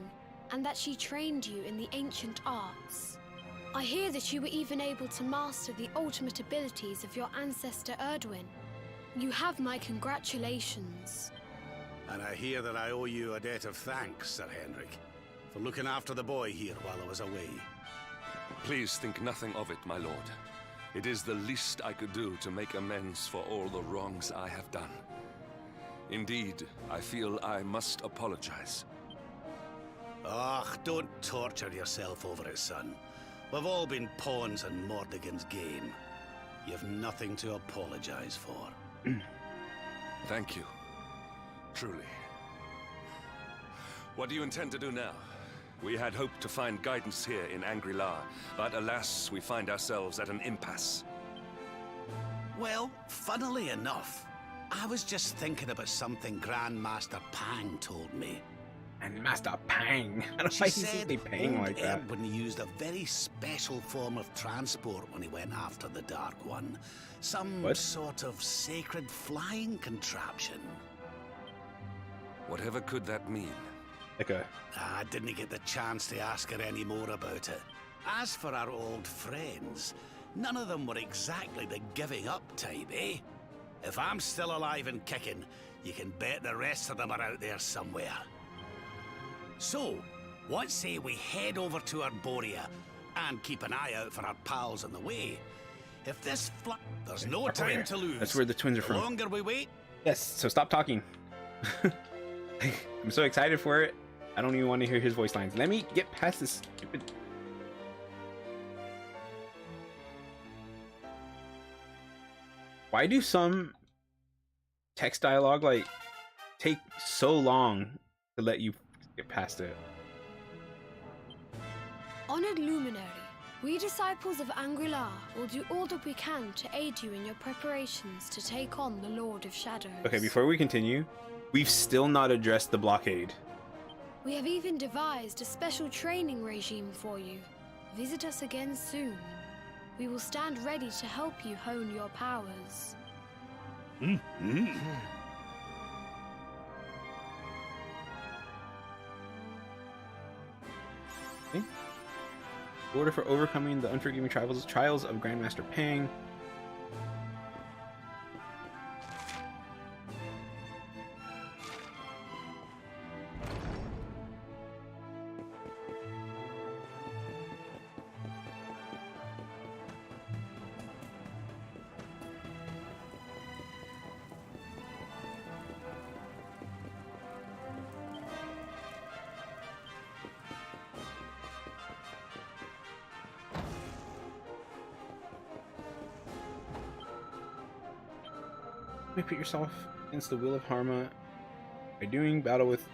and that she trained you in the ancient arts. I hear that you were even able to master the ultimate abilities of your ancestor Erdwin. You have my congratulations. And I hear that I owe you a debt of thanks, Sir Henrik, for looking after the boy here while I was away. Please think nothing of it, my lord. It is the least I could do to make amends for all the wrongs I have done. Indeed, I feel I must apologize. Ach, don't torture yourself over it, son. We've all been pawns in Mordegon's game. You've nothing to apologize for. Thank you. Truly. What do you intend to do now? We had hoped to find guidance here in Angri-La, but alas, we find ourselves at an impasse. Well, funnily enough, I was just thinking about something Grand Master Pang told me. And Master Pang. I don't know She why he said says they Pang old like that. Erdwin used a very special form of transport when he went after the Dark One. Some What? sort of sacred flying contraption. Whatever could that mean? Like a I didn't get the chance to ask her any more about it. As for our old friends, none of them were exactly the giving up type, eh? If I'm still alive and kicking, you can bet the rest of them are out there somewhere. So, what say we head over to Arborea and keep an eye out for our pals on the way? If this there's no time to lose. That's where the twins are The from. longer we wait, Yes, so stop talking. I'm so excited for it. I don't even want to hear his voice lines. Let me get past this stupid... Why do some text dialogue, like, take so long to let you get past it? Honored Luminary, we disciples of Angri-La will do all that we can to aid you in your preparations to take on the Lord of Shadows. Okay, before we continue, we've still not addressed the blockade. We have even devised a special training regime for you. Visit us again soon. We will stand ready to help you hone your powers. Okay. Order for overcoming the unforgiving trials of Grandmaster Pang. may put yourself against the will of Harma by doing battle with.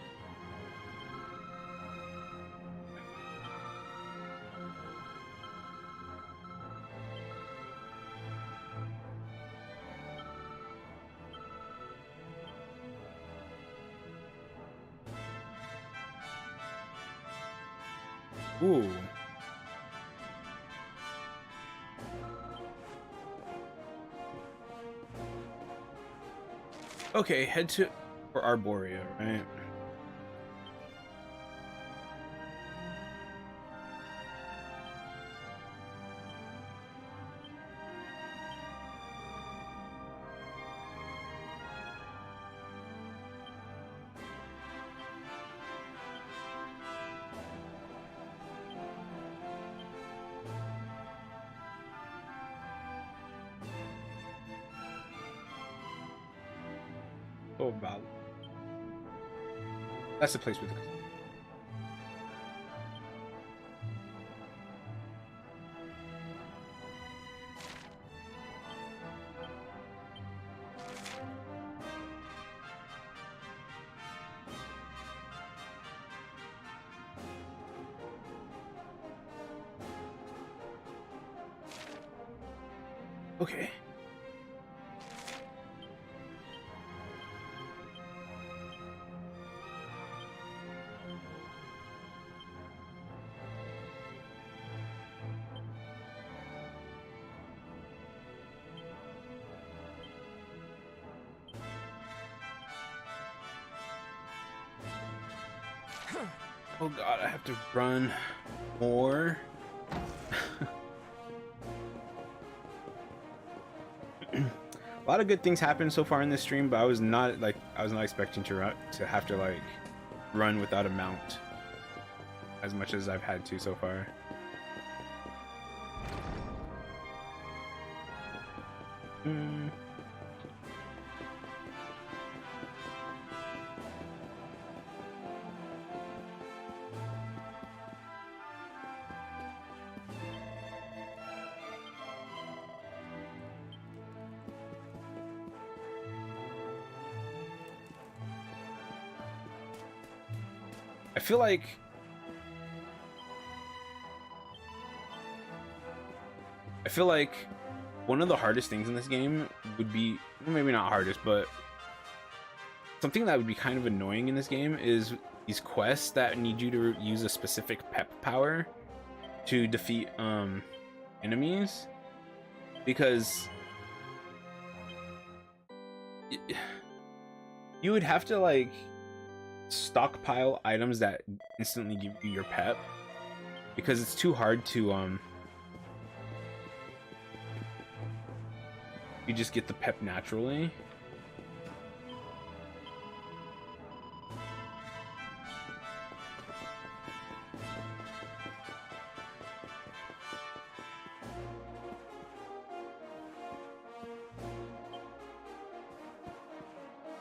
Ooh. Okay, head to for Arborea, right? Oh, Val. That's the place with the. Okay. Oh god, I have to run more. A lot of good things happened so far in this stream, but I was not expecting to have to like run without a mount as much as I've had to so far. I feel like one of the hardest things in this game would be, well, maybe not hardest, but something that would be kind of annoying in this game is these quests that need you to use a specific pep power to defeat enemies, because you would have to like stockpile items that instantly give you your pep, because it's too hard to you just get the pep naturally.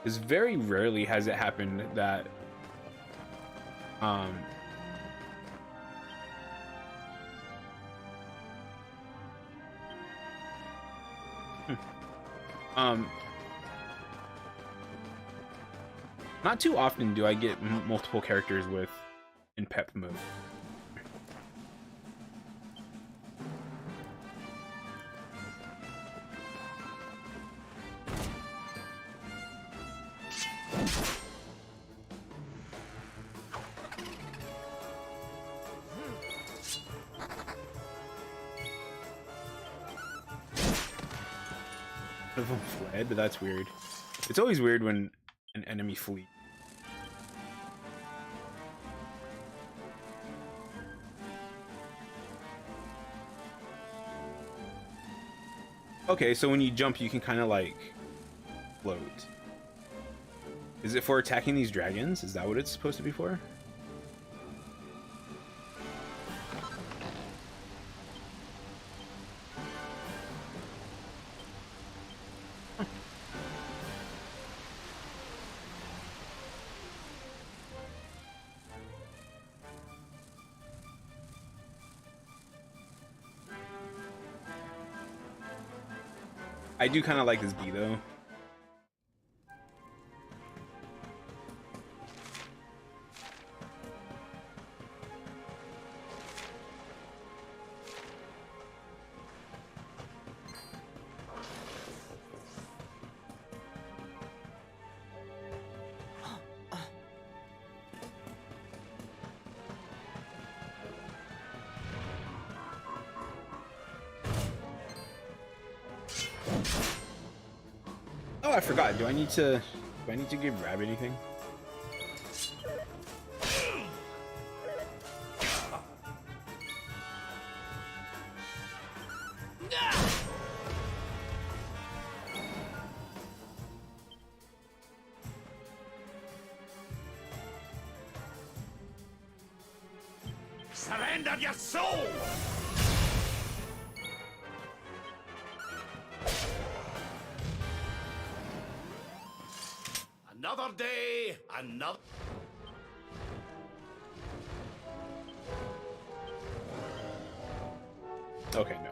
Because very rarely has it happened that not too often do I get multiple characters with in pep mode. Of them fled, but that's weird. It's always weird when an enemy flees. Okay, so when you jump, you can kind of like float. Is it for attacking these dragons? Is that what it's supposed to be for? I do kind of like this bee though. Oh, I forgot. Do I need to give Rab anything? Surrender your soul! Another day, another... Okay, no.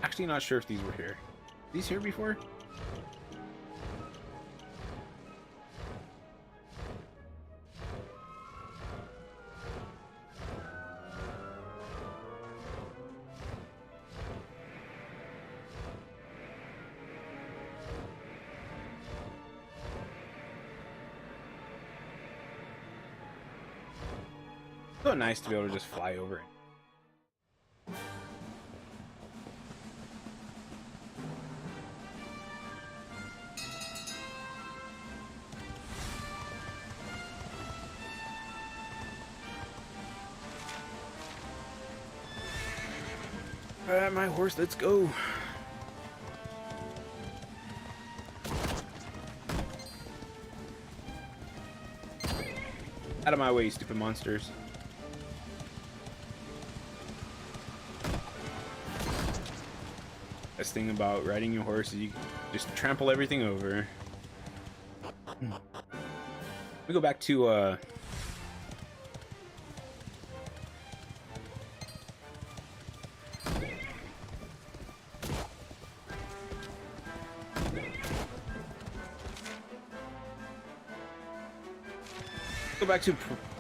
Actually, not sure if these were here. These here before? So nice to be able to just fly over it. Alright, my horse, let's go. Out of my way, stupid monsters. Best thing about riding your horse is you just trample everything over. We go back to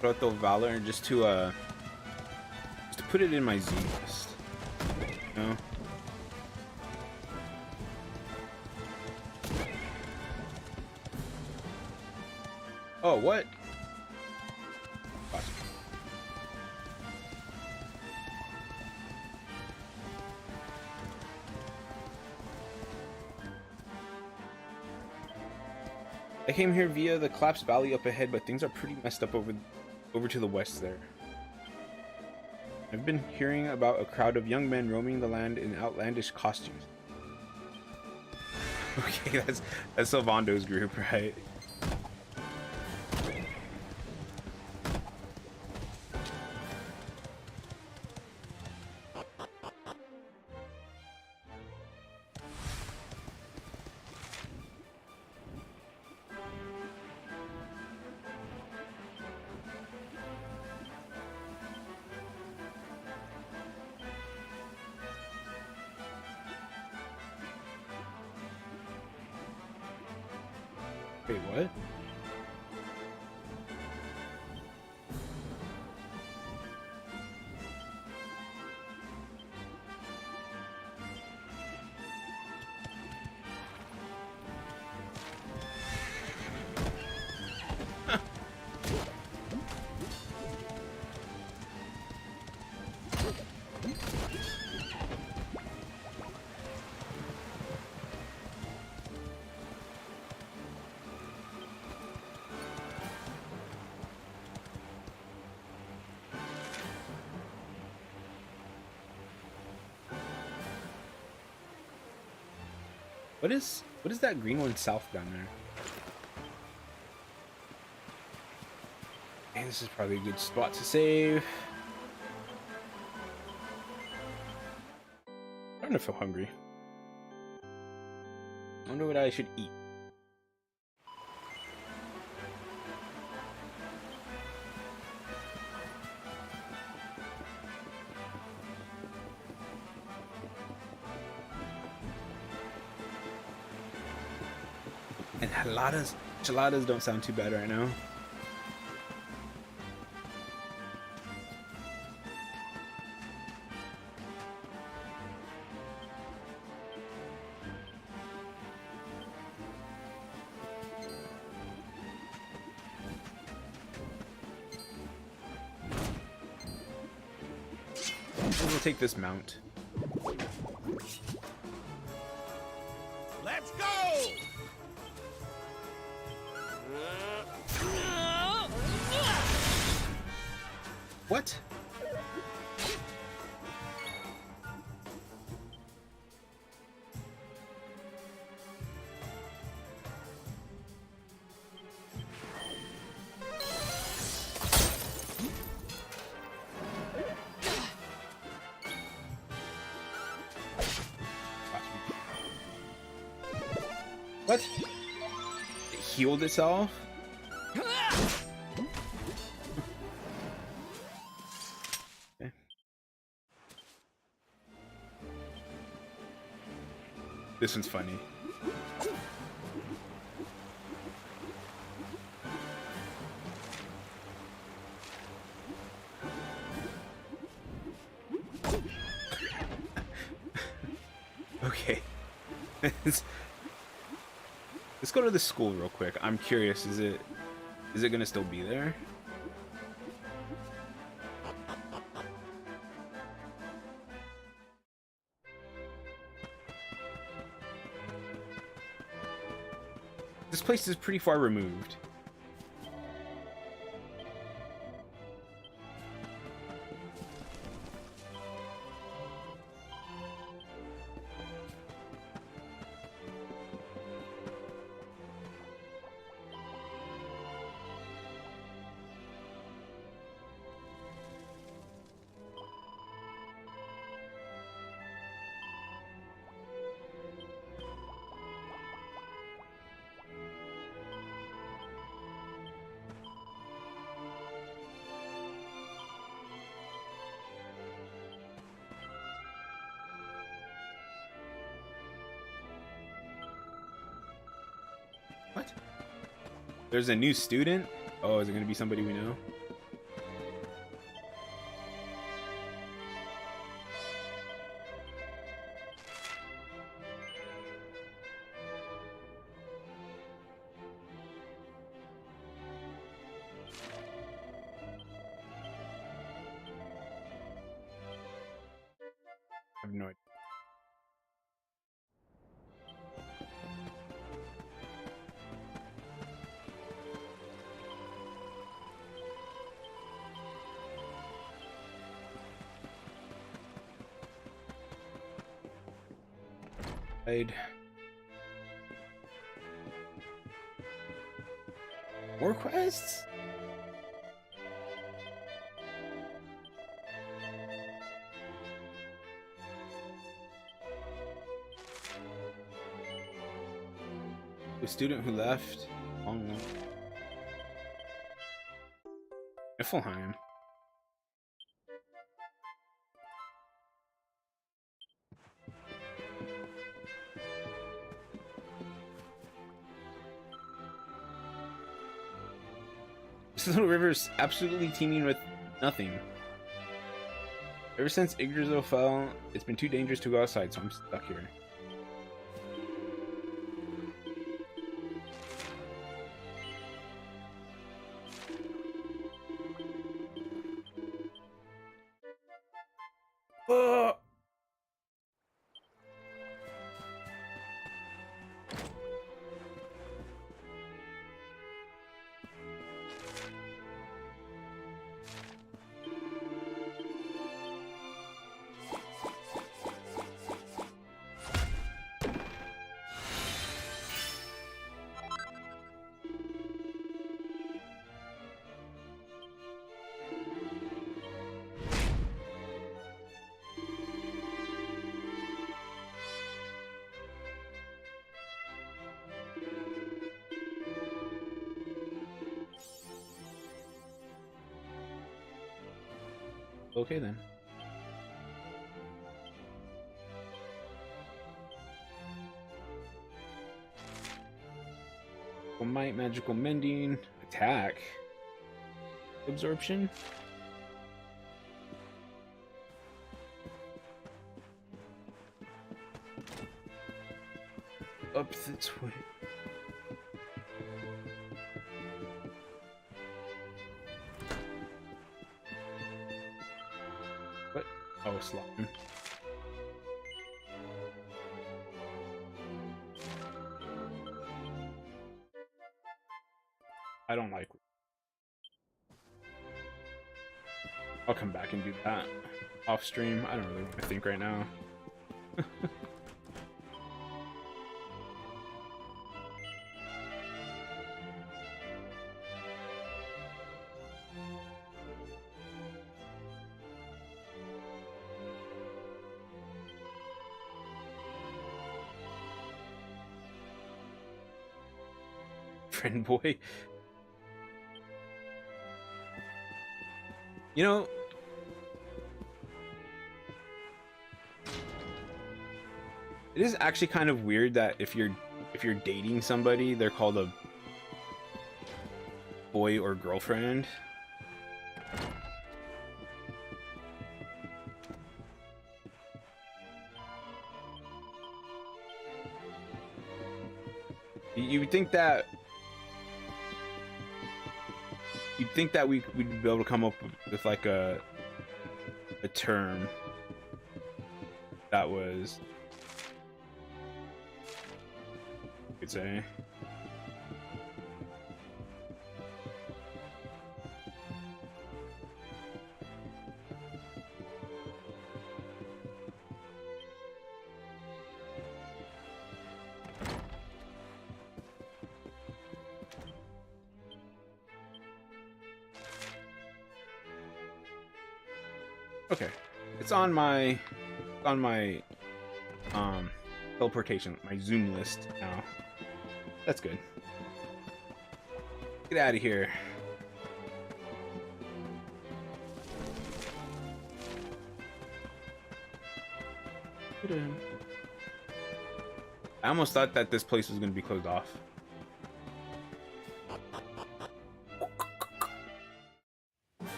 Proto Valor just to put it in my Z list. You know? Oh, what? I came here via the collapsed valley up ahead, but things are pretty messed up over to the west there. I've been hearing about a crowd of young men roaming the land in outlandish costumes. Okay, that's Sylvando's group, right? Wait, what? What is that green one south down there? And this is probably a good spot to save. I'm starting to feel hungry. I wonder what I should eat. And enchiladas don't sound too bad right now. We'll take this mount. Let's go! What? What? It healed itself? Okay. This one's funny. Okay. Let's go to the school real quick. I'm curious, is it gonna still be there? This place is pretty far removed. What? There's a new student? Oh, is it gonna be somebody we know? I have no idea. More quests? The student who left. Long one. Niflheim. This little river is absolutely teeming with nothing. Ever since Yggdrasil fell, it's been too dangerous to go outside, so I'm stuck here. Okay then. Might, magical mending, attack, absorption. Up this way. What? Oh, slime. I don't like. I'll come back and do that off stream. I don't really want to think right now. Friend boy. You know, it is actually kind of weird that if you're dating somebody, they're called a boy or girlfriend. You'd think that we'd be able to come up with like a term that was, you could say, okay, it's on my teleportation, my Zoom list now. That's good. Get out of here. I almost thought that this place was going to be closed off.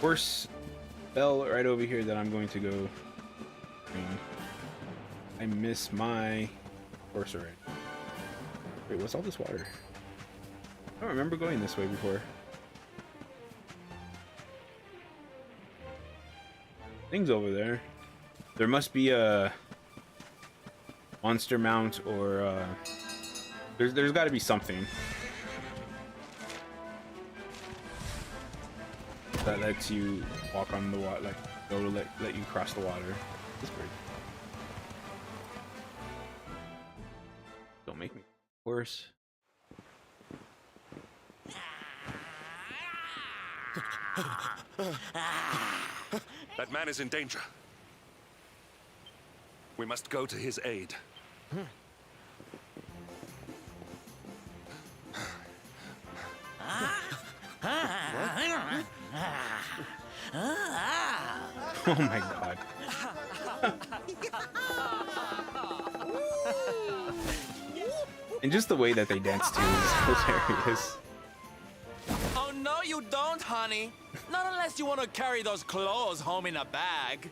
Horse bell right over here that I'm going to go. I miss my horse already. Wait, what's all this water? I don't remember going this way before. Things over there. There must be a monster mount or there's got to be something that lets you walk on the water, like go to let you cross the water. That's great. Don't make me worse. That man is in danger. We must go to his aid. Oh my god. And just the way that they dance too is hilarious. Oh no you don't, honey. Not unless you want to carry those clothes home in a bag.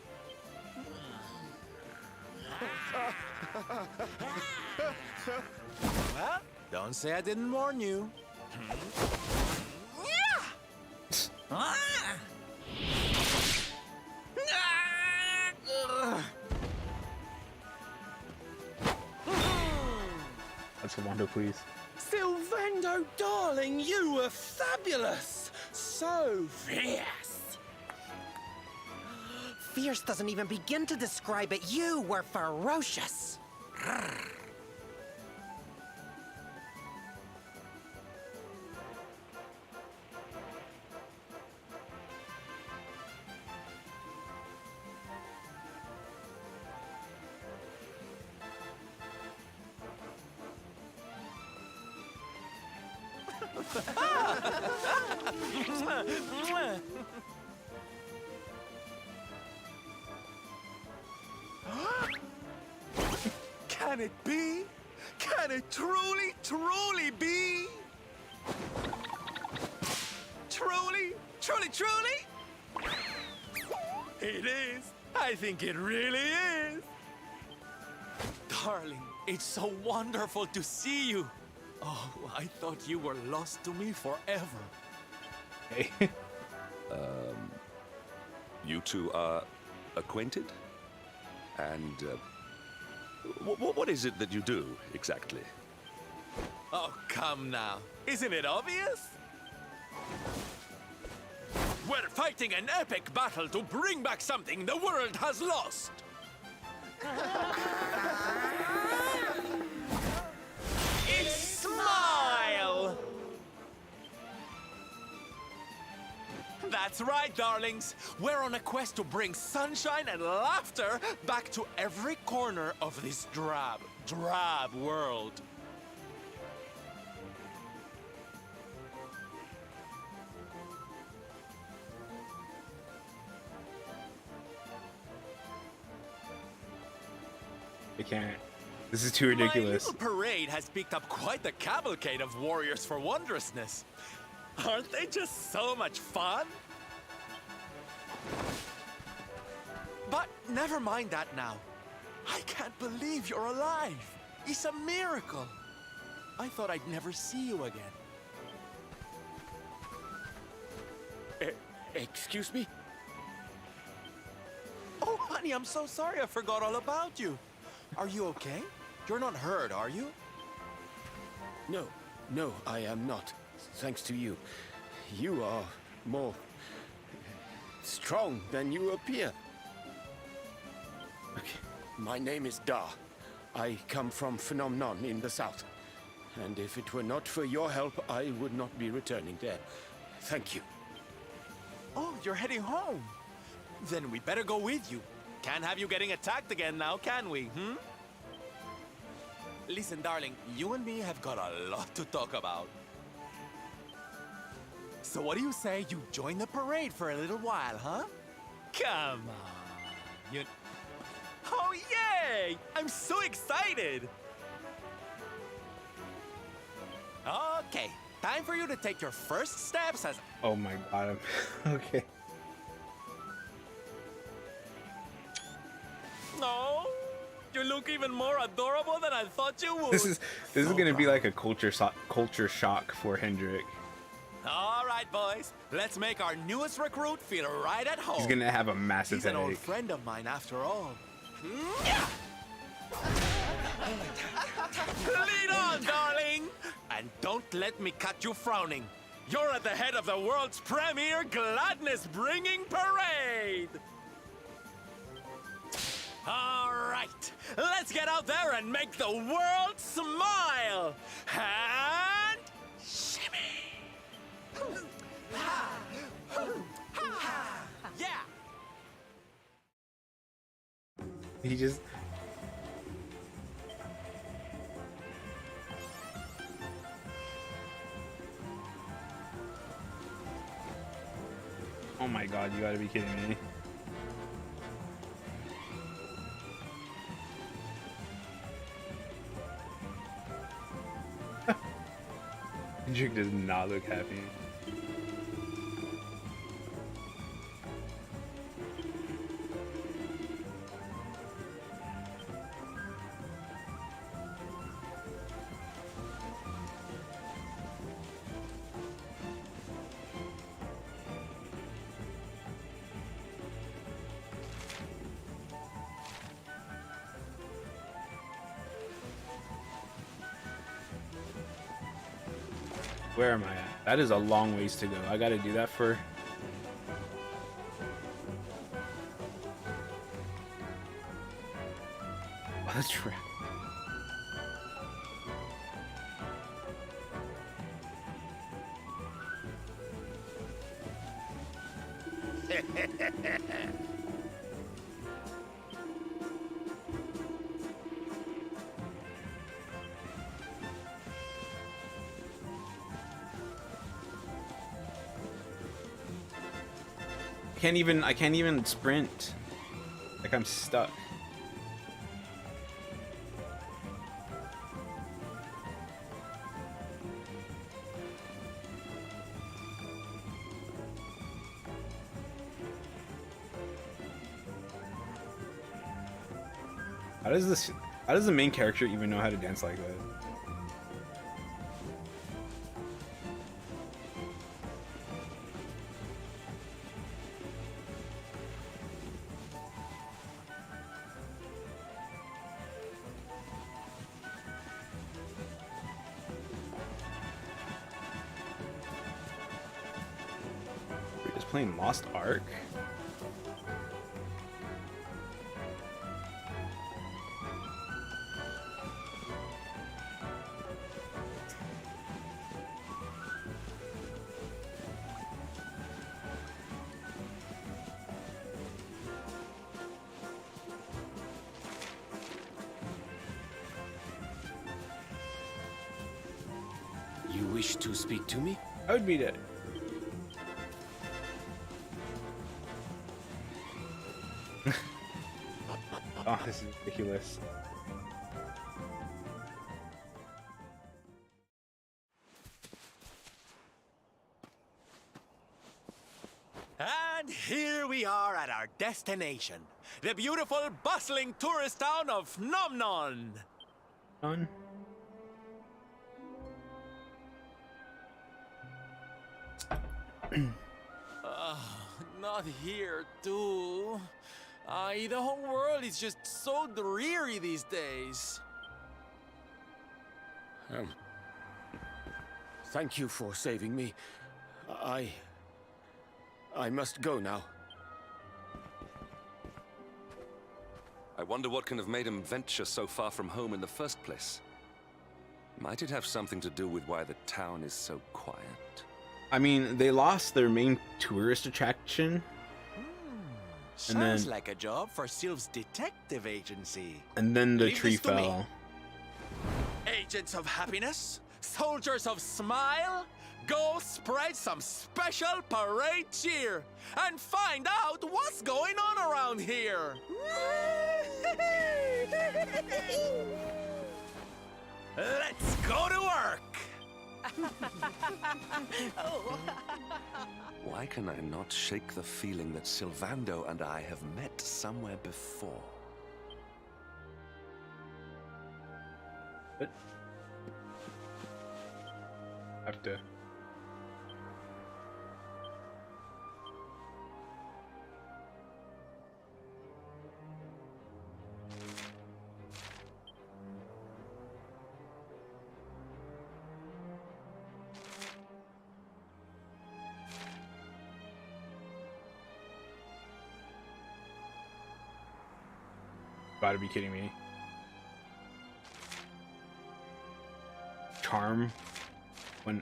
Well, don't say I didn't warn you. That's a wonder, please. Sylvando, darling, you were fabulous. So fierce. Fierce doesn't even begin to describe it. You were ferocious. Can it be? Can it truly, truly be? Truly, truly, truly? It is. I think it really is. Darling, it's so wonderful to see you. Oh, I thought you were lost to me forever. Hey. You two are acquainted? And what is it that you do exactly? Oh, come now. Isn't it obvious? We're fighting an epic battle to bring back something the world has lost. It's Smile! That's right, darlings. We're on a quest to bring sunshine and laughter back to every corner of this drab, drab world. I can't. This is too ridiculous. My little parade has picked up quite the cavalcade of warriors for wondrousness. Aren't they just so much fun? But never mind that now. I can't believe you're alive. It's a miracle. I thought I'd never see you again. Excuse me? Oh, honey, I'm so sorry I forgot all about you. Are you okay? You're not hurt, are you? No, I am not. Thanks to you. You are more strong than you appear. Okay. My name is Da. I come from Phenomenon in the south. And if it were not for your help, I would not be returning there. Thank you. Oh, you're heading home. Then we better go with you. Can't have you getting attacked again now, can we, Listen, darling, you and me have got a lot to talk about. So what do you say you join the parade for a little while, huh? Come on. Oh, yay! I'm so excited! Okay, time for you to take your first steps as... Oh my god. Okay. No, you look even more adorable than I thought you would. This is gonna be like a culture shock for Hendrik. All right, boys. Let's make our newest recruit feel right at home. He's gonna have a massive He's an old headache. friend of mine, after all. Lead on, darling! And don't let me catch you frowning. You're at the head of the world's premier gladness-bringing parade! All right, let's get out there and make the world smile! And... shimmy! Yeah! He just... Oh my god, you gotta be kidding me. Hendrik does not look happy. Where am I at? That is a long ways to go. I gotta do that for... Oh, that's right. I can't even sprint. Like I'm stuck. How does this? How does the main character even know how to dance like that? We're just playing Lost Ark. You wish to speak to me? I would beat it. Oh, this is ridiculous. And here we are at our destination, the beautiful, bustling tourist town of Nomnon. Done. Not here, too. The whole world is just so dreary these days. Thank you for saving me. I must go now. I wonder what can have made him venture so far from home in the first place. Might it have something to do with why the town is so quiet? I mean, they lost their main tourist attraction. Sounds like a job for Sylph's detective agency. And then the Leave tree this to me. fell. Agents of happiness? Soldiers of smile? Go spread some special parade cheer and find out what's going on around here. Let's go to work. Why can I not shake the feeling that Sylvando and I have met somewhere before? But have to. Gotta be kidding me. Charm when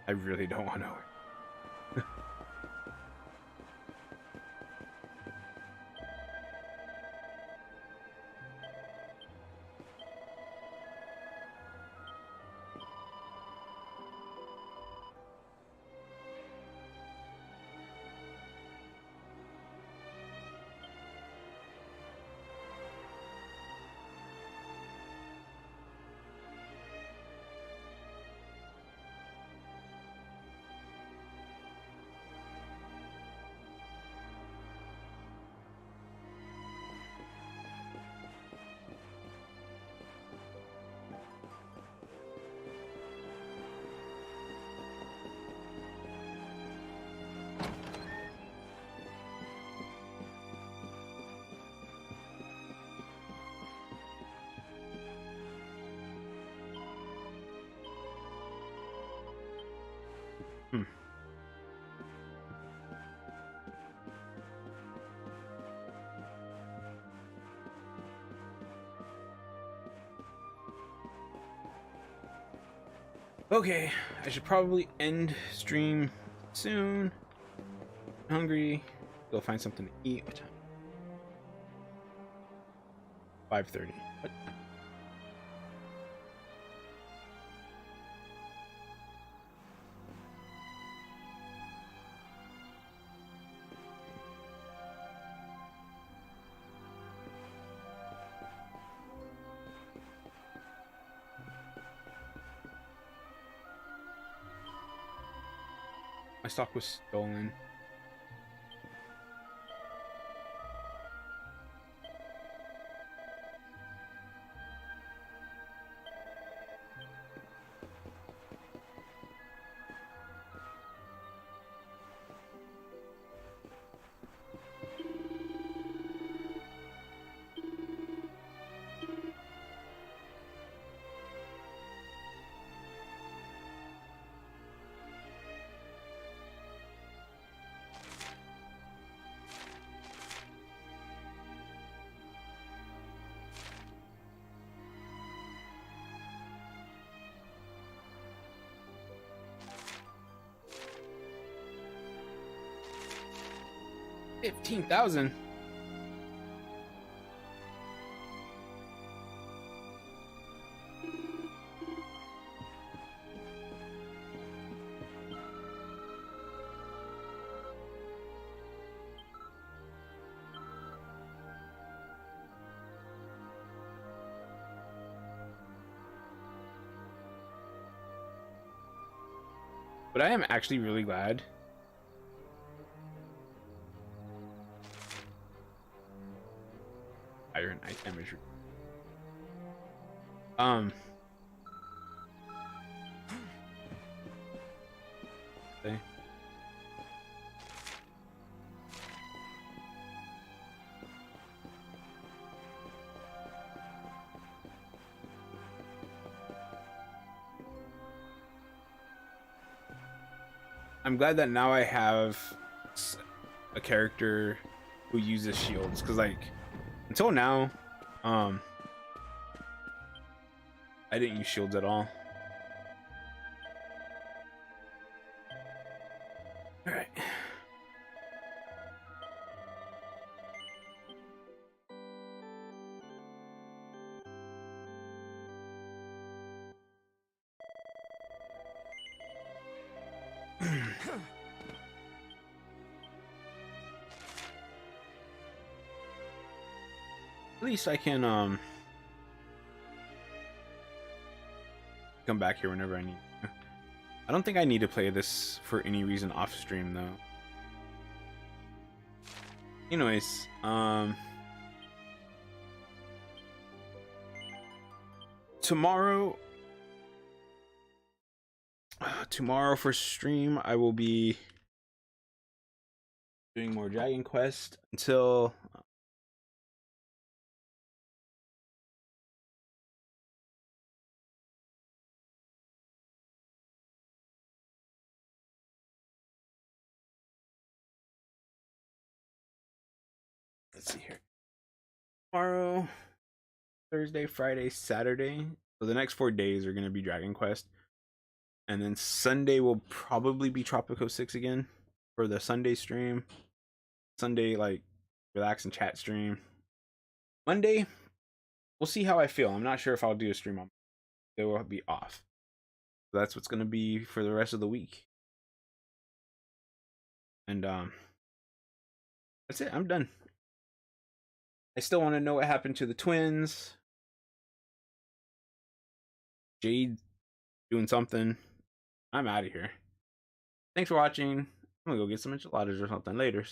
I really don't want to. Okay, I should probably end stream soon. I'm hungry. Go find something to eat. What time? 5:30. What? My stock was stolen. $15,000. But I am actually really glad iron ice damage. Okay. I'm glad that now I have a character who uses shields, because like until now I didn't use shields at all. All right. At least I can come back here whenever I need. I don't think I need to play this for any reason off stream though. Anyways, tomorrow for stream I will be doing more Dragon Quest until let's see here. Tomorrow, Thursday, Friday, Saturday. So the next 4 days are going to be Dragon Quest. And then Sunday will probably be Tropico 6 again for the Sunday stream. Sunday, like, relax and chat stream. Monday, we'll see how I feel. I'm not sure if I'll do a stream on. It will be off. So that's what's going to be for the rest of the week. And that's it. I'm done. I still want to know what happened to the twins. Jade doing something. I'm out of here. Thanks for watching. I'm gonna go get some enchiladas or something later.